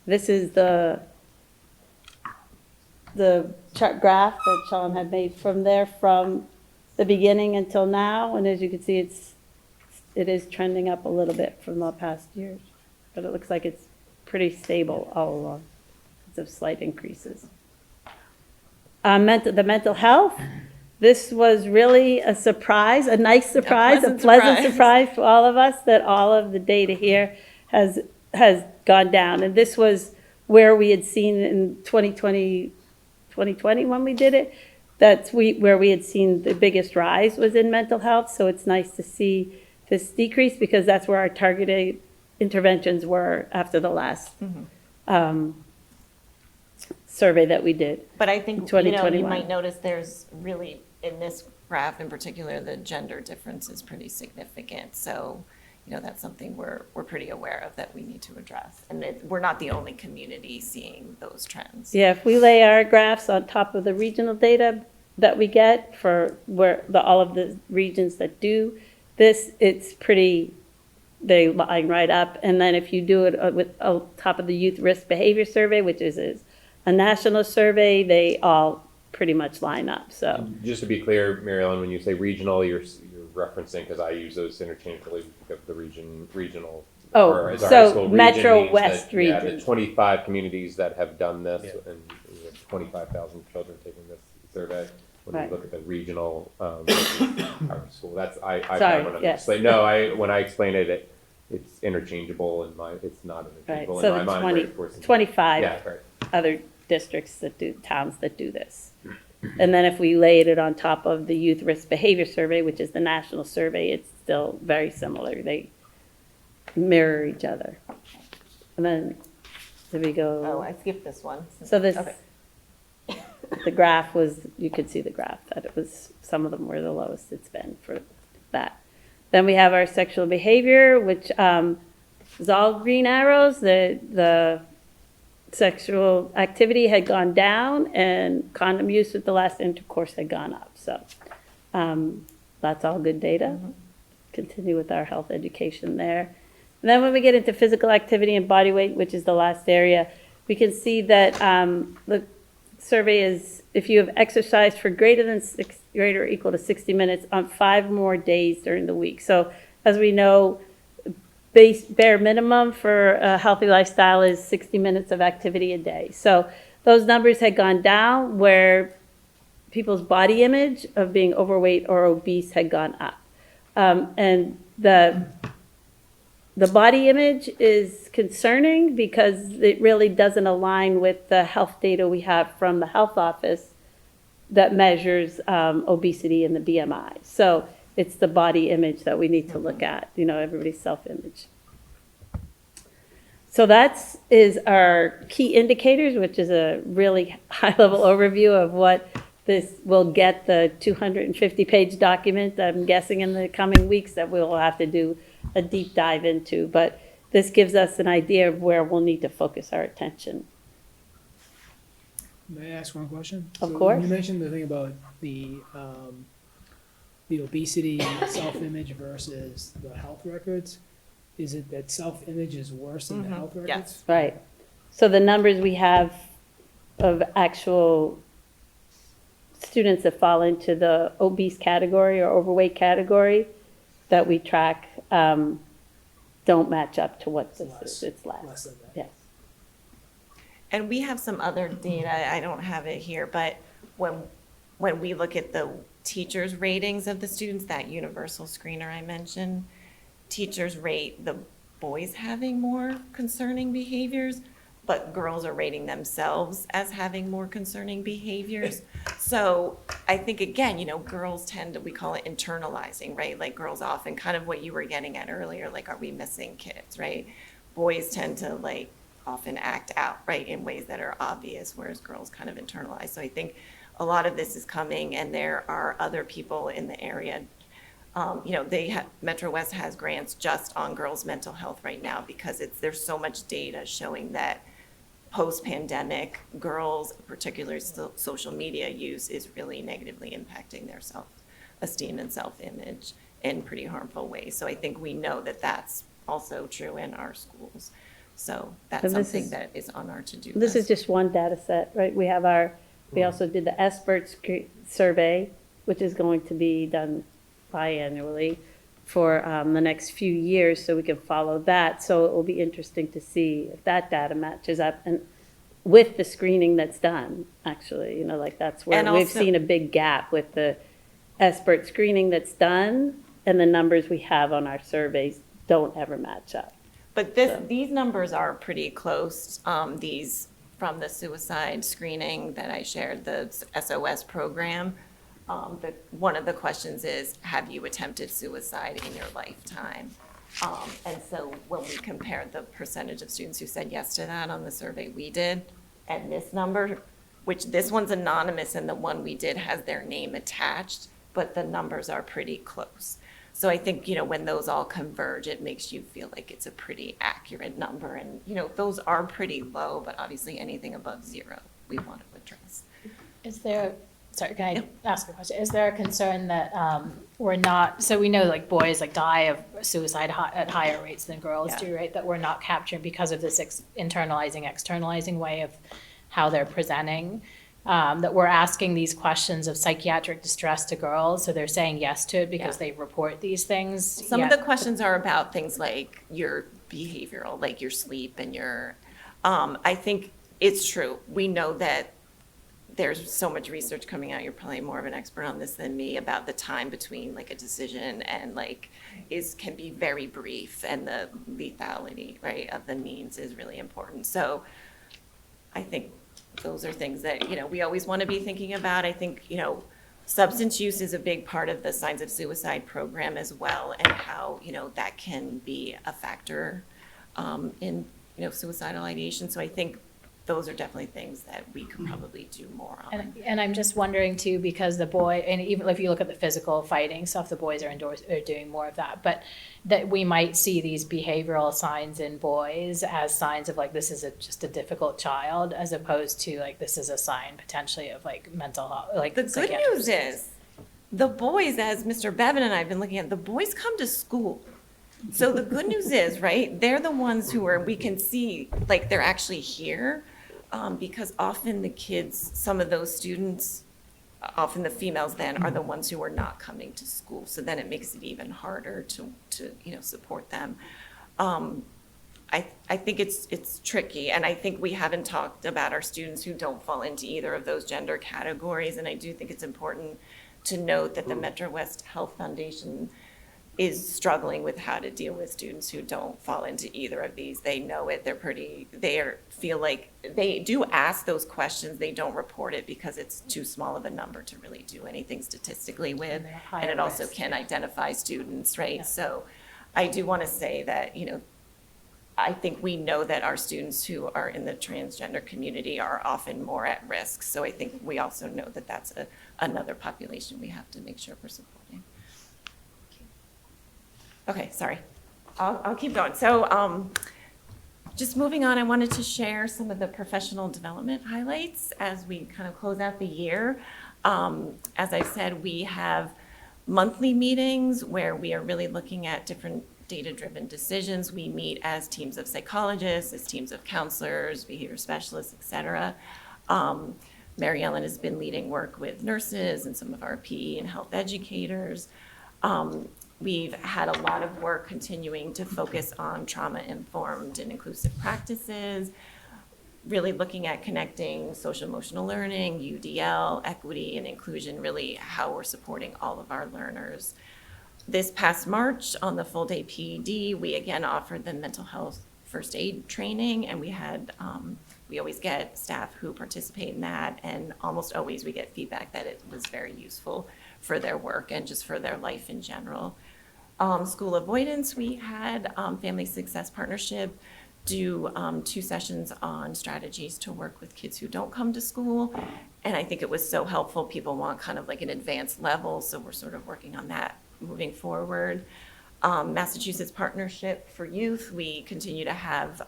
This is the chart graph that Sean had made from there from the beginning until now, and as you can see, it is trending up a little bit from the past years, but it looks like it's pretty stable all along. Of slight increases. The mental health, this was really a surprise, a nice surprise, a pleasant surprise for all of us that all of the data here has gone down. And this was where we had seen in 2020 when we did it, where we had seen the biggest rise was in mental health. So it's nice to see this decrease because that's where our targeted interventions were after the last survey that we did. But I think, you might notice there's really, in this graph in particular, the gender difference is pretty significant. So, that's something we're pretty aware of that we need to address. And we're not the only community seeing those trends. Yeah, if we lay our graphs on top of the regional data that we get for all of the regions that do this, it's pretty, they line right up. And then if you do it with on top of the Youth Risk Behavior Survey, which is a national survey, they all pretty much line up. So just to be clear, Mary Ellen, when you say regional, you're referencing, because I use those interchangeably, of the regional. Oh, as our so high school region Metro means West that, region. Yeah, the 25 communities that have done this, and 25,000 children taking this survey. When Right. you look at the regional our school, that's I Sorry, when yes. explain. when I explain it, it's interchangeable in my. It's not right, interchangeable so in my the mind. Right, of course, 25 Yeah, right. other districts towns that do this. And then if we laid it on top of the Youth Risk Behavior Survey, which is the national survey, it's still very similar. They mirror each other. And then, there we go. Oh, I skipped this one. So this, Okay. the graph was, you could see the graph, that it was, some of them were the lowest it's been for that. Then we have our sexual behavior, which is all green arrows. The sexual activity had gone down and condom use with the last intercourse had gone up. So that's all good data. Continue with our health education there. And then when we get into physical activity and body weight, which is the last area, we can see that the survey is if you have exercised for greater or equal to 60 minutes on 5 more days during the week. So as we know, bare minimum for a healthy lifestyle is 60 minutes of activity a day. So those numbers had gone down where people's body image of being overweight or obese had gone up. And the body image is concerning because it really doesn't align with the health data we have from the health office that measures obesity and the BMI. So it's the body image that we need to look at, everybody's self-image. So that is our key indicators, which is a really high-level overview of what this will get the 250-page document, I'm guessing in the coming weeks that we'll have to do a deep dive into. But this gives us an idea of where we'll need to focus our attention. May I ask one question? Of So course. You mentioned the thing about the obesity, self-image versus the health records. Is it that self-image is worse than the health records? Yes. Right. So the numbers we have of actual students that fall into the obese category or overweight category that we track don't match up to what this is. It's less. Less than that. Yes. And we have some other data, I don't have it here, but when we look at the teachers' ratings of the students, that universal screener I mentioned, teachers rate the boys having more concerning behaviors, but girls are rating themselves as having more concerning behaviors. So I think, again, girls tend to, we call it internalizing, right? Like girls often, kind of what you were getting at earlier, like, are we missing kids, right? Boys tend to often act out, right, in ways that are obvious, whereas girls kind of internalize. So I think a lot of this is coming, and there are other people in the area. Metro West has grants just on girls' mental health right now because there's so much data showing that post-pandemic, girls, particularly social media use, is really negatively impacting their self-esteem and self-image in pretty harmful ways. So I think we know that that's also true in our schools. So that's And this something is- that is on our to-do This list. is just one data set, right? We also did the SBIRT survey, which is going to be done biannually for the next few years, so we can follow that. So it will be interesting to see if that data matches up and with the screening that's done, actually, that's where And we've also- seen a big gap with the SBIRT screening that's done and the numbers we have on our surveys don't ever match up. But these numbers are pretty close. These from the suicide screening that I shared, the SOS program. One of the questions is, have you attempted suicide in your lifetime? And so when we compared the percentage of students who said yes to that on the survey we did, and this number, which this one's anonymous and the one we did has their name attached, but the numbers are pretty close. So I think, when those all converge, it makes you feel like it's a pretty accurate number. And, those are pretty low, but obviously anything above 0, we want to address. Is there, sorry, can I ask a question? Is there a concern that we're not, so we know boys die of suicide at higher rates than girls do, right? That we're not capturing because of this internalizing, externalizing way of how they're presenting. That we're asking these questions of psychiatric distress to girls, so they're saying yes to it because they report these things. Some of the questions are about things like your behavioral, like your sleep and your, I think it's true. We know that there's so much research coming out, you're probably more of an expert on this than me, about the time between a decision and can be very brief, and the lethality, right, of the means is really important. So I think those are things that, we always want to be thinking about. I think, substance use is a big part of the Signs of Suicide program as well, and how, that can be a factor in, suicidal ideation. So I think those are definitely things that we could probably do more on. And I'm just wondering too, because the boy, and even if you look at the physical fighting stuff, the boys are doing more of that, but that we might see these behavioral signs in boys as signs of this is just a difficult child, as opposed to this is a sign potentially of mental health, The good news is, the boys, as Mr. Bevan and I have been looking at, the boys come to school. So the good news is, right, they're the ones who we can see, they're actually here. because often the kids, some of those students, often the females then are the ones who are not coming to school. So then it makes it even harder to support them. I think it's tricky, and I think we haven't talked about our students who don't fall into either of those gender categories, and I do think it's important to note that the Metro West Health Foundation is struggling with how to deal with students who don't fall into either of these. They know it, feel like they do ask those questions, they don't report it because it's too small of a number to really do anything statistically with, and it also can identify students, right? Yeah. So I do want to say that, I think we know that our students who are in the transgender community are often more at risk. So I think we also know that that's another population we have to make sure we're supporting. Okay, sorry. I'll keep going. So just moving on, I wanted to share some of the professional development highlights as we kind of close out the year. As I said, we have monthly meetings where we are really looking at different data-driven decisions. We meet as teams of psychologists, as teams of counselors, behavior specialists, et cetera. Mary Ellen has been leading work with nurses and some of our PE and health educators. We've had a lot of work continuing to focus on trauma-informed and inclusive practices, really looking at connecting social emotional learning, UDL, equity, and inclusion, really how we're supporting all of our learners. This past March on the full day PED, we again offered the mental health first aid training, and we always get staff who participate in that, and almost always we get feedback that it was very useful for their work and just for their life in general. School avoidance, we had Family Success Partnership do 2 sessions on strategies to work with kids who don't come to school, and I think it was so helpful. People want kind of like an advanced level, so we're sort of working on that moving forward. Massachusetts Partnership for Youth, we continue to have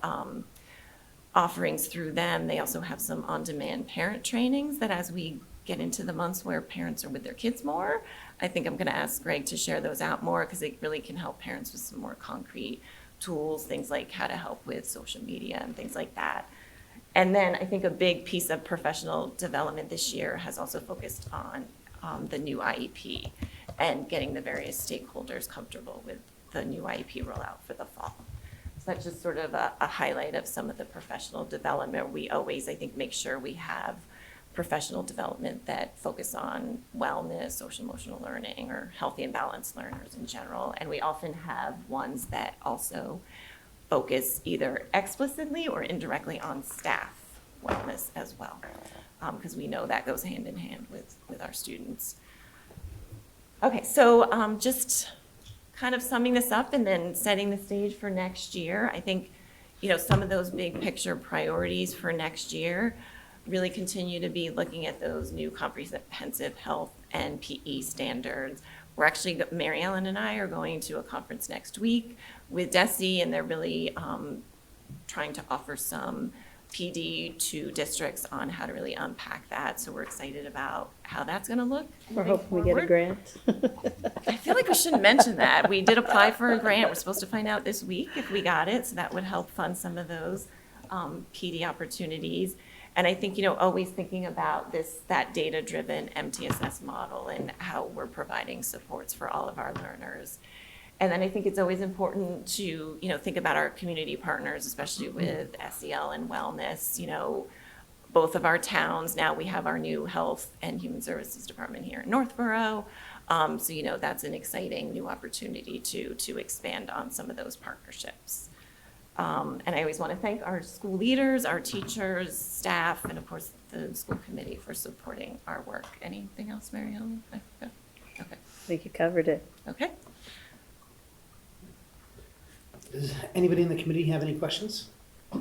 offerings through them. They also have some on-demand parent trainings that as we get into the months where parents are with their kids more, I think I'm going to ask Greg to share those out more because it really can help parents with some more concrete tools, things like how to help with social media and things like that. And then I think a big piece of professional development this year has also focused on the new IEP and getting the various stakeholders comfortable with the new IEP rollout for the fall. So that's just sort of a highlight of some of the professional development. We always, I think, make sure we have professional development that focus on wellness, social emotional learning, or healthy and balanced learners in general. And we often have ones that also focus either explicitly or indirectly on staff wellness as well, because we know that goes hand in hand with our students. Okay, so just kind of summing this up and then setting the stage for next year. I think, some of those big picture priorities for next year really continue to be looking at those new comprehensive health and PE standards. We're actually, Mary Ellen and I are going to a conference next week with DESE, and they're really trying to offer some PD to districts on how to really unpack that. So we're excited about how that's going to look. We're hoping we get a grant. I feel like we shouldn't mention that. We did apply for a grant. We're supposed to find out this week if we got it. So that would help fund some of those PD opportunities. And I think, always thinking about that data-driven MTSS model and how we're providing supports for all of our learners. And then I think it's always important to, think about our community partners, especially with SEL and wellness. Both of our towns, now we have our new health and human services department here in Northborough. So, that's an exciting new opportunity to expand on some of those partnerships. And I always want to thank our school leaders, our teachers, staff, and of course the school committee for supporting our work. Anything else, Mary Ellen? Okay. I think you covered it. Okay. Does anybody in the committee have any questions? I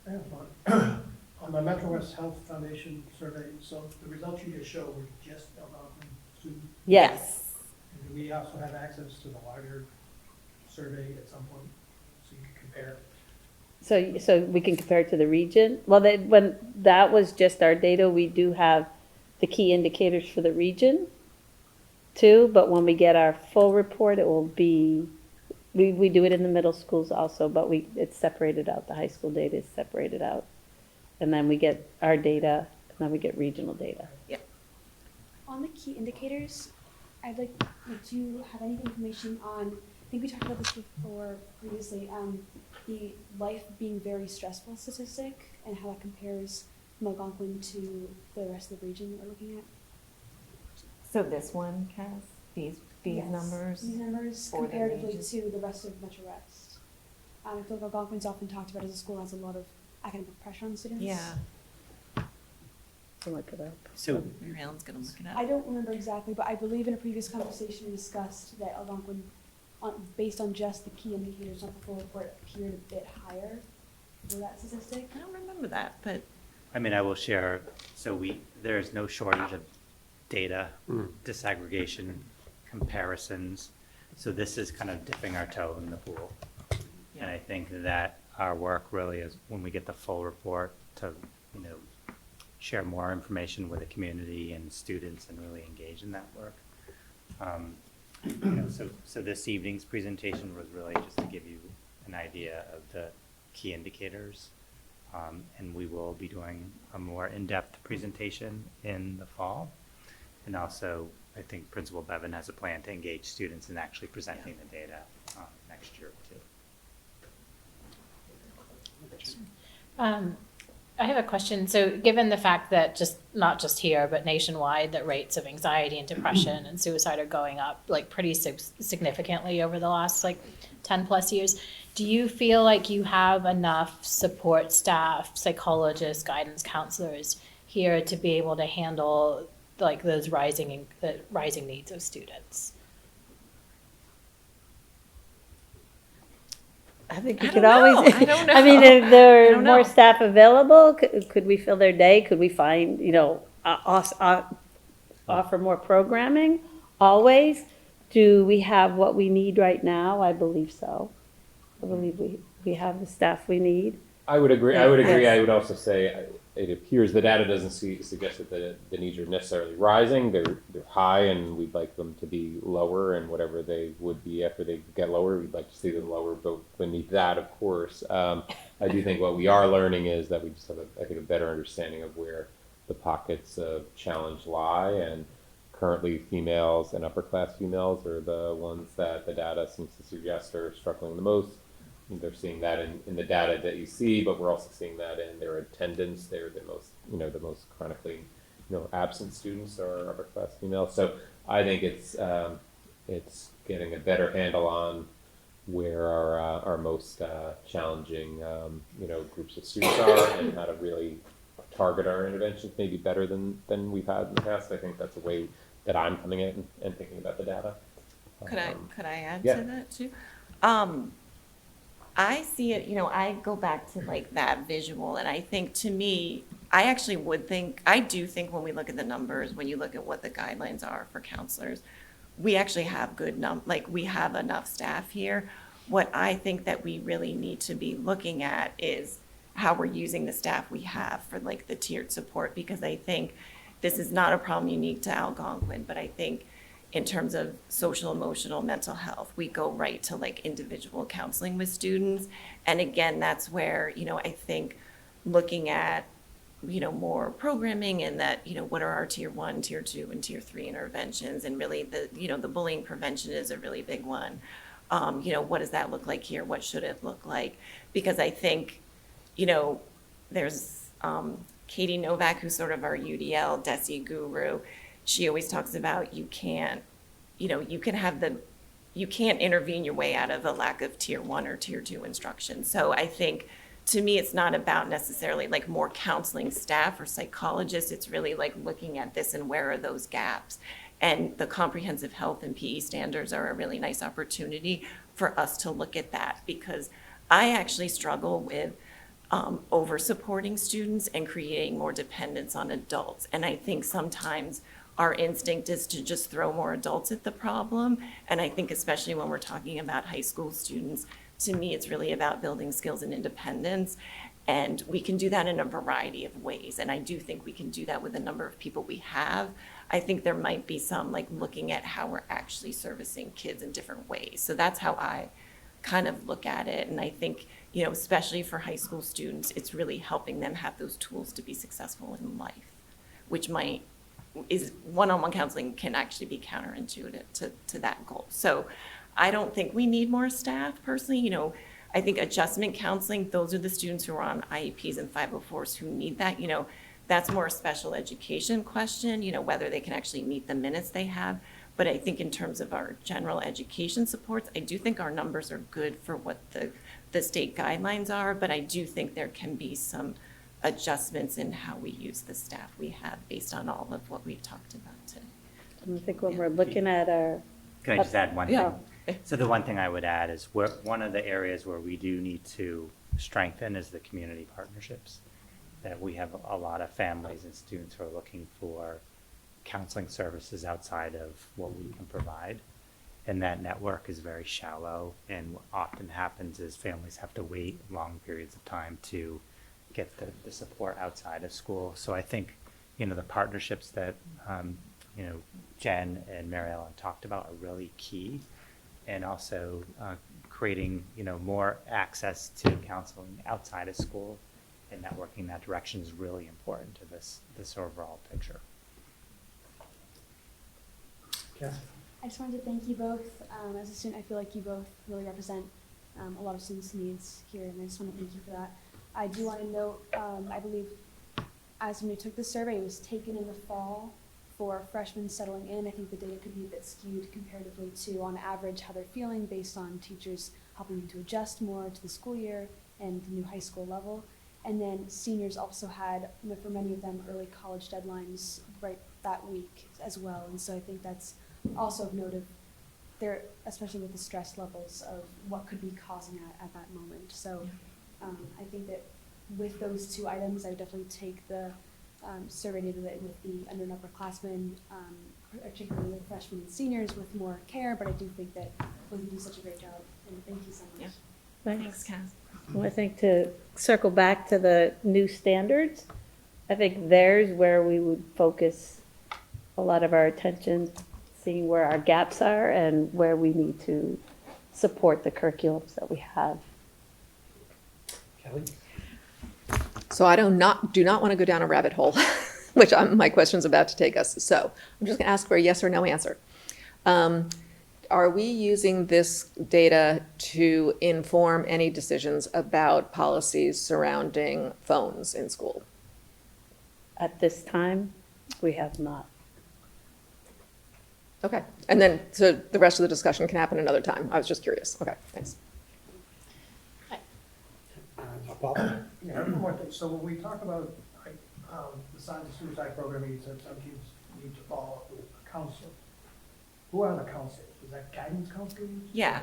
have one. On the Metro West Health Foundation survey, so the results you just showed were just Algonquin students? Yes. And do we also have access to the larger survey at some point, so you can compare? So we can compare it to the region? Well, when that was just our data, we do have the key indicators for the region too, but when we get our full report, it will be, we do it in the middle schools also, but it's separated out. The high school data is separated out. and then we get our data, and then we get regional data. On the key indicators, I'd like, do you have any information on, I think we talked about this before previously, the life being very stressful statistic and how that compares from Algonquin to the rest of the region that we're looking at? So this one, Cass, these Yes. numbers? These numbers or the comparatively ranges? to the rest of Metro West. I feel like Algonquin's often talked about as a school that has a lot of academic pressure on students. Yeah, To look it up. So Mary Ellen's gonna look it up. I don't remember exactly, but I believe in a previous conversation we discussed that Algonquin, based on just the key indicators, not the full report, appeared a bit higher for that statistic. I don't remember that, but I mean, I will share, so there's no shortage of data, Mm. disaggregation, comparisons. So this is kind of dipping our toe in the pool. And I think that our work really is, when we get the full report, to, share more information with the community and students and really engage in that work. So this evening's presentation was really just to give you an idea of the key indicators. And we will be doing a more in-depth presentation in the fall. And also, I think Principal Bevan has a plan to engage students in actually presenting the data next year too. I have a question. So given the fact that not just here, but nationwide, that rates of anxiety and depression and suicide are going up like pretty significantly over the last 10 plus years, do you feel like you have enough support staff, psychologists, guidance counselors here to be able to handle those rising needs of students? I think we I could don't know. always, I don't I mean, know. if there I are don't more know. staff available, could we fill their day? Could we find, offer more programming? Always? Do we have what we need right now? I believe so. I believe we have the staff we need. I would agree. I would agree. Yes. I would also say it appears the data doesn't suggest that the needs are necessarily rising. They're high, and we'd like them to be lower. And whatever they would be after they get lower, we'd like to see them lower. But beneath that, of course, I do think what we are learning is that we just have a better understanding of where the pockets of challenge lie. And currently, females and upper class females are the ones that the data seems to suggest are struggling the most. They're seeing that in the data that you see, but we're also seeing that in their attendance. They're the most chronically, absent students are upper class females. So I think it's getting a better handle on where our most challenging, groups of students are, and how to really target our interventions maybe better than we've had in the past. I think that's a way that I'm coming in and thinking about the data. could I add yeah. to that too? I see it, I go back to that visual, and I think, to me, I do think when we look at the numbers, when you look at what the guidelines are for counselors, we actually have we have enough staff here. What I think that we really need to be looking at is how we're using the staff we have for the tiered support, because I think this is not a problem unique to Algonquin, but I think in terms of social, emotional, mental health, we go right to individual counseling with students. And again, that's where, I think looking at, more programming, and that, what are our tier 1, tier 2, and tier 3 interventions, and really the bullying prevention is a really big one. What does that look like here? What should it look like? Because I think, there's Katie Novak, who's sort of our UDL DESE guru. She always talks about you can't intervene your way out of a lack of tier 1 or tier 2 instruction. So I think, to me, it's not about necessarily more counseling staff or psychologists. It's really looking at this and where are those gaps. And the comprehensive health and PE standards are a really nice opportunity for us to look at that, because I actually struggle with over supporting students and creating more dependence on adults. And I think sometimes our instinct is to just throw more adults at the problem. And I think especially when we're talking about high school students, to me, it's really about building skills and independence. And we can do that in a variety of ways. And I do think we can do that with the number of people we have. I think there might be some looking at how we're actually servicing kids in different ways. So that's how I kind of look at it. And I think, you know, especially for high school students, it's really helping them have those tools to be successful in life, which is one-on-one counseling can actually be counterintuitive to that goal. So I don't think we need more staff personally. You know, I think adjustment counseling, those are the students who are on IEPs and 504s who need that. You know, that's more a special education question, you know, whether they can actually meet the minutes they have. But I think in terms of our general education supports, I do think our numbers are good for what the state guidelines are, but I do think there can be some adjustments in how we use the staff we have based on all of what we've talked about today. And I think when we're looking at our. Can I just add one Yeah. thing? So the one thing I would add is one of the areas where we do need to strengthen is the community partnerships. That we have a lot of families and students who are looking for counseling services outside of what we can provide. And that network is very shallow, and what often happens is families have to wait long periods of time to get the support outside of school. So I think, you know, the partnerships that, you know, Jen and Mary Ellen talked about are really key. And also creating, you know, more access to counseling outside of school and networking in that direction is really important to this overall picture. Yes. I just wanted to thank you both. As a student, I feel like you both really represent a lot of students' needs here, and I just want to thank you for that. I do want to note, I believe, as when we took the survey, it was taken in the fall for freshmen settling in. I think the data could be a bit skewed comparatively to, on average, how they're feeling based on teachers helping them to adjust more to the school year and the new high school level. And then seniors also had, for many of them, early college deadlines right that week as well. And so I think that's also of note of there, especially with the stress levels of what could be causing that at that moment. So I think that with those two items, I would definitely take the survey data that with the under and upperclassmen, particularly with freshmen and seniors, with more care. But I do think that we do such a great job. And thank you so much. Yeah. Thanks. Cass. Well, I think to circle back to the new standards, I think there's where we would focus a lot of our attention, seeing where our gaps are and where we need to support the curriculums that we have. Kelly? So I do not want to go down a rabbit hole, which my question's about to take us. So I'm just going to ask for a yes or no answer. Are we using this data to inform any decisions about policies surrounding phones in school? At this time, we have not. Okay, and then, so the rest of the discussion can happen another time. I was just curious. Okay, thanks. Paul? Yeah, one more thing. So when we talk about the signs of suicide program, you said some kids need to follow up with a counselor. Who are the counselors? Is that guidance counselors? Yeah,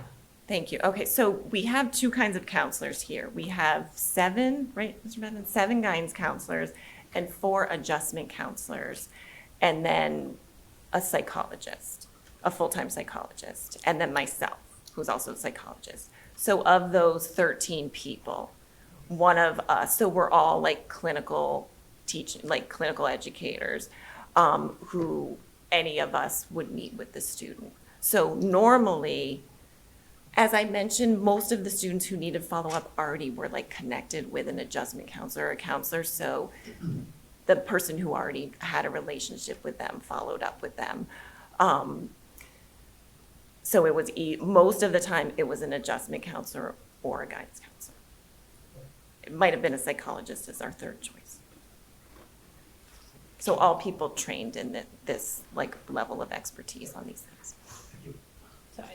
thank you. Okay, so we have two kinds of counselors here. We have 7, right, Mr. Bennett? 7 guidance counselors and 4 adjustment counselors, and then a psychologist, a full-time psychologist, and then myself, who's also a psychologist. So of those 13 people, one of us, so we're all like clinical educators, who any of us would meet with the student. So normally, as I mentioned, most of the students who needed follow-up already were like connected with an adjustment counselor or a counselor. So the person who already had a relationship with them followed up with them. So it was most of the time it was an adjustment counselor or a guidance counselor. It might have been a psychologist as our third choice. So all people trained in this like level of expertise on these things.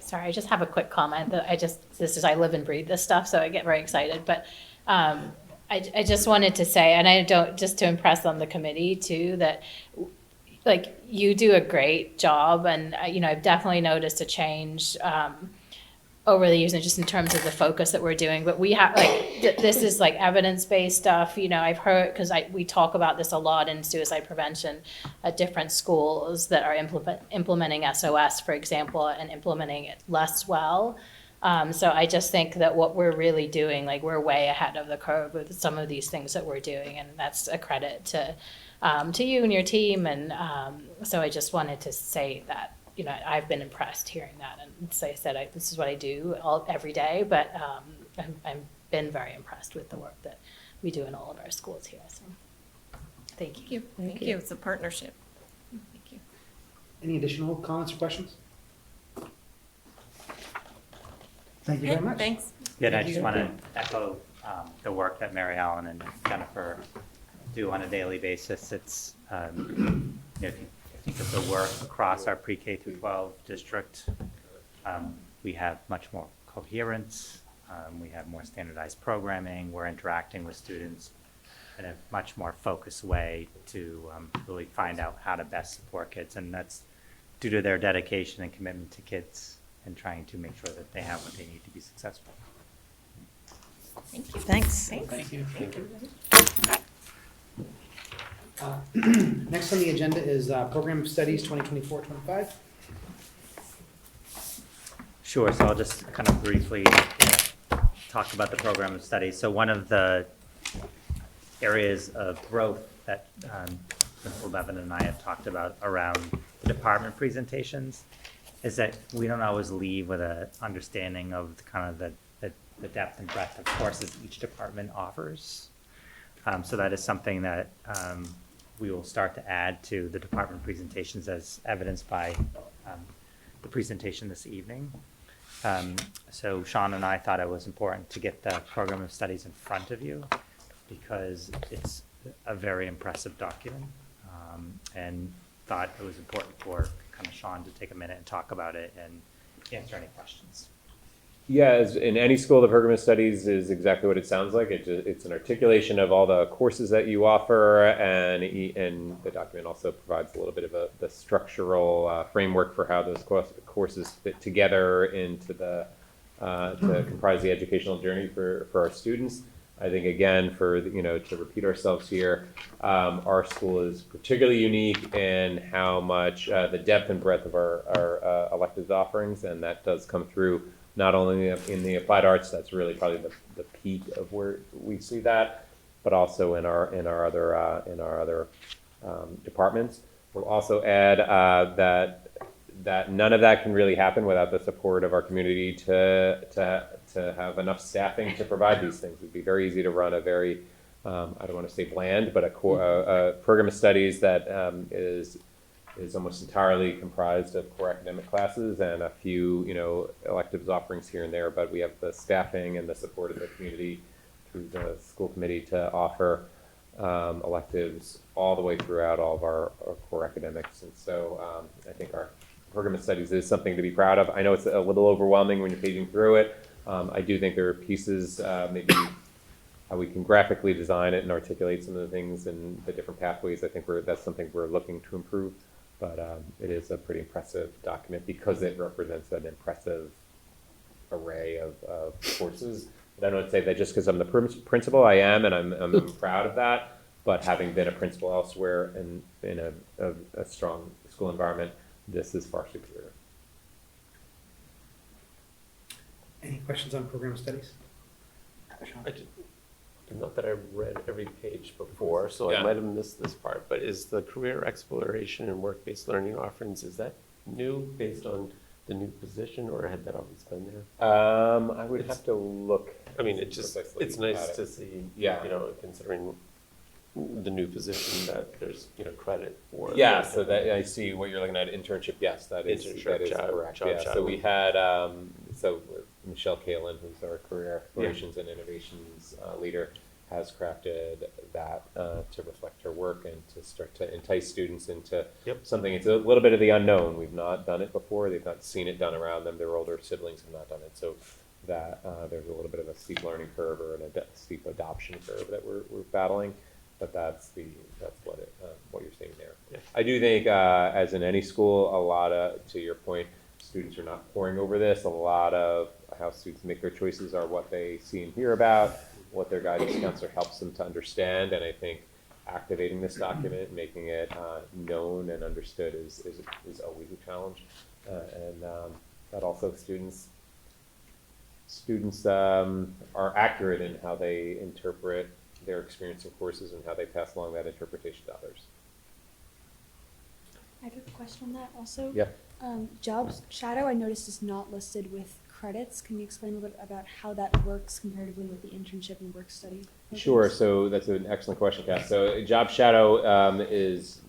Sorry, I just have a quick comment that I live and breathe this stuff, so I get very excited. But I just wanted to say, and just to impress on the committee too, that like you do a great job, and I've definitely noticed a change over the years, and just in terms of the focus that we're doing. But we have this is like evidence-based stuff. I've heard, because we talk about this a lot in suicide prevention at different schools that are implementing SOS, for example, and implementing it less well. So I just think that what we're really doing, like we're way ahead of the curve with some of these things that we're doing, and that's a credit to you and your team. And so I just wanted to say that, you know, I've been impressed hearing that. And so I said, this is what I do every day, but I've been very impressed with the work that we do in all of our schools here. So thank you. Thank you. It's a partnership. Thank you. Any additional comments or questions? Thank you very much. Thanks. Yeah, and I Thank you. just want to echo the work that Mary Ellen and Jennifer do on a daily basis. It's, you know, if you think of the work across our pre-K through 12 district, we have much more coherence, we have more standardized programming, we're interacting with students in a much more focused way to really find out how to best support kids, and that's due to their dedication and commitment to kids and trying to make sure that they have what they need to be successful. Thank you. Thanks. Thank you. Next on the agenda is Program of Studies 2024-25. Sure, so I'll just kind of briefly talk about the program of study. So one of the areas of growth that Principal Bevan and I have talked about around the department presentations is that we don't always leave with an understanding of the kind of the depth and breadth of courses each department offers. So that is something that we will start to add to the department presentations as evidenced by the presentation this evening. So Sean and I thought it was important to get the program of studies in front of you because it's a very impressive document, and thought it was important for kind of Sean to take a minute and talk about it and answer any questions. Yeah, as in any school, the program of studies is exactly what it sounds like. It's an articulation of all the courses that you offer, and the document also provides a little bit of the structural framework for how those courses fit together into to comprise the educational journey for our students. I think again, to repeat ourselves here, our school is particularly unique in how much the depth and breadth of our electives offerings, and that does come through not only in the applied arts, that's really probably the peak of where we see that, but also in our other departments. We'll also add that none of that can really happen without the support of our community to have enough staffing to provide these things. It'd be very easy to run a very I don't want to say bland, but a program of studies that is almost entirely comprised of core academic classes and a few, electives offerings here and there, but we have the staffing and the support of the community through the school committee to offer electives all the way throughout all of our core academics. And so I think our program of studies is something to be proud of. I know it's a little overwhelming when you're paging through it. I do think there are pieces, maybe how we can graphically design it and articulate some of the things and the different pathways. I think that's something we're looking to improve. But it is a pretty impressive document because it represents an impressive array of courses. And I don't say that just because I'm the principal, I am, and I'm proud of that. But having been a principal elsewhere and in a strong school environment, this is far superior. Any questions on program of studies? Not that I read every page before, so I might have missed this part, but is the career exploration and work-based learning offerings, is that new based on the new position, or had that always been there? I would have to look. I mean, it's nice to see, considering the new position that there's, credit for. Yeah, so that I see what you're looking at, internship, yes, that is correct. Yeah, so we had, Michelle Kalin, who's our career explorations and innovations leader, has crafted that to reflect her work and to start to entice students into something. It's a little bit of the unknown. We've not done it before. They've not seen it done around them. Their older siblings have not done it. So that there's a little bit of a steep learning curve or a steep adoption curve that we're battling. But that's what you're seeing there. Yeah. I do think, as in any school, a lot of, to your point, students are not poring over this. A lot of how students make their choices are what they see and hear about, what their guidance counselor helps them to understand. And I think activating this document, making it known and understood is always a challenge. That also students are accurate in how they interpret their experience in courses and how they pass along that interpretation to others. I have a question on that also. Yeah. Jobs shadow, I noticed is not listed with credits. Can you explain a little bit about how that works comparatively with the internship and work study? Sure. So that's an excellent question, Cass. So job shadow is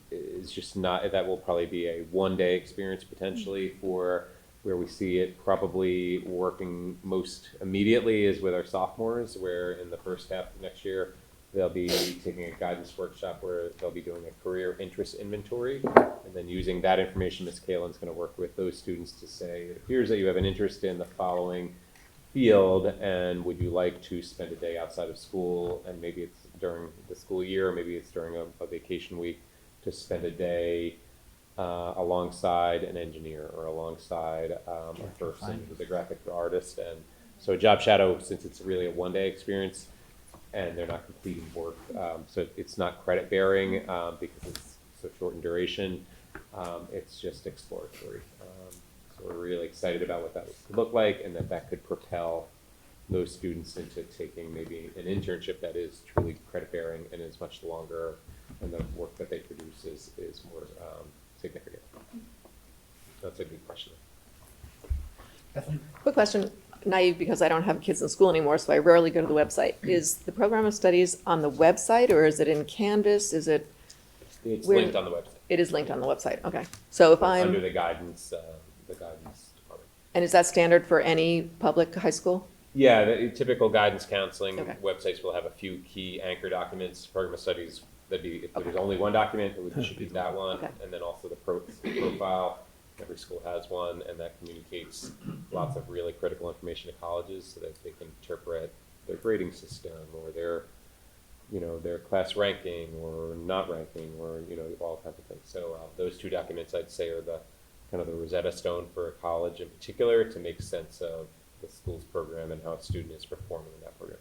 just not, that will probably be a one-day experience potentially for where we see it probably working most immediately is with our sophomores, where in the first half of next year, they'll be taking a guidance workshop where they'll be doing a career interest inventory, and then using that information, Ms. Kalen's going to work with those students to say, it appears that you have an interest in the following field, and would you like to spend a day outside of school, and maybe it's during the school year, or maybe it's during a vacation week, to spend a day alongside an engineer or alongside a person who's a graphic artist. And so job shadow, since it's really a one-day experience and they're not completing work, so it's not credit bearing because it's so short in duration, it's just exploratory. So we're really excited about what that could look like, and that could propel those students into taking maybe an internship that is truly credit bearing and is much longer, and the work that they produce is more significant. That's a good question. Quick question, naive because I don't have kids in school anymore, so I rarely go to the website. Is the program of studies on the website, or is it in Canvas? Is it? It's where- linked on the website. It is linked on the website, okay. So if I'm. Under the guidance department. And is that standard for any public high school? Yeah, the typical guidance counseling Okay. websites will have a few key anchor documents. Program of studies, that'd be, if there's only one document, it should be that one. Okay. And then also the profile, every school has one, and that communicates lots of really critical information to colleges so that they can interpret their grading system or their, their class ranking or not ranking or, all kinds of things. So those two documents I'd say are the kind of the Rosetta Stone for a college in particular to make sense of the school's program and how a student is performing in that program.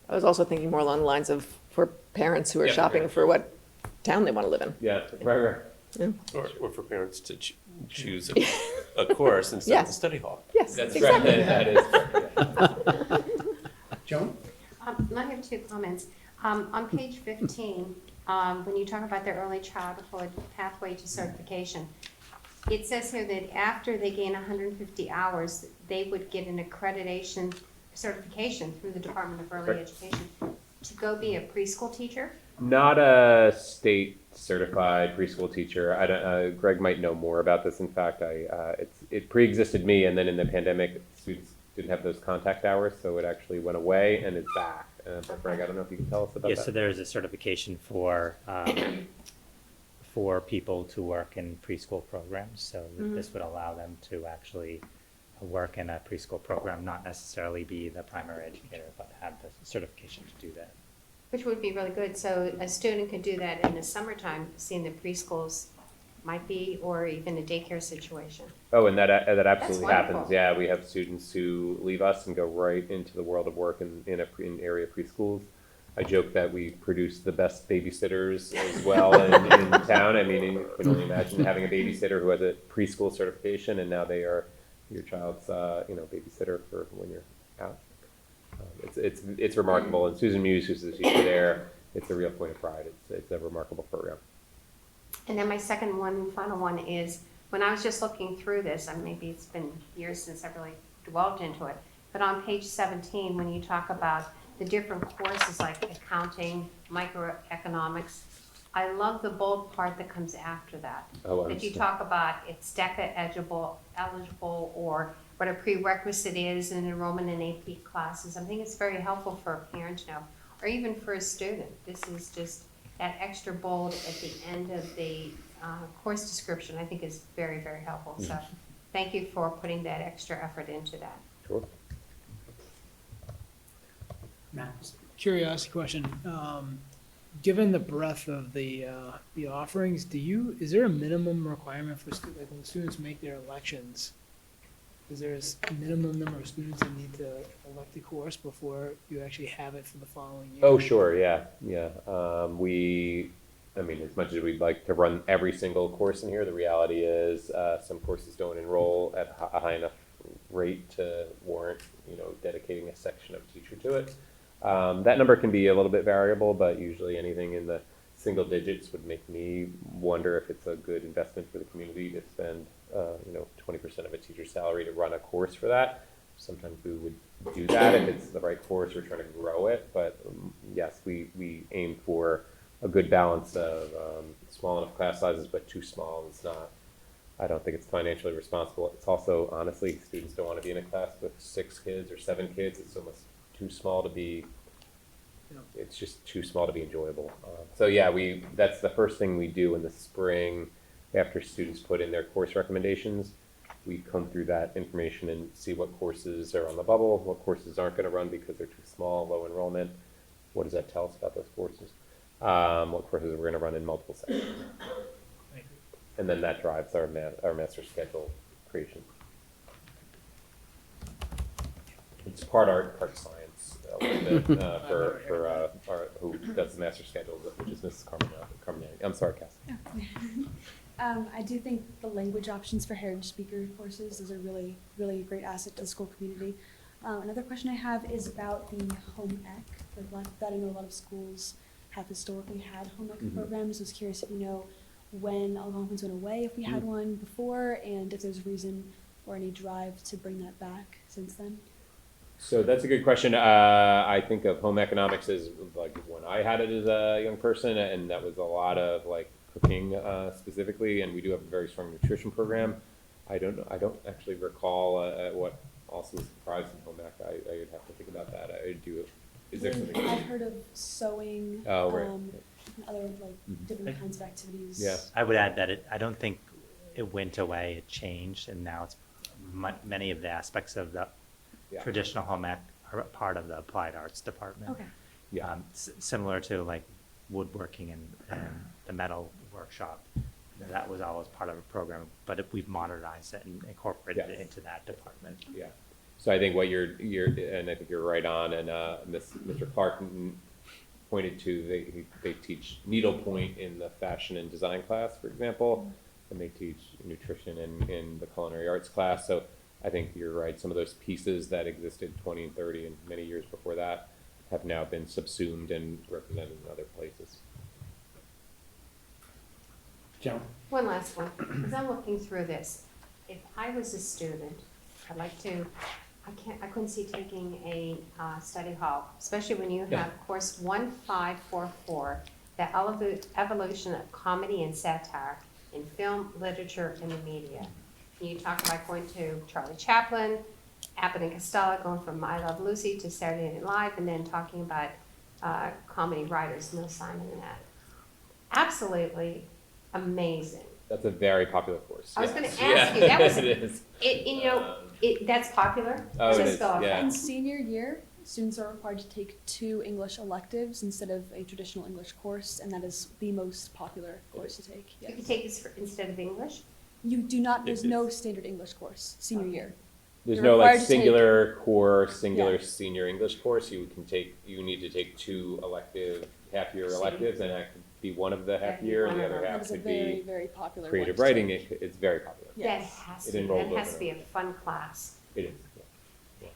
I was also thinking more along the lines of for parents who are Yeah, shopping parents. for what town they want to live in. Yeah, right. Yeah. Or for parents to choose a course instead of the Yes. study hall. Yes, That's exactly. right. That is correct. Joan? I have two comments. On page 15, when you talk about the early childhood pathway to certification, it says here that after they gain 150 hours, they would get an accreditation certification through the Department of Early Correct. Education to go be a preschool teacher. Not a state certified preschool teacher. I don't, Greg might know more about this. In fact, it pre-existed me, and then in the pandemic, students didn't have those contact hours, so it actually went away and it's back. But Greg, I don't know if you can tell us about Yeah, that. so there's a certification for people to work in preschool programs. So this would allow them to actually work in a preschool program, not necessarily be the primary educator, but have the certification to do that. Which would be really good, so a student could do that in the summertime, seeing the preschools might be, or even a daycare situation. Oh, and that absolutely happens. wonderful. Yeah, we have students who leave us and go right into the world of work in area preschools. I joke that we produce the best babysitters as well in town. I mean, you can only imagine having a babysitter who has a preschool certification, and now they are your child's babysitter for when you're out. It's remarkable, and Susan Muse, who's the teacher there, it's a real point of pride. It's a remarkable program. And then my second one, final one is, when I was just looking through this, and maybe it's been years since I've really delved into it, but on page 17, when you talk about the different courses like accounting, microeconomics, I love the bold part that comes after that. Oh, That you understand. talk about it's DECA eligible, or what a prerequisite is in enrollment in AP classes. I think it's very helpful for a parent to know, or even for a student. This is just that extra bold at the end of the course description, I think is very, very helpful. So thank you for putting that extra effort into that. Sure. Matt? Curiosity question. Given the breadth of the offerings, is there a minimum requirement for like when students make their elections? Is there a minimum number of students that need to elect the course before you actually have it for the following year? Oh, sure, yeah. I mean, as much as we'd like to run every single course in here, the reality is some courses don't enroll at a high enough rate to warrant, dedicating a section of teacher to it. That number can be a little bit variable, but usually anything in the single digits would make me wonder if it's a good investment for the community to spend, 20% of a teacher's salary to run a course for that. Sometimes we would do that if it's the right course, we're trying to grow it, but yes, we aim for a good balance of small enough class sizes, but too small. It's not, I don't think it's financially responsible. It's also, honestly, students don't want to be in a class with 6 kids or 7 kids. It's almost too small to be, it's just too small to be enjoyable. So yeah, that's the first thing we do in the spring after students put in their course recommendations. We come through that information and see what courses are on the bubble, what courses aren't going to run because they're too small, low enrollment. What does that tell us about those courses? What courses we're going to run in multiple sections. And then that drives our master schedule creation. It's part art, part science a little bit for our, who does the master schedule, which is Mrs. Carmine. I'm sorry, Cass. I do think the language options for heritage speaker courses is a really, really great asset to the school community. Another question I have is about the home ec. That I know a lot of schools have historically had home ec programs. I was curious if you know when Algonquins went away, if we had one before, and if there's a reason or any drive to bring that back since then. So that's a good question. I think of home economics as like when I had it as a young person, and that was a lot of like cooking specifically, and we do have a very strong nutrition program. I don't actually recall what also is comprised in home ec. I would have to think about that. I do. Is there something? I've heard of sewing. Oh, right. And other like different kinds of activities. Yeah. I would add that I don't think it went away, it changed, and now it's many of the aspects of the traditional home ec are part of the applied arts department. Okay. Yeah. Similar to like woodworking and the metal workshop. That was always part of a program, but we've modernized it and incorporated it into that department. Yeah. So I think what and I think you're right on, and Mr. Clark pointed to, they teach needlepoint in the fashion and design class, for example, and they teach nutrition in the culinary arts class. So I think you're right. Some of those pieces that existed 20 and 30 and many years before that have now been subsumed and represented in other places. Joan? One last one, as I'm looking through this, if I was a student, I'd like to, I couldn't see taking a study hall, especially when you have course 1544, the evolution of comedy and satire in film, literature, and the media. And you talk about going to Charlie Chaplin, Abbott and Costello, going from I Love Lucy to Saturday Night Live, and then talking about comedy writers, Neil Simon and that. Absolutely amazing. That's a very popular course. I was going to ask you, that was, it is. That's popular? Oh, it Just is, go off. yeah. In senior year, students are required to take 2 English electives instead of a traditional English course, and that is the most popular course to take. You Yes. can take this instead of English? You do not, there's no standard English course senior year. There's You're no like required to take- singular core, singular Yeah. senior English course. You need to take 2 elective, half-year electives, and that could be one of the half-year, and the other That half is a could very, be very popular creative one to writing. take. It's very popular. Yes. enrolled That has to over. be a fun class. It is.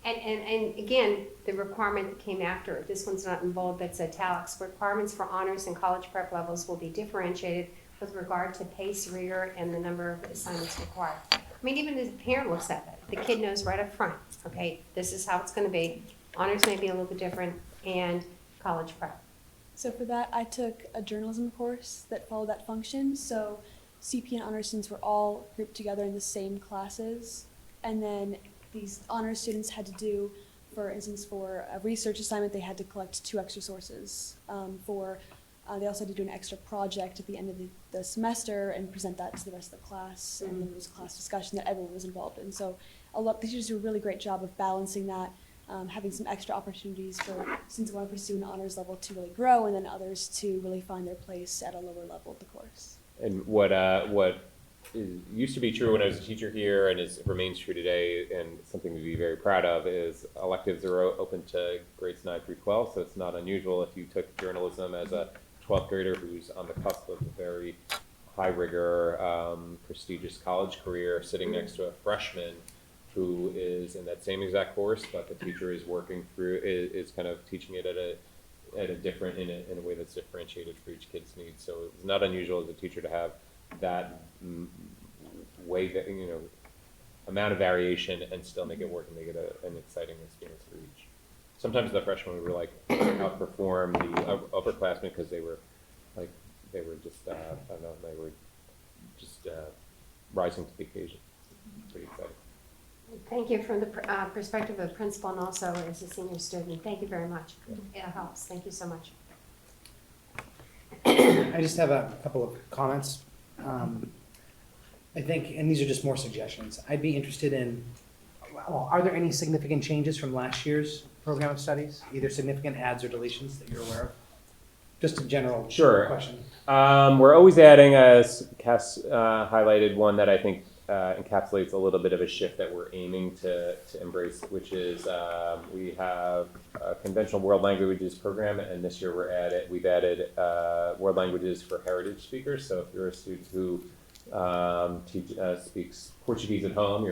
And again, the requirement that came after it, this one's not in bold, but it's italics. Requirements for honors and college prep levels will be differentiated with regard to pace, rigor, and the number of assignments required. I mean, even as a parent looks at it, the kid knows right up front, okay, this is how it's gonna be. Honors may be a little bit different, and college prep. So for that, I took a journalism course that followed that function. So CP and honor students were all grouped together in the same classes. And then these honor students had to do, for instance, for a research assignment, they had to collect 2 extra sources. They also had to do an extra project at the end of the semester and present that to the rest of the class. And then there was a class discussion that everyone was involved in. So the teachers do a really great job of balancing that. Having some extra opportunities for students who want to pursue an honors level to really grow, and then others to really find their place at a lower level of the course. And what used to be true when I was a teacher here, and remains true today, and something to be very proud of, is electives are open to grades 9 through 12. So it's not unusual if you took journalism as a 12th grader who's on the cusp of a very high rigor, prestigious college career, sitting next to a freshman who is in that same exact course, but the teacher is working through, is kind of teaching it at at a different, in a way that's differentiated for each kid's needs. So it was not unusual as a teacher to have that way that, amount of variation and still make it work and make it an exciting experience for each. Sometimes the freshmen would like outperform the upperclassmen because they were just, I don't know, they were just rising to the occasion. Pretty exciting. Thank you from the perspective of the principal and also as a senior student. Thank you very much. It helps. Thank you so much. I just have a couple of comments. I think, and these are just more suggestions, I'd be interested in, well, are there any significant changes from last year's program of studies? Either significant adds or deletions that you're aware of? Just a general question. We're always adding, as Cass highlighted, one that I think encapsulates a little bit of a shift that we're aiming to embrace, which is we have a conventional world languages program, and this year we've added world languages for heritage speakers. So if you're a student who speaks Portuguese at home,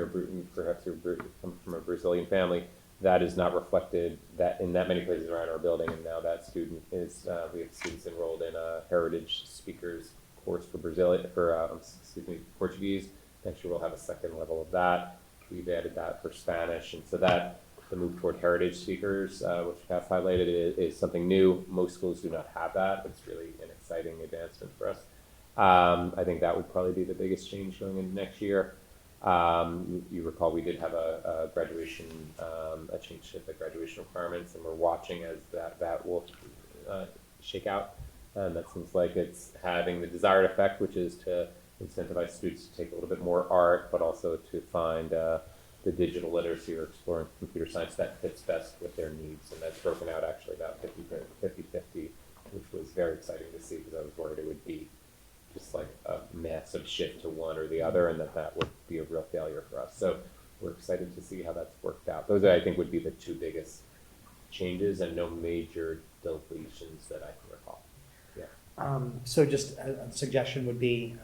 perhaps you're come from a Brazilian family, that is not reflected that in that many places around our building, and now that student is we have students enrolled in a heritage speakers course for Portuguese. Next year we'll have a second level of that. We've added that for Spanish, and so that the move toward heritage speakers, which Cass highlighted, is something new. Most schools do not have that. It's really an exciting advancement for us. I think that would probably be the biggest change going into next year. You recall we did have a graduation, a change to the graduation requirements, and we're watching as that will shake out. And that seems like it's having the desired effect, which is to incentivize students to take a little bit more art, but also to find the digital literacy or exploring computer science that fits best with their needs. And that's broken out actually about 50-50, which was very exciting to see because I was worried it would be just like a massive shift to one or the other, and that would be a real failure for us. So we're excited to see how that's worked out. Those, I think, would be the two biggest changes, and no major deletions that I can recall. Yeah. So just a suggestion would be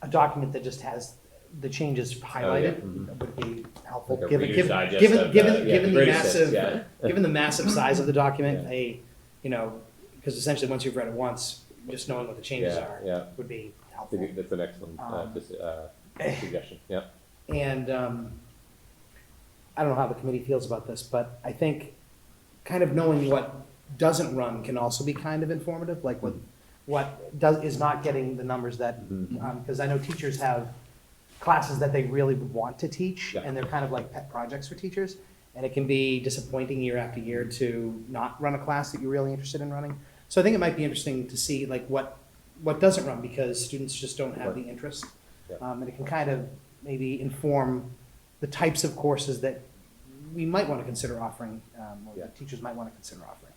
a document that just has the changes highlighted would be helpful. Like a Given Reader's Digest given of, given the the greatest hits, massive given the massive size of the document, Yeah. because essentially once you've read it once, just knowing what the changes Yeah, are yeah. would be I helpful. think that's an excellent suggestion. Yeah. And I don't know how the committee feels about this, but I think kind of knowing what doesn't run can also be kind of informative, like what is not getting the numbers that, because I know teachers have classes that they really want to teach, Yeah. and they're kind of like pet projects for teachers, and it can be disappointing year after year to not run a class that you're really interested in running. So I think it might be interesting to see like what doesn't run because students just don't have the interest. Yeah. And it can kind of maybe inform the types of courses that we might want to consider offering, or Yeah. that teachers might want to consider offering.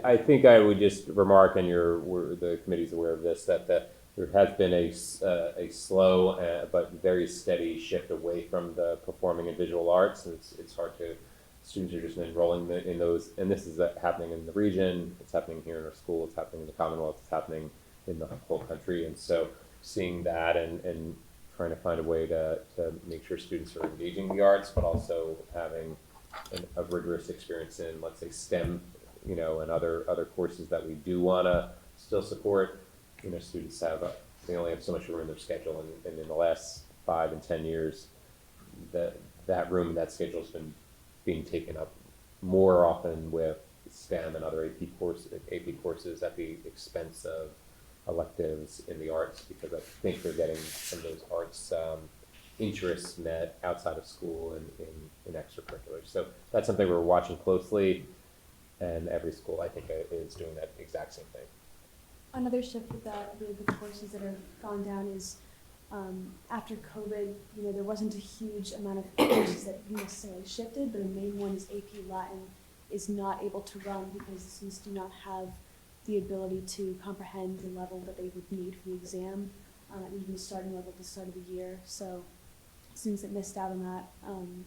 I think I would just remark, and the committee's aware of this, that there has been a slow but very steady shift away from the performing and visual arts. And it's hard to, students are just enrolling in those, and this is happening in the region, it's happening here in our school, it's happening in the Commonwealth, it's happening in the whole country. And so seeing that and trying to find a way to make sure students are engaging the arts, but also having a rigorous experience in, let's say, STEM, and other courses that we do want to still support. Students they only have so much room in their schedule, and in the last 5 and 10 years, that room, that schedule has been being taken up more often with STEM and other AP courses at the expense of electives in the arts, because I think they're getting some of those arts interests met outside of school and in extracurriculars. So that's something we're watching closely, and every school, I think, is doing that exact same thing. Another shift with the courses that have gone down is after COVID, there wasn't a huge amount of courses that necessarily shifted, but a main one is AP Latin is not able to run because the students do not have the ability to comprehend the level that they would need for the exam, even the starting level at the start of the year. So students that missed out on that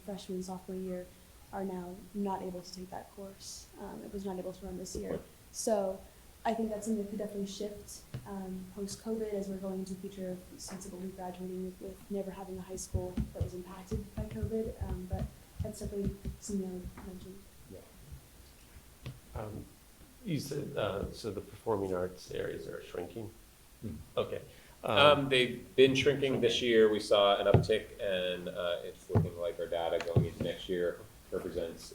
freshman and sophomore year are now not able to take that course. It was not able to run this year. So I think that's something that could definitely shift post-COVID as we're going into the future of students that will be graduating with never having a high school that was impacted by COVID. But that's definitely something I would mention. You said, so the performing arts areas are shrinking? Hmm. Okay. They've been shrinking this year. We saw an uptick, and it's looking like our data going into next year represents,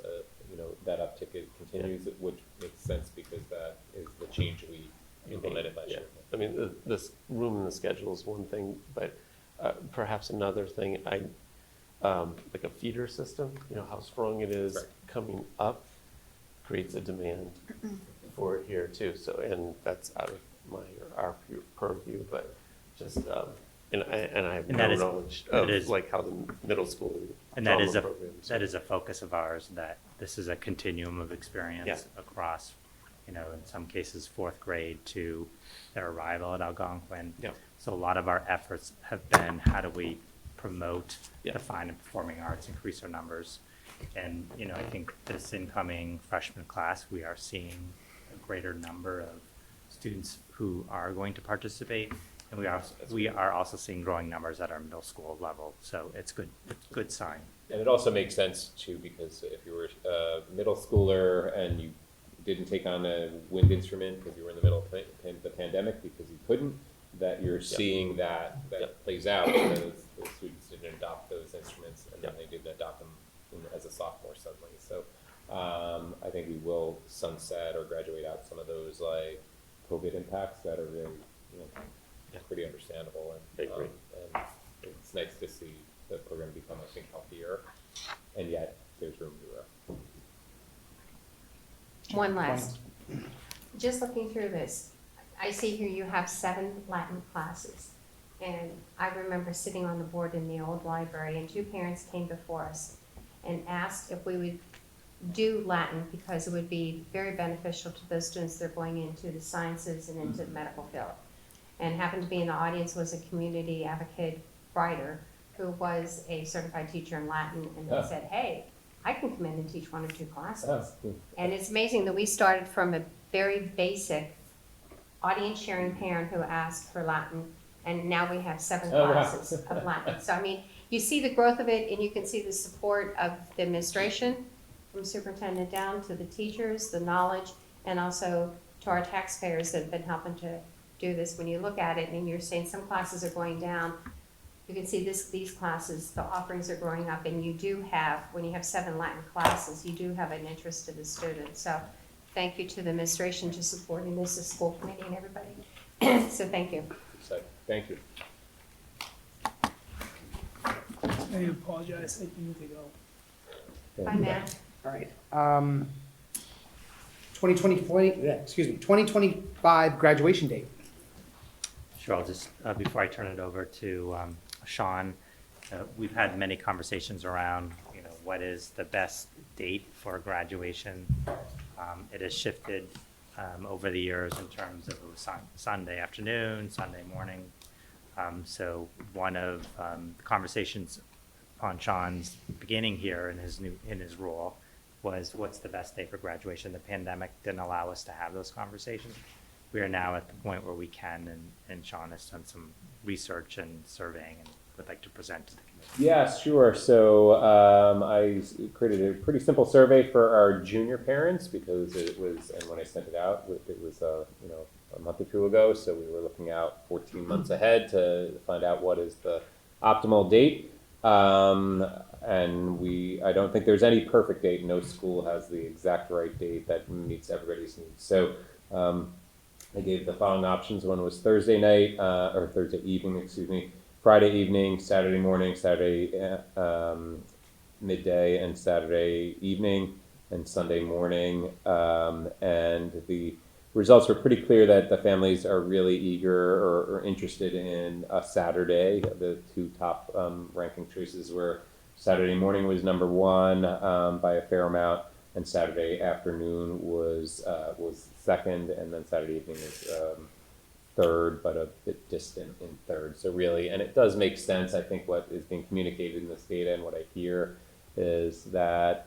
that uptick it continues, which makes sense because that is the change we implemented last year. I mean, this room in the schedule is one thing, but perhaps another thing, like a feeder system, how strong it is Right. coming up creates a demand for it here too. So, and that's out of our purview, but just, and I have And no that is- knowledge that of is- like how the middle school And that is drama a, programs. that is a focus of ours, that this is a continuum of experience Yeah. across, in some cases, fourth grade to their arrival at Algonquin. Yeah. So a lot of our efforts have been, how do we promote Yeah. the fine and performing arts, increase our numbers? And, I think this incoming freshman class, we are seeing a greater number of students who are going to participate. And we are also seeing growing numbers at our middle school level. So it's good, good sign. And it also makes sense too, because if you were a middle schooler and you didn't take on a wind instrument because you were in the middle of the pandemic because you couldn't, that you're seeing that plays out because the students didn't adopt those instruments and then they didn't adopt them as a sophomore suddenly. So I think we will sunset or graduate out some of those like COVID impacts that are really, pretty understandable. And, and it's nice to see the program become, I think, healthier, and yet there's room to grow. One last. Just looking through this, I see here you have 7 Latin classes. And I remember sitting on the board in the old library and 2 parents came before us and asked if we would do Latin because it would be very beneficial to those students that are going into the sciences and into the medical field. And happened to be in the audience was a community advocate writer who was a certified teacher in Latin, and they said, hey, I can come in and teach 1 or 2 classes. And it's amazing that we started from a very basic audience sharing parent who asked for Latin, and now we have 7 classes of Latin. So I mean, you see the growth of it, and you can see the support of the administration, from superintendent down to the teachers, the knowledge, and also to our taxpayers that have been helping to do this. When you look at it and you're saying some classes are going down, you can see these classes, the offerings are growing up, and you do have, when you have 7 Latin classes, you do have an interest to the students. So thank you to the administration for supporting this, the school committee and everybody. So thank you. So, thank you. I apologize, I need to go. Bye, Matt. All right. 2025 graduation date. Sure, I'll just, before I turn it over to Sean, we've had many conversations around, what is the best date for graduation. It has shifted over the years in terms of it was Sunday afternoon, Sunday morning. So one of the conversations on Sean's beginning here in his role was what's the best day for graduation. The pandemic didn't allow us to have those conversations. We are now at the point where we can, and Sean has done some research and surveying and would like to present to the committee. Yeah, sure. So I created a pretty simple survey for our junior parents because it was, and when I sent it out, it was a month or 2 ago. So we were looking out 14 months ahead to find out what is the optimal date. And I don't think there's any perfect date. No school has the exact right date that meets everybody's needs. So I gave the following options. One was Thursday night, or Thursday evening, excuse me, Friday evening, Saturday morning, Saturday midday, and Saturday evening, and Sunday morning. And the results were pretty clear that the families are really eager or interested in a Saturday. The 2 top ranking choices were Saturday morning was number 1 by a fair amount, and Saturday afternoon was second, and then Saturday evening was third, but a bit distant in third. So really, and it does make sense. I think what is being communicated in this data and what I hear is that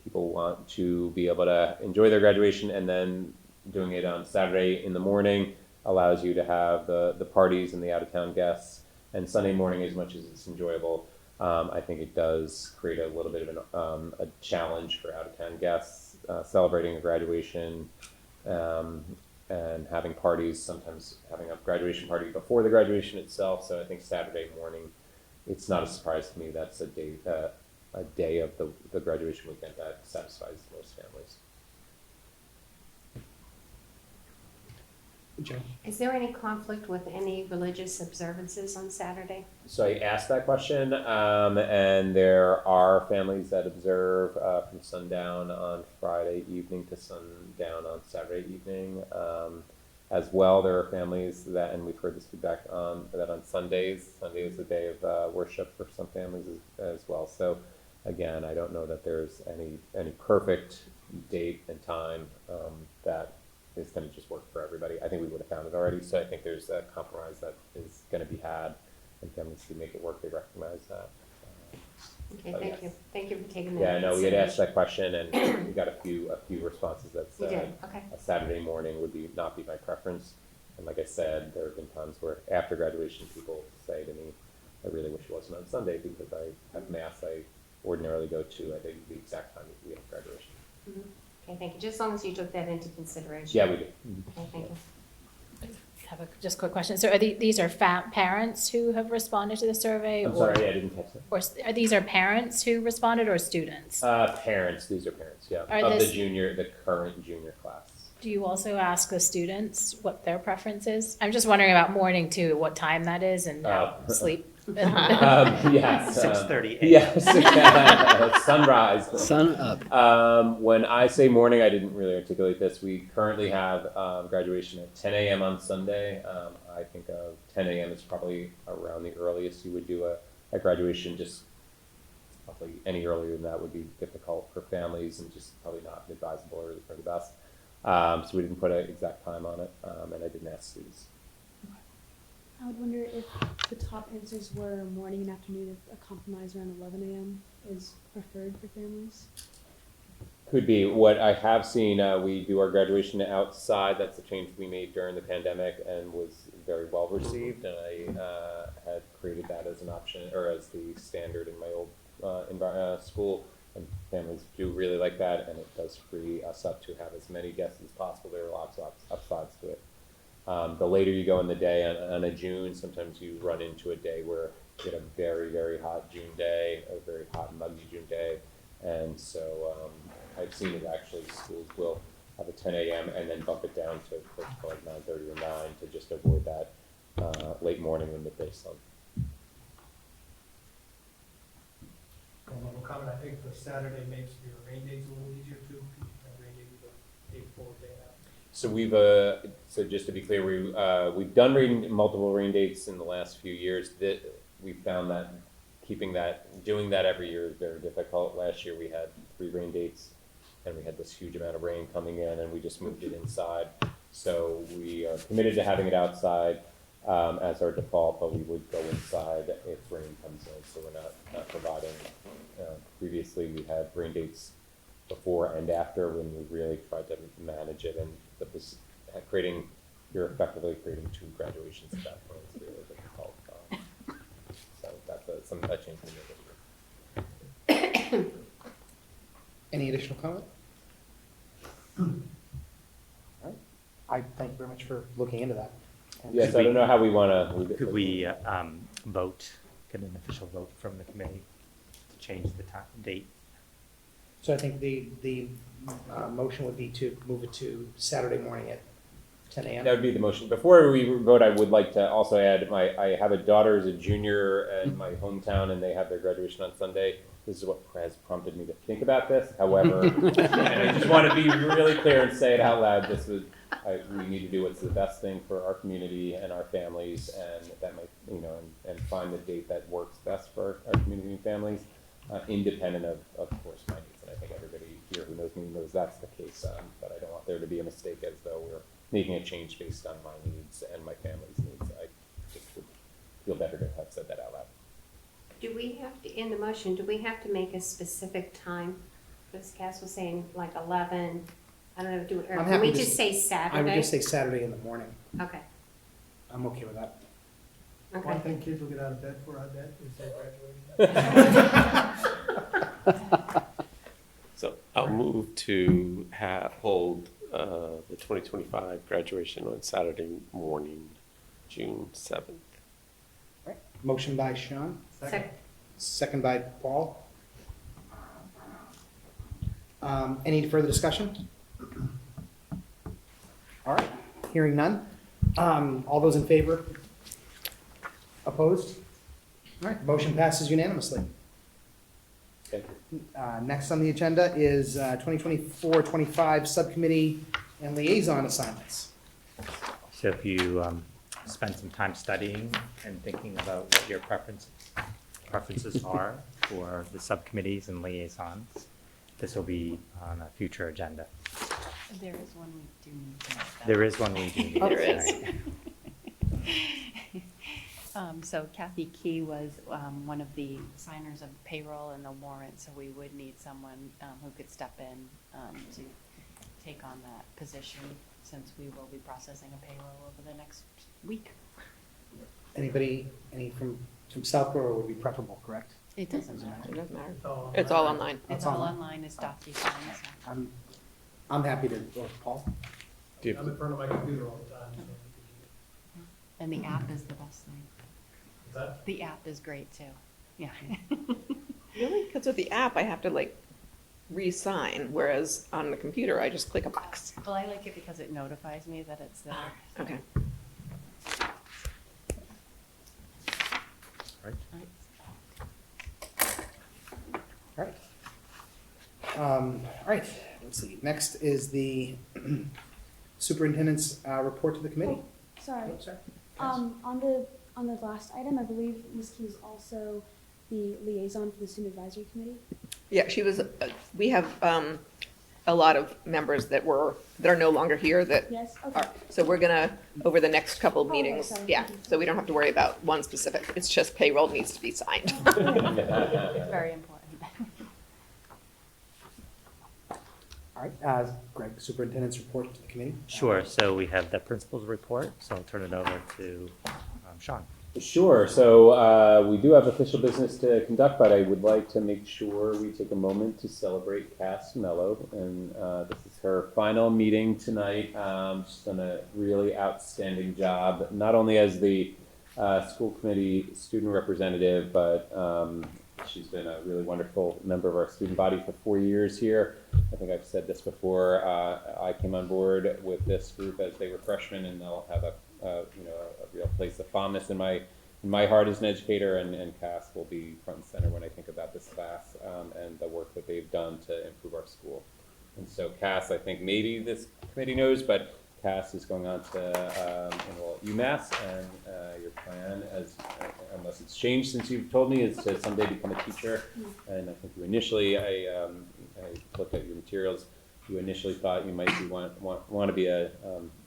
people want to be able to enjoy their graduation, and then doing it on Saturday in the morning allows you to have the parties and the out-of-town guests, and Sunday morning, as much as it's enjoyable, I think it does create a little bit of a challenge for out-of-town guests celebrating a graduation and having parties, sometimes having a graduation party before the graduation itself. So I think Saturday morning, it's not a surprise to me. That's a day of the graduation weekend that satisfies most families. Joe? Is there any conflict with any religious observances on Saturday? So I asked that question, and there are families that observe from sundown on Friday evening to sundown on Saturday evening. As well, there are families that, and we've heard this feedback that on Sunday is a day of worship for some families as well. So again, I don't know that there's any perfect date and time that is going to just work for everybody. I think we would have found it already. So I think there's a compromise that is going to be had, and families who make it work, they recognize that. Okay, But thank yes. you. Thank you for taking that. Yeah, no, we had asked consideration. that question, and we got a few responses that You said did, okay. a Saturday morning would not be my preference. And like I said, there have been times where after graduation, people say to me, "I really wish it wasn't on Sunday because I have mass I ordinarily go to at the exact time that we have graduation." Mhm. Okay, thank you. Just as long as you took that into consideration. Yeah, we do. Okay, thank you. Have a just quick question. So are these are parents who have responded to the survey? I'm sorry, I didn't catch that. Or are these are parents who responded or students? Parents, these are parents, yeah, Are of this- the current junior class. Do you also ask the students what their preference is? I'm just wondering about morning too, what time that is and sleep. Yes. 6:38. Yes, sunrise. Sun up. When I say morning, I didn't really articulate this. We currently have graduation at 10 a.m. on Sunday. I think of 10 a.m. is probably around the earliest you would do a graduation. Just probably any earlier than that would be difficult for families and just probably not advisable or the best. So we didn't put an exact time on it, and I didn't ask students. I would wonder if the top answers were morning and afternoon, if a compromise around 11 a.m. is preferred for families. Could be. What I have seen, we do our graduation outside. That's a change we made during the pandemic and was very well received. And I had created that as an option or as the standard in my old school. And families do really like that, and it does free us up to have as many guests as possible. There are lots of upsides to it. The later you go in the day on a June, sometimes you run into a day where you get a very, very hot June day, a very hot, muggy June day. And so I've seen it actually, schools will have a 10 a.m. and then bump it down to like 9:30 or 9 to just avoid that late morning or midday sun. One little comment, I think the Saturday makes your rain days a little easier too, because you have rain days the day before, day after. So so just to be clear, we've done multiple rain dates in the last few years. That we found that doing that every year is very difficult. Last year we had 3 rain dates, and we had this huge amount of rain coming in, and we just moved it inside. So we are committed to having it outside as our default, but we would go inside if rain comes in. So we're not providing. Previously, we had rain dates before and after when we really tried to manage it, and you're effectively creating 2 graduations at that point. It's really difficult. So that's something that changed this year. Any additional comment? All right. I thank you very much for looking into that. And Yes, I don't know how we want to. Could we vote, get an official vote from the committee to change the date? So I think the motion would be to move it to Saturday morning at 10 a.m. That would be the motion. Before we vote, I would like to also add, I have a daughter who's a junior in my hometown, and they have their graduation on Sunday. This is what has prompted me to think about this. However, and I just want to be really clear and say it out loud. We need to do what's the best thing for our community and our families, and that might, and find the date that works best for our community and families, independent of course, my needs. And I think everybody here who knows me knows that's the case. But I don't want there to be a mistake as though we're making a change based on my needs and my family's needs. I just would feel better to have said that out loud. Do we have to, in the motion, do we have to make a specific time? Because Cass was saying like 11, I don't know, or I'm can happy we to just say Saturday? I would just say Saturday in the morning. Okay, I'm okay with that. okay. One thing kids will get out of bed for, I bet, is their graduation. So I'll move to hold the 2025 graduation on Saturday morning, June 7th. Right. Motion by Sean, Second. second by Paul. Any further discussion? All right, hearing none. All those in favor? Opposed? All right, motion passes unanimously. Thank you. Next on the agenda is 2024-25 subcommittee and liaison assignments. So if you spend some time studying and thinking about what your preferences are for the subcommittees and liaisons, this will be on a future agenda. There is one we do need to know about. There is one we do need. There is. tonight. So Kathy Key was one of the signers of payroll and the warrant, so we would need someone who could step in to take on that position, since we will be processing a payroll over the next week. Anybody, any from Southborough would be preferable, correct? It doesn't matter. It doesn't matter. It's all online. It's all online, it's DocuSign, so. I'm happy to, or Paul? Do you- I'm in front of my computer all the time, so. And the app is the best thing. Is that? The app is great too, yeah. Really? Because with the app, I have to like re-sign, whereas on the computer, I just click a box. Well, I like it because it notifies me that it's there. Okay. Right. All right. All right, let's see. Next is the superintendent's report to the committee. Sorry. Oh, sorry. On the last item, I believe Ms. Key was also the liaison for the student advisory committee. Yeah, she was, we have a lot of members that are no longer here that Yes, okay. are, so we're gonna, over the next couple of Oh, okay, meetings, sorry, yeah, thank you. so we don't have to worry about one specific, it's just payroll needs to be signed. It's very important. All right, Greg, superintendent's report to the committee. Sure, so we have the principal's report, so I'll turn it over to Sean. Sure. So we do have official business to conduct, but I would like to make sure we take a moment to celebrate Cass Mello. And this is her final meeting tonight. She's done a really outstanding job, not only as the school committee student representative, but she's been a really wonderful member of our student body for 4 years here. I think I've said this before. I came on board with this group as they were freshmen, and they'll have a real place of fondness in my heart as an educator, and Cass will be front and center when I think about this class and the work that they've done to improve our school. And so Cass, I think maybe this committee knows, but Cass is going on to enroll at UMass, and your plan, unless it's changed since you've told me, is to someday become a teacher. And I think you initially, I looked at your materials, you initially thought you might want to be a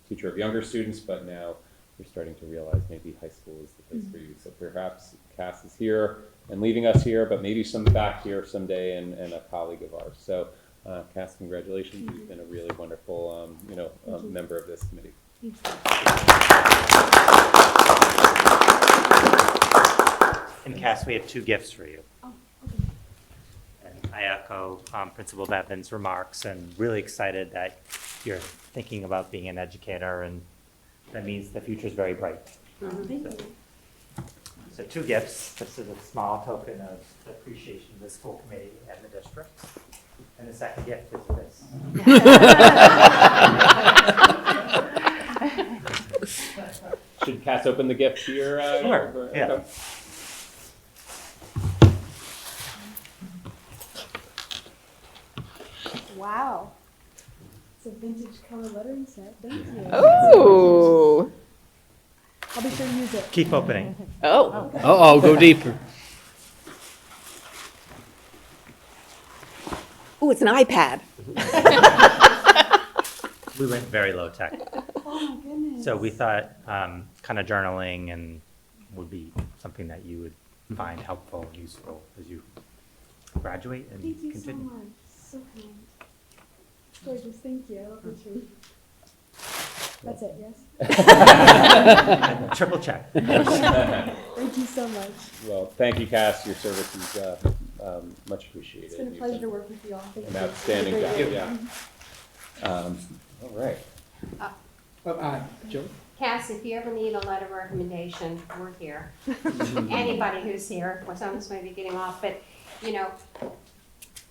teacher of younger students, but now you're starting to realize maybe high school is the place for you. So perhaps Cass is here and leaving us here, but maybe some back here someday, and a colleague of ours. So Cass, congratulations. You've been a really wonderful member of this committee. And Cass, we have two gifts for you. Oh, okay. And I echo Principal Bevan's remarks, and really excited that you're thinking about being an educator, and that means the future is very bright. Thank you. So two gifts. This is a small token of appreciation of the school committee and the district. And the second gift is this. Should Cass open the gift here? Sure, yeah. Okay. Wow. It's a vintage color lettering set. Thank you. Oh, I'll be sure to use it. Keep opening. oh, Uh-oh, go deeper. ooh, it's an iPad. We went very low tech. Oh my goodness. So we thought kind of journaling and would be something that you would find helpful and useful as you graduate and Thank you continue. so much. So kind. Gorgeous. Thank you. I love the tree. That's it. Yes. Triple check. Thank you so much. Well, thank you, Cass. Your service is much appreciated. It's been a You've pleasure done to work with you all. Thank an you. outstanding Have a job, great yeah. day. All right. Joe? Cass, if you ever need a letter of recommendation, we're here. Anybody who's here, well, someone's maybe getting off, but, you know,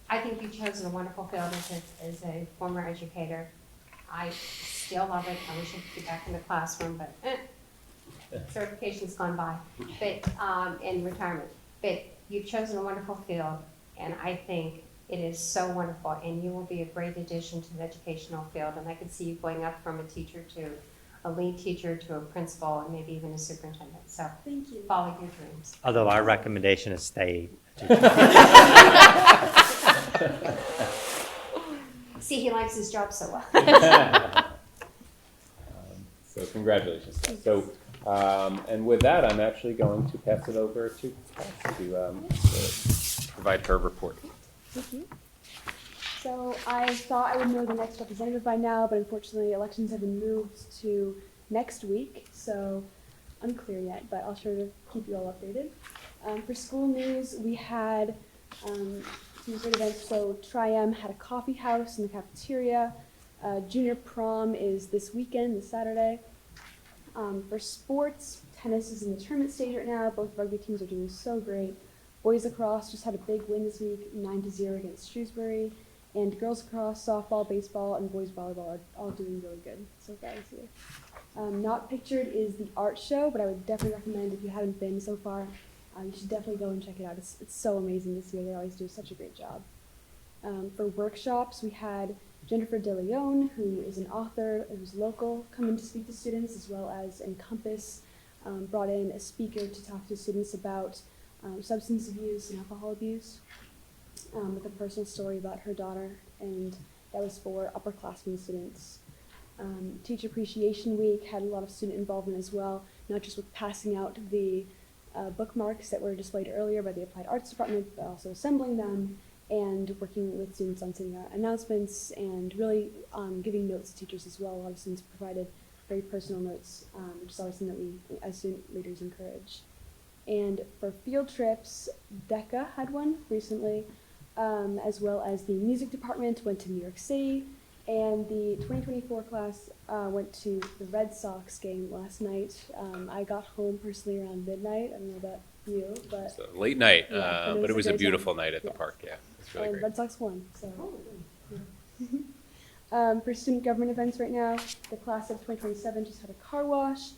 I think you've chosen a wonderful field as a former educator. I still love it. I wish I could get back in the classroom, but certification's gone by, but, in retirement. But you've chosen a wonderful field, and I think it is so wonderful, and you will be a great addition to the educational field, and I could see you going up from a teacher to a lead teacher to a principal, and maybe even a superintendent, so. Thank you. Follow your dreams. Although our recommendation is stay. See, he likes his job so well. So congratulations. So, and with that, I'm actually going to pass it over to Cass to provide her report. Thank you. So I thought I would know the next representative by now, but unfortunately elections have been moved to next week, so unclear yet, but I'll sure to keep you all updated. For school news, we had some great events. So Tri-M had a coffee house in the cafeteria. Junior prom is this weekend, this Saturday. For sports, tennis is in the tournament stage right now. Both rugby teams are doing so great. Boys lacrosse just had a big win this week, 9-0 against Shrewsbury. And girls lacrosse, softball, baseball, and boys volleyball are all doing really good so far this year. Not pictured is the art show, but I would definitely recommend if you haven't been so far, you should definitely go and check it out. It's so amazing this year. They always do such a great job. For workshops, we had Jennifer De Leon, who is an author who's local, come in to speak to students, as well as Encompass brought in a speaker to talk to students about substance abuse and alcohol abuse, with a personal story about her daughter, and that was for upperclassmen students. Teacher Appreciation Week had a lot of student involvement as well, not just with passing out the bookmarks that were displayed earlier by the Applied Arts Department, but also assembling them and working with students on sending out announcements and really giving notes to teachers as well. A lot of students provided very personal notes, which is always something that we as student leaders encourage. And for field trips, DECA had one recently, as well as the music department went to New York City, and the 2024 class went to the Red Sox game last night. I got home personally around midnight. I don't know about you, but So late night, yeah, but it was a great beautiful time. night at the Yes. park. Yeah, it's really And great. Red Sox won. So. For student government events right now, the class of 2027 just had a car wash.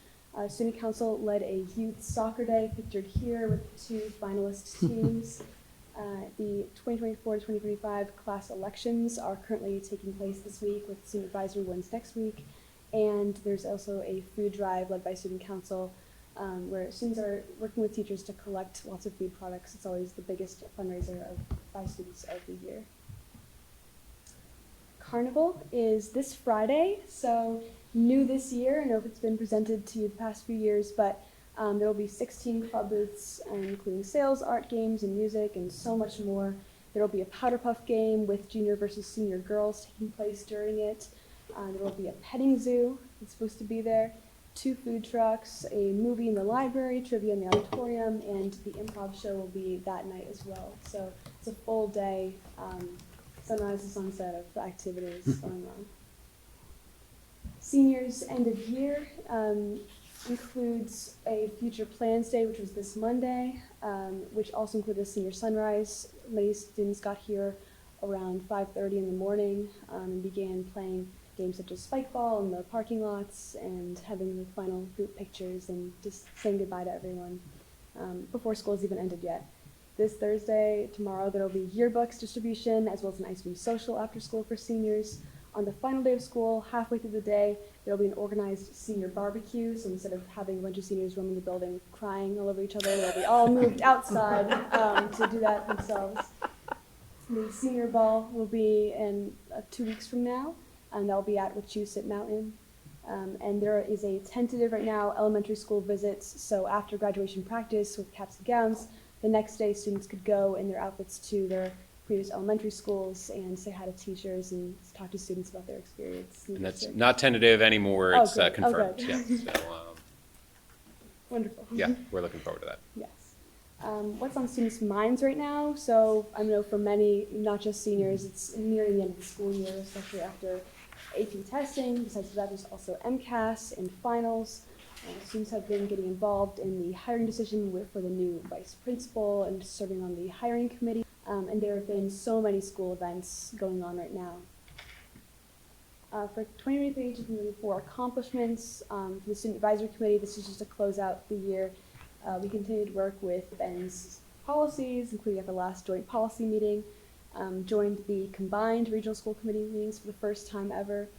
Student council led a youth soccer day, pictured here with 2 finalist teams. The 2024-2025 class elections are currently taking place this week, with student advisory ones next week. And there's also a food drive led by student council, where students are working with teachers to collect lots of food products. It's always the biggest fundraiser by students of the year. Carnival is this Friday, so new this year. I don't know if it's been presented to you the past few years, but there will be 16 club booths, including sales, art, games, and music, and so much more. There will be a powder puff game with junior versus senior girls taking place during it. There will be a petting zoo that's supposed to be there, 2 food trucks, a movie in the library, trivia in the auditorium, and the improv show will be that night as well. So it's a full day, sunrise to sunset of activities going on. Seniors end of year includes a future plans day, which was this Monday, which also included a senior sunrise. Many students got here around 5:30 in the morning and began playing games such as spike ball in the parking lots and having the final group pictures and just saying goodbye to everyone before school has even ended yet. This Thursday, tomorrow, there will be yearbooks distribution as well as an ice cream social after school for seniors. On the final day of school, halfway through the day, there will be an organized senior barbecue. So instead of having a bunch of seniors roaming the building crying all over each other, they'll be all moved outside to do that themselves. The senior ball will be in 2 weeks from now, and that will be at Wachusett Mountain. And there is a tentative right now elementary school visits. So after graduation practice with caps and gowns, the next day students could go in their outfits to their previous elementary schools and say hi to teachers and talk to students about their experience. And that's not tentative anymore. Oh, It's good. Oh, confirmed. good. Yeah. So, Wonderful. yeah, we're looking forward to that. Yes. What's on students' minds right now? So I know for many, not just seniors, it's nearing the end of the school year, especially after AP testing. Besides that, there's also MCAS and finals. Students have been getting involved in the hiring decision for the new vice principal and serving on the hiring committee. And there have been so many school events going on right now. For 2023-2024 accomplishments, for the Student Advisory Committee, this is just to close out the year. We continued to work with Ben's policies, including at the last joint policy meeting. Joined the combined regional school committee meetings for the first time ever.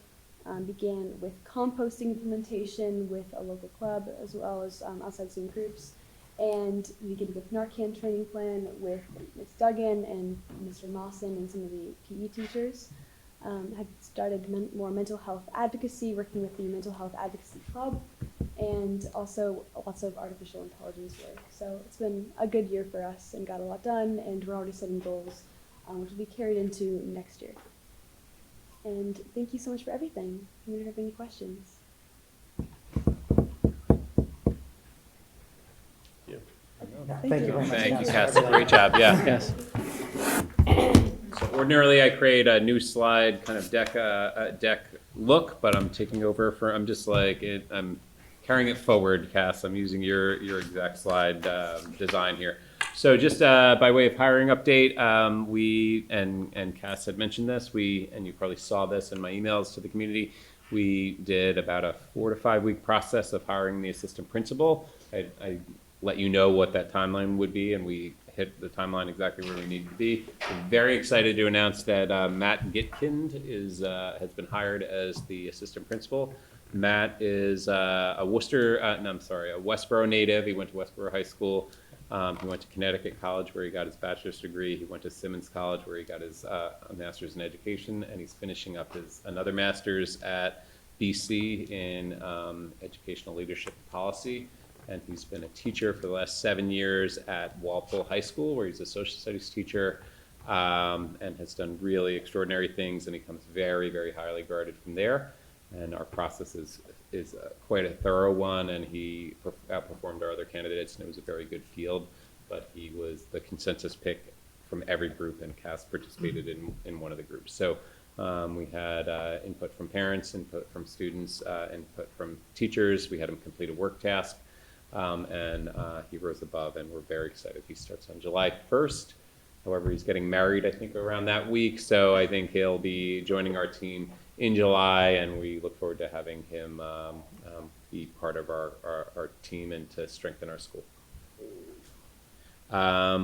Began with composting implementation with a local club as well as outside student groups. And we began with Narcan training plan with Ms. Duggan and Mr. Mawson and some of the PE teachers. Had started more mental health advocacy, working with the Mental Health Advocacy Club, and also lots of artificial intelligence work. So it's been a good year for us and got a lot done, and we're already setting goals, which will be carried into next year. And thank you so much for everything. Do you have any questions? Thank you very much. Thank you, Cass. Cass. Great job. Yeah. Yes. So ordinarily, I create a new slide kind of deck look, but I'm taking over for. I'm just like it. I'm carrying it forward, Cass. I'm using your exact slide design here. So just by way of hiring update, we and Cass had mentioned this. And you probably saw this in my emails to the community. We did about a 4 to 5 week process of hiring the assistant principal. I let you know what that timeline would be, and we hit the timeline exactly where we needed to be. I'm very excited to announce that Matt Gitkind has been hired as the assistant principal. Matt is a Westboro native. He went to Westboro High School. He went to Connecticut College where he got his bachelor's degree. He went to Simmons College where he got his master's in education, and he's finishing up another master's at BC in educational leadership and policy. And he's been a teacher for the last 7 years at Walpole High School, where he's a social studies teacher, and has done really extraordinary things, and he comes very, very highly regarded from there. And our process is quite a thorough one, and he outperformed our other candidates, and it was a very good field. But he was the consensus pick from every group, and Cass participated in one of the groups. So we had input from parents, input from students, input from teachers. We had him complete a work task. And he rose above, and we're very excited. He starts on July 1st. However, he's getting married, I think, around that week. So I think he'll be joining our team in July, and we look forward to having him be part of our team and to strengthen our school.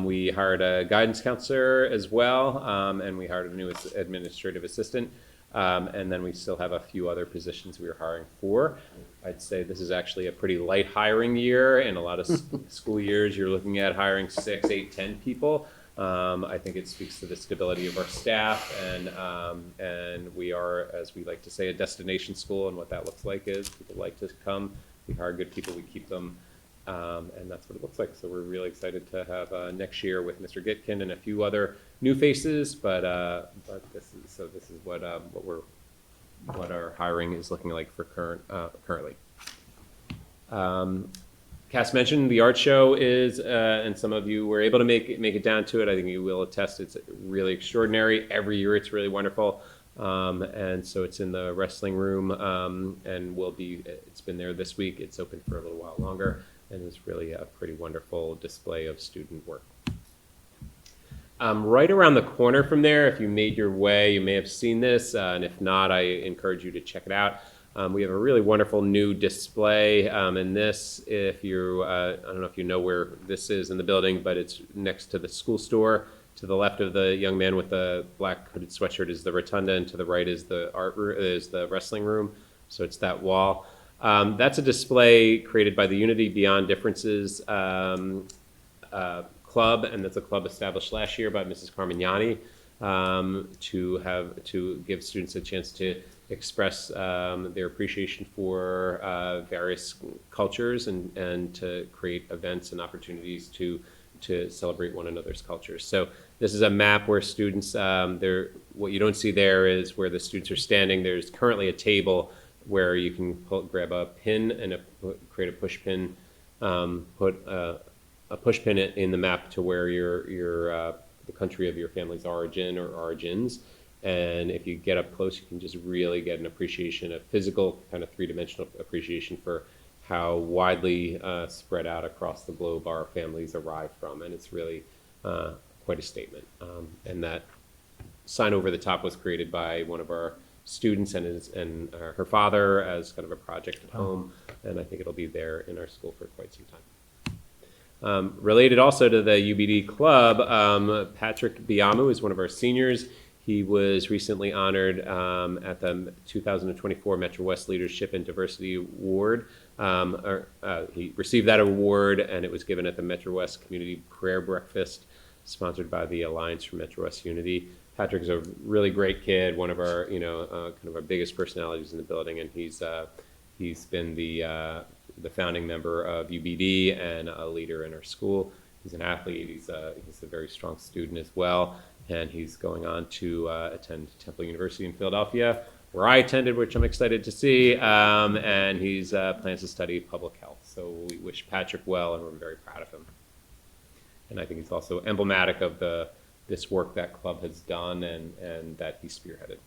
We hired a guidance counselor as well, and we hired a new administrative assistant. And then we still have a few other positions we are hiring for. I'd say this is actually a pretty light hiring year. In a lot of school years, you're looking at hiring 6, 8, 10 people. I think it speaks to the stability of our staff, and we are, as we like to say, a destination school, and what that looks like is people like to come. We hire good people, we keep them, and that's what it looks like. So we're really excited to have next year with Mr. Gitkind and a few other new faces, but this is what our hiring is looking like for currently. Cass mentioned the art show is, and some of you were able to make it down to it. I think you will attest it's really extraordinary. Every year it's really wonderful. And so it's in the wrestling room, and it's been there this week. It's open for a little while longer, and it's really a pretty wonderful display of student work. Right around the corner from there, if you made your way, you may have seen this, and if not, I encourage you to check it out. We have a really wonderful new display, and this, if you, I don't know if you know where this is in the building, but it's next to the school store. To the left of the young man with the black hooded sweatshirt is the rotunda, and to the right is the wrestling room. So it's that wall. That's a display created by the Unity Beyond Differences club, and that's a club established last year by Mrs. Carmignani to give students a chance to express their appreciation for various cultures and to create events and opportunities to celebrate one another's cultures. So this is a map where students, what you don't see there is where the students are standing. There's currently a table where you can grab a pin and create a push pin, put a push pin in the map to where the country of your family's origin or origins, And if you get up close, you can just really get an appreciation, a physical kind of three-dimensional appreciation for how widely spread out across the globe our families arrive from. And it's really quite a statement. And that sign over the top was created by one of our students and her father as kind of a project at home. And I think it'll be there in our school for quite some time. Related also to the UBD club, Patrick Biamu is one of our seniors. He was recently honored at the 2024 Metro West Leadership and Diversity Award. He received that award, and it was given at the Metro West Community Prayer Breakfast, sponsored by the Alliance for Metro West Unity. Patrick's a really great kid, one of our, kind of our biggest personalities in the building, and he's been the founding member of UBD and a leader in our school. He's an athlete. He's a very strong student as well. And he's going on to attend Temple University in Philadelphia, where I attended, which I'm excited to see. And he's plans to study public health. So we wish Patrick well, and we're very proud of him. And I think he's also emblematic of this work that club has done and that he spearheaded.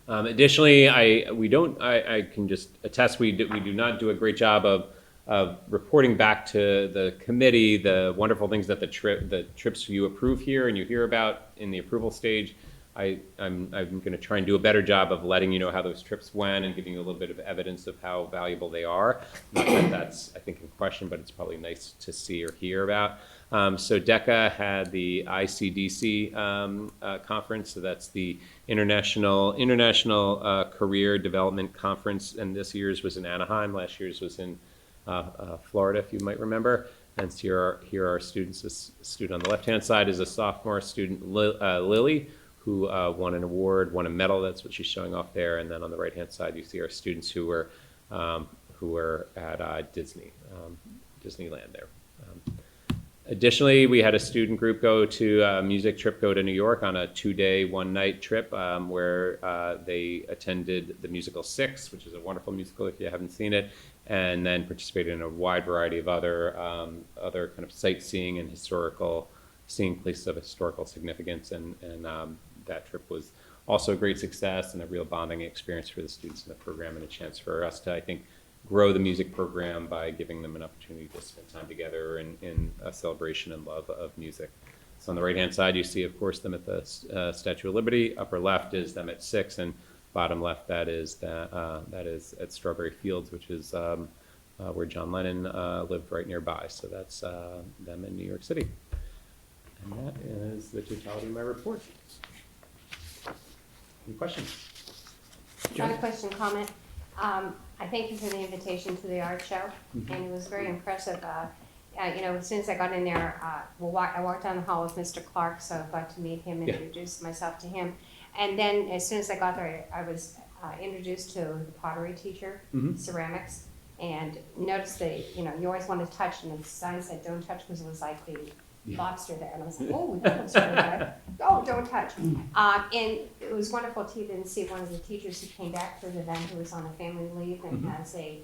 Additionally, I can just attest we do not do a great job of reporting back to the committee the wonderful things that the trips you approve here and you hear about in the approval stage. I'm going to try and do a better job of letting you know how those trips went and giving you a little bit of evidence of how valuable they are. Not that that's, I think, in question, but it's probably nice to see or hear about. So DECA had the ICDC conference, so that's the International Career Development Conference, and this year's was in Anaheim. Last year's was in Florida, if you might remember. And so here are our students. This student on the left-hand side is a sophomore student, Lily, who won an award, won a medal. That's what she's showing off there. And then on the right-hand side, you see our students who were at Disneyland there. Additionally, we had a student group go to music trip, go to New York on a 2-day, 1-night trip where they attended the musical Six, which is a wonderful musical if you haven't seen it, and then participated in a wide variety of other kind of sightseeing and seeing places of historical significance. And that trip was also a great success and a real bonding experience for the students in the program, and a chance for us to, I think, grow the music program by giving them an opportunity to spend time together in a celebration and love of music. So on the right-hand side, you see, of course, them at the Statue of Liberty. Upper left is them at Six, and bottom left, that is at Strawberry Fields, which is where John Lennon lived right nearby. So that's them in New York City. And that is the totality of my report. Any questions? Not a question, comment. I thank you for the invitation to the art show, and it was very impressive. As soon as I got in there, I walked down the hall with Mr. Clark, so I got to meet him and introduce myself to him. And then as soon as I got there, I was introduced to the pottery teacher, ceramics, and noticed that, you always want to touch, and the sign said don't touch because it was like the lobster there. And I was like, oh, that looks really good. Oh, don't touch. And it was wonderful to even see one of the teachers who came back for the event who was on a family leave and has a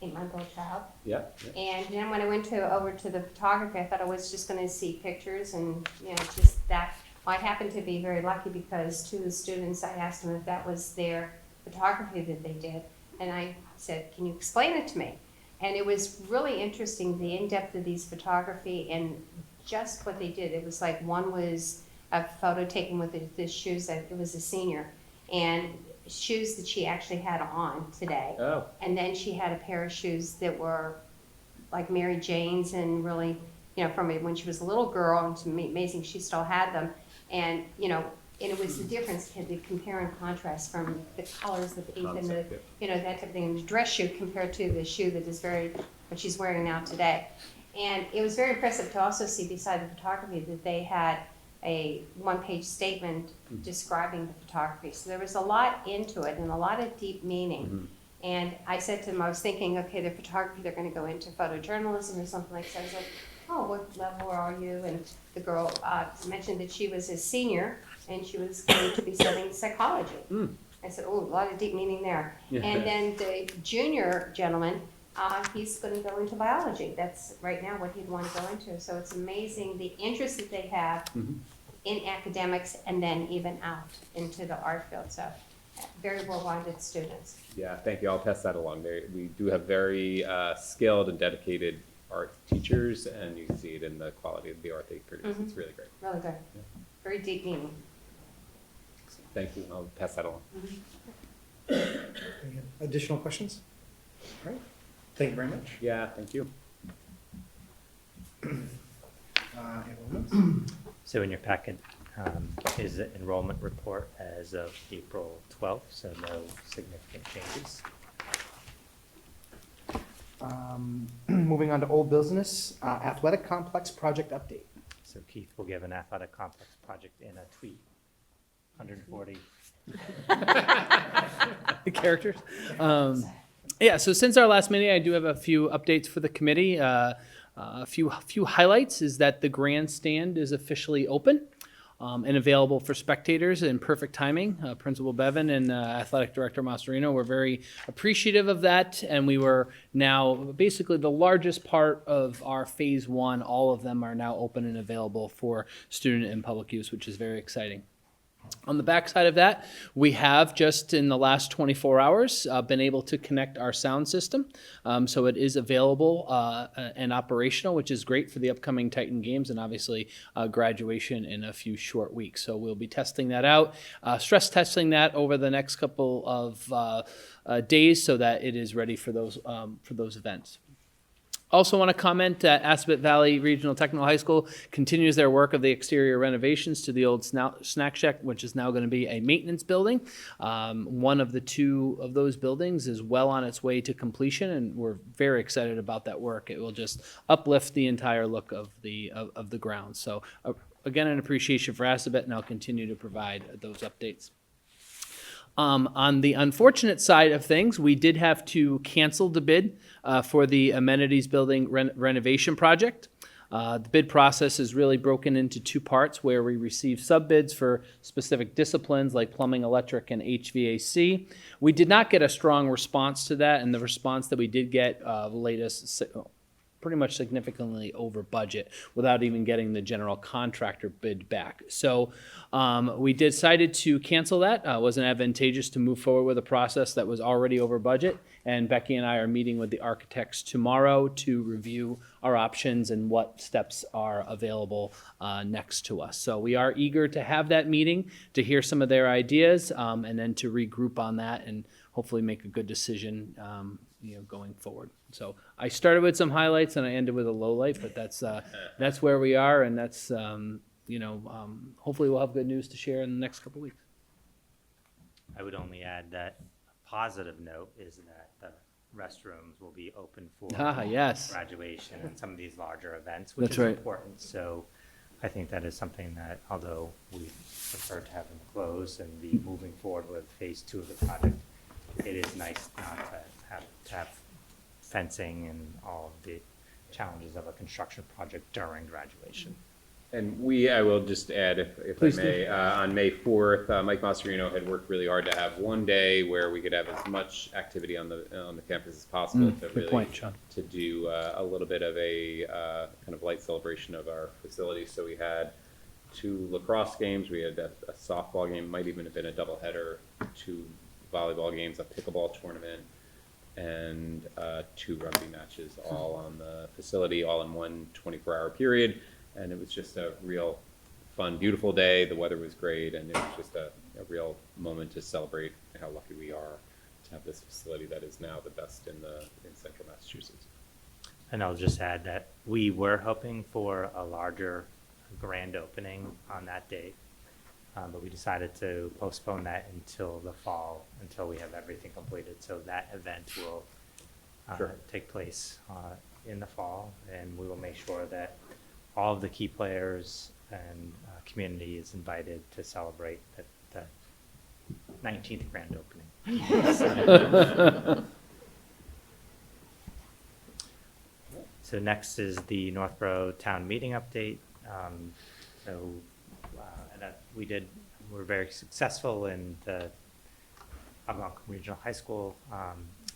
8-month-old child. Yeah. And then when I went over to the photography, I thought I was just going to see pictures and, just that. Well, I happened to be very lucky because two of the students, I asked them if that was their photography that they did. And I said, can you explain it to me? And it was really interesting, the in-depth of these photography and just what they did. It was like one was a photo taken with the shoes, it was a senior, and shoes that she actually had on today. Oh. And then she had a pair of shoes that were like Mary Jane's and really, from when she was a little girl, and it's amazing she still had them. And, and it was the difference, the compare and contrast from the colors, the pink and the, that type of thing, and the dress shoe compared to the shoe that is what she's wearing now today. And it was very impressive to also see beside the photography that they had a one-page statement describing the photography. So there was a lot into it and a lot of deep meaning. And I said to them, I was thinking, okay, their photography, they're going to go into photojournalism or something like that. I was like, oh, what level are you? And the girl mentioned that she was a senior and she was going to be studying psychology. I said, oh, a lot of deep meaning there. And then the junior gentleman, he's going to go into biology. That's right now what he'd want to go into. So it's amazing the interest that they have in academics and then even out into the art field. So very well-rounded students. Yeah, thank you. I'll pass that along. We do have very skilled and dedicated art teachers, and you can see it in the quality of the art they produce. It's really great. Really good. Very deep meaning. Thank you. I'll pass that along. Any additional questions? All right. Thank you very much. Yeah, thank you. Enrollment? So in your packet is the enrollment report as of April 12th, so no significant changes. Moving on to old business, athletic complex project update. So Keith will give an athletic complex project in a tweet. 140. The characters. Yeah, so since our last meeting, I do have a few updates for the committee. A few highlights is that the grandstand is officially open and available for spectators in perfect timing. Principal Bevan and Athletic Director Mascherino were very appreciative of that, and we were now basically the largest part of our phase one. All of them are now open and available for student and public use, which is very exciting. On the backside of that, we have just in the last 24 hours been able to connect our sound system. So it is available and operational, which is great for the upcoming Titan Games and obviously graduation in a few short weeks. So we'll be testing that out, stress testing that over the next couple of days so that it is ready for those events. Also want to comment that Assabet Valley Regional Technical High School continues their work of the exterior renovations to the old snack shack, which is now going to be a maintenance building. One of the two of those buildings is well on its way to completion, and we're very excited about that work. It will just uplift the entire look of the grounds. So again, an appreciation for Assabet, and I'll continue to provide those updates. On the unfortunate side of things, we did have to cancel the bid for the amenities building renovation project. The bid process is really broken into two parts where we receive sub-bids for specific disciplines like plumbing, electric, and HVAC. We did not get a strong response to that, and the response that we did get latest pretty much significantly over budget without even getting the general contractor bid back. So we decided to cancel that. It wasn't advantageous to move forward with a process that was already over budget. And Becky and I are meeting with the architects tomorrow to review our options and what steps are available next to us. So we are eager to have that meeting to hear some of their ideas and then to regroup on that and hopefully make a good decision going forward. So I started with some highlights and I ended with a low light, but that's where we are, and that's hopefully we'll have good news to share in the next couple weeks. I would only add that a positive note is that the restrooms will be open for yes. graduation and some of these larger events, which That's is right. important. So I think that is something that, although we prefer to have them closed and be moving forward with phase 2 of the project, it is nice not to have fencing and all of the challenges of a construction project during graduation. And I will just add, if I may, on May 4th, Mike Mascherino had worked really hard to have one day where we could have as much activity on the campus as possible to good really point, Sean. to do a little bit of a kind of light celebration of our facility. So we had 2 lacrosse games, we had a softball game, might even have been a doubleheader, 2 volleyball games, a pickleball tournament, and 2 rugby matches, all on the facility, all in one 24-hour period. And it was just a real fun, beautiful day. The weather was great, and it was just a real moment to celebrate how lucky we are to have this facility that is now the best in central Massachusetts. And I'll just add that we were hoping for a larger grand opening on that day, but we decided to postpone that until the fall, until we have everything completed. So that event will take place in the fall, and we will make sure that all of the key players and community is invited to celebrate the 19th grand opening. So next is the Northborough Town Meeting update. We're very successful in the Algonquin Regional High School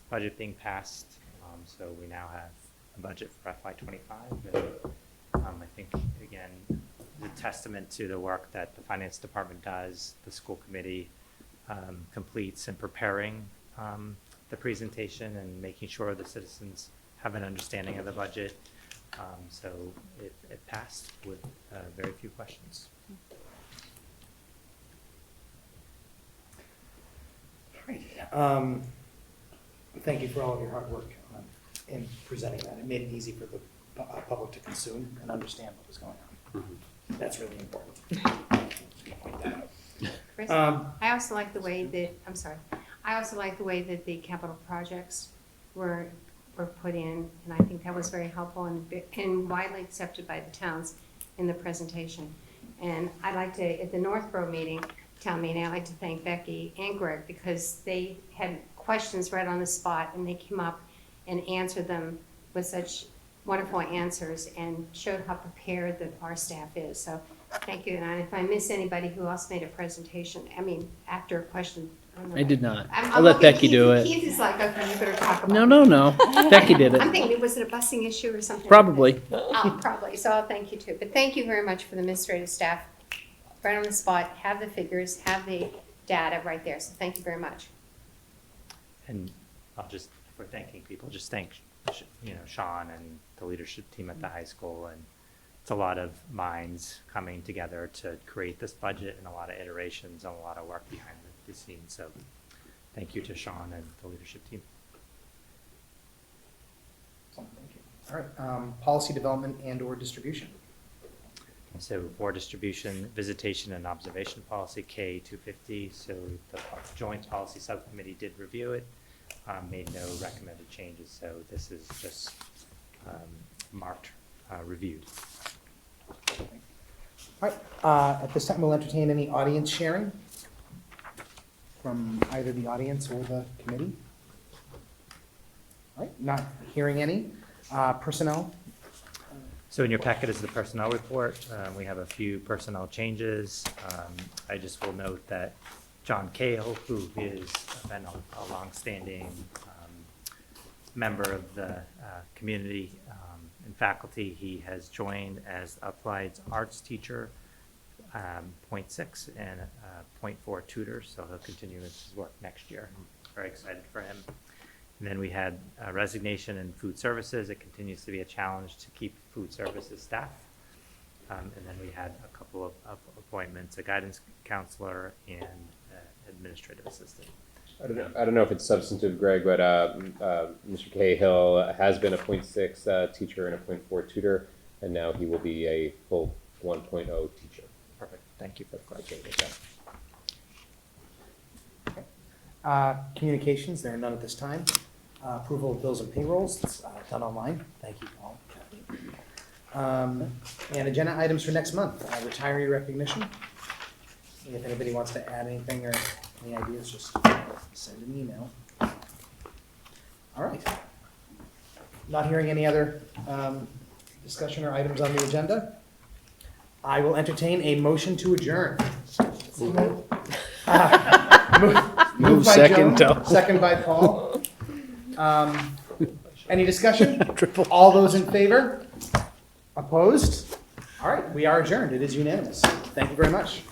budget being passed. So we now have a budget for FY25. I think, again, a testament to the work that the finance department does, the school committee completes in preparing the presentation and making sure the citizens have an understanding of the budget. So it passed with very few questions. All right. Thank you for all of your hard work in presenting that. It made it easy for the public to consume and understand what was going on. That's really important. Just point that out. Chris, I also like the way that, I'm sorry, I also like the way that the capital projects were put in, and I think that was very helpful and widely accepted by the towns in the presentation. And I'd like to, at the Northborough town meeting, I'd like to thank Becky and Greg because they had questions right on the spot and they came up and answered them with such wonderful answers and showed how prepared that our staff is. So thank you. And if I miss anybody who else made a presentation, after a question. I did not. I'm I let looking at Becky Keith. do it. Keith is like, okay, you better talk about No, it. no. Becky did I'm it. thinking, was it a busing issue or something? Probably. Probably, so I'll thank you too. But thank you very much for the administrative staff. Right on the spot, have the figures, have the data right there, so thank you very much. And I'll just, for thanking people, just thank, Sean and the leadership team at the high school. And it's a lot of minds coming together to create this budget and a lot of iterations and a lot of work behind the scenes. So thank you to Sean and the leadership team. Thank you. All right. Policy development and or distribution. So for distribution, visitation and observation policy K250. So the joint policy subcommittee did review it, made no recommended changes. So this is just marked, reviewed. All right. At this time, we'll entertain any audience sharing from either the audience or the committee. All right. Not hearing any. Personnel. So in your packet is the personnel report. We have a few personnel changes. I just will note that John Cahill, who has been a longstanding member of the community and faculty, he has joined as applied arts teacher, 0.6 and 0.4 tutor, so he'll continue his work next year. Very excited for him. And then we had a resignation in food services. It continues to be a challenge to keep food services staff. And then we had a couple of appointments, a guidance counselor and administrative assistant. I don't know if it's substantive, Greg, but Mr. Cahill has been a 0.6 teacher and a 0.4 tutor, and now he will be a full 1.0 teacher. Perfect. Thank you for the clarification. Communications, there are none at this time. Approval of bills and payrolls, it's done online. Thank you, Paul. And agenda items for next month, retiree recognition. If anybody wants to add anything or any ideas, just send an email. All right. Not hearing any other discussion or items on the agenda, I will entertain a motion to adjourn. Moved by second, Joan, Tom. second by Paul. Any discussion? All those in favor? Opposed? All right, we are adjourned. It is unanimous. Thank you very much.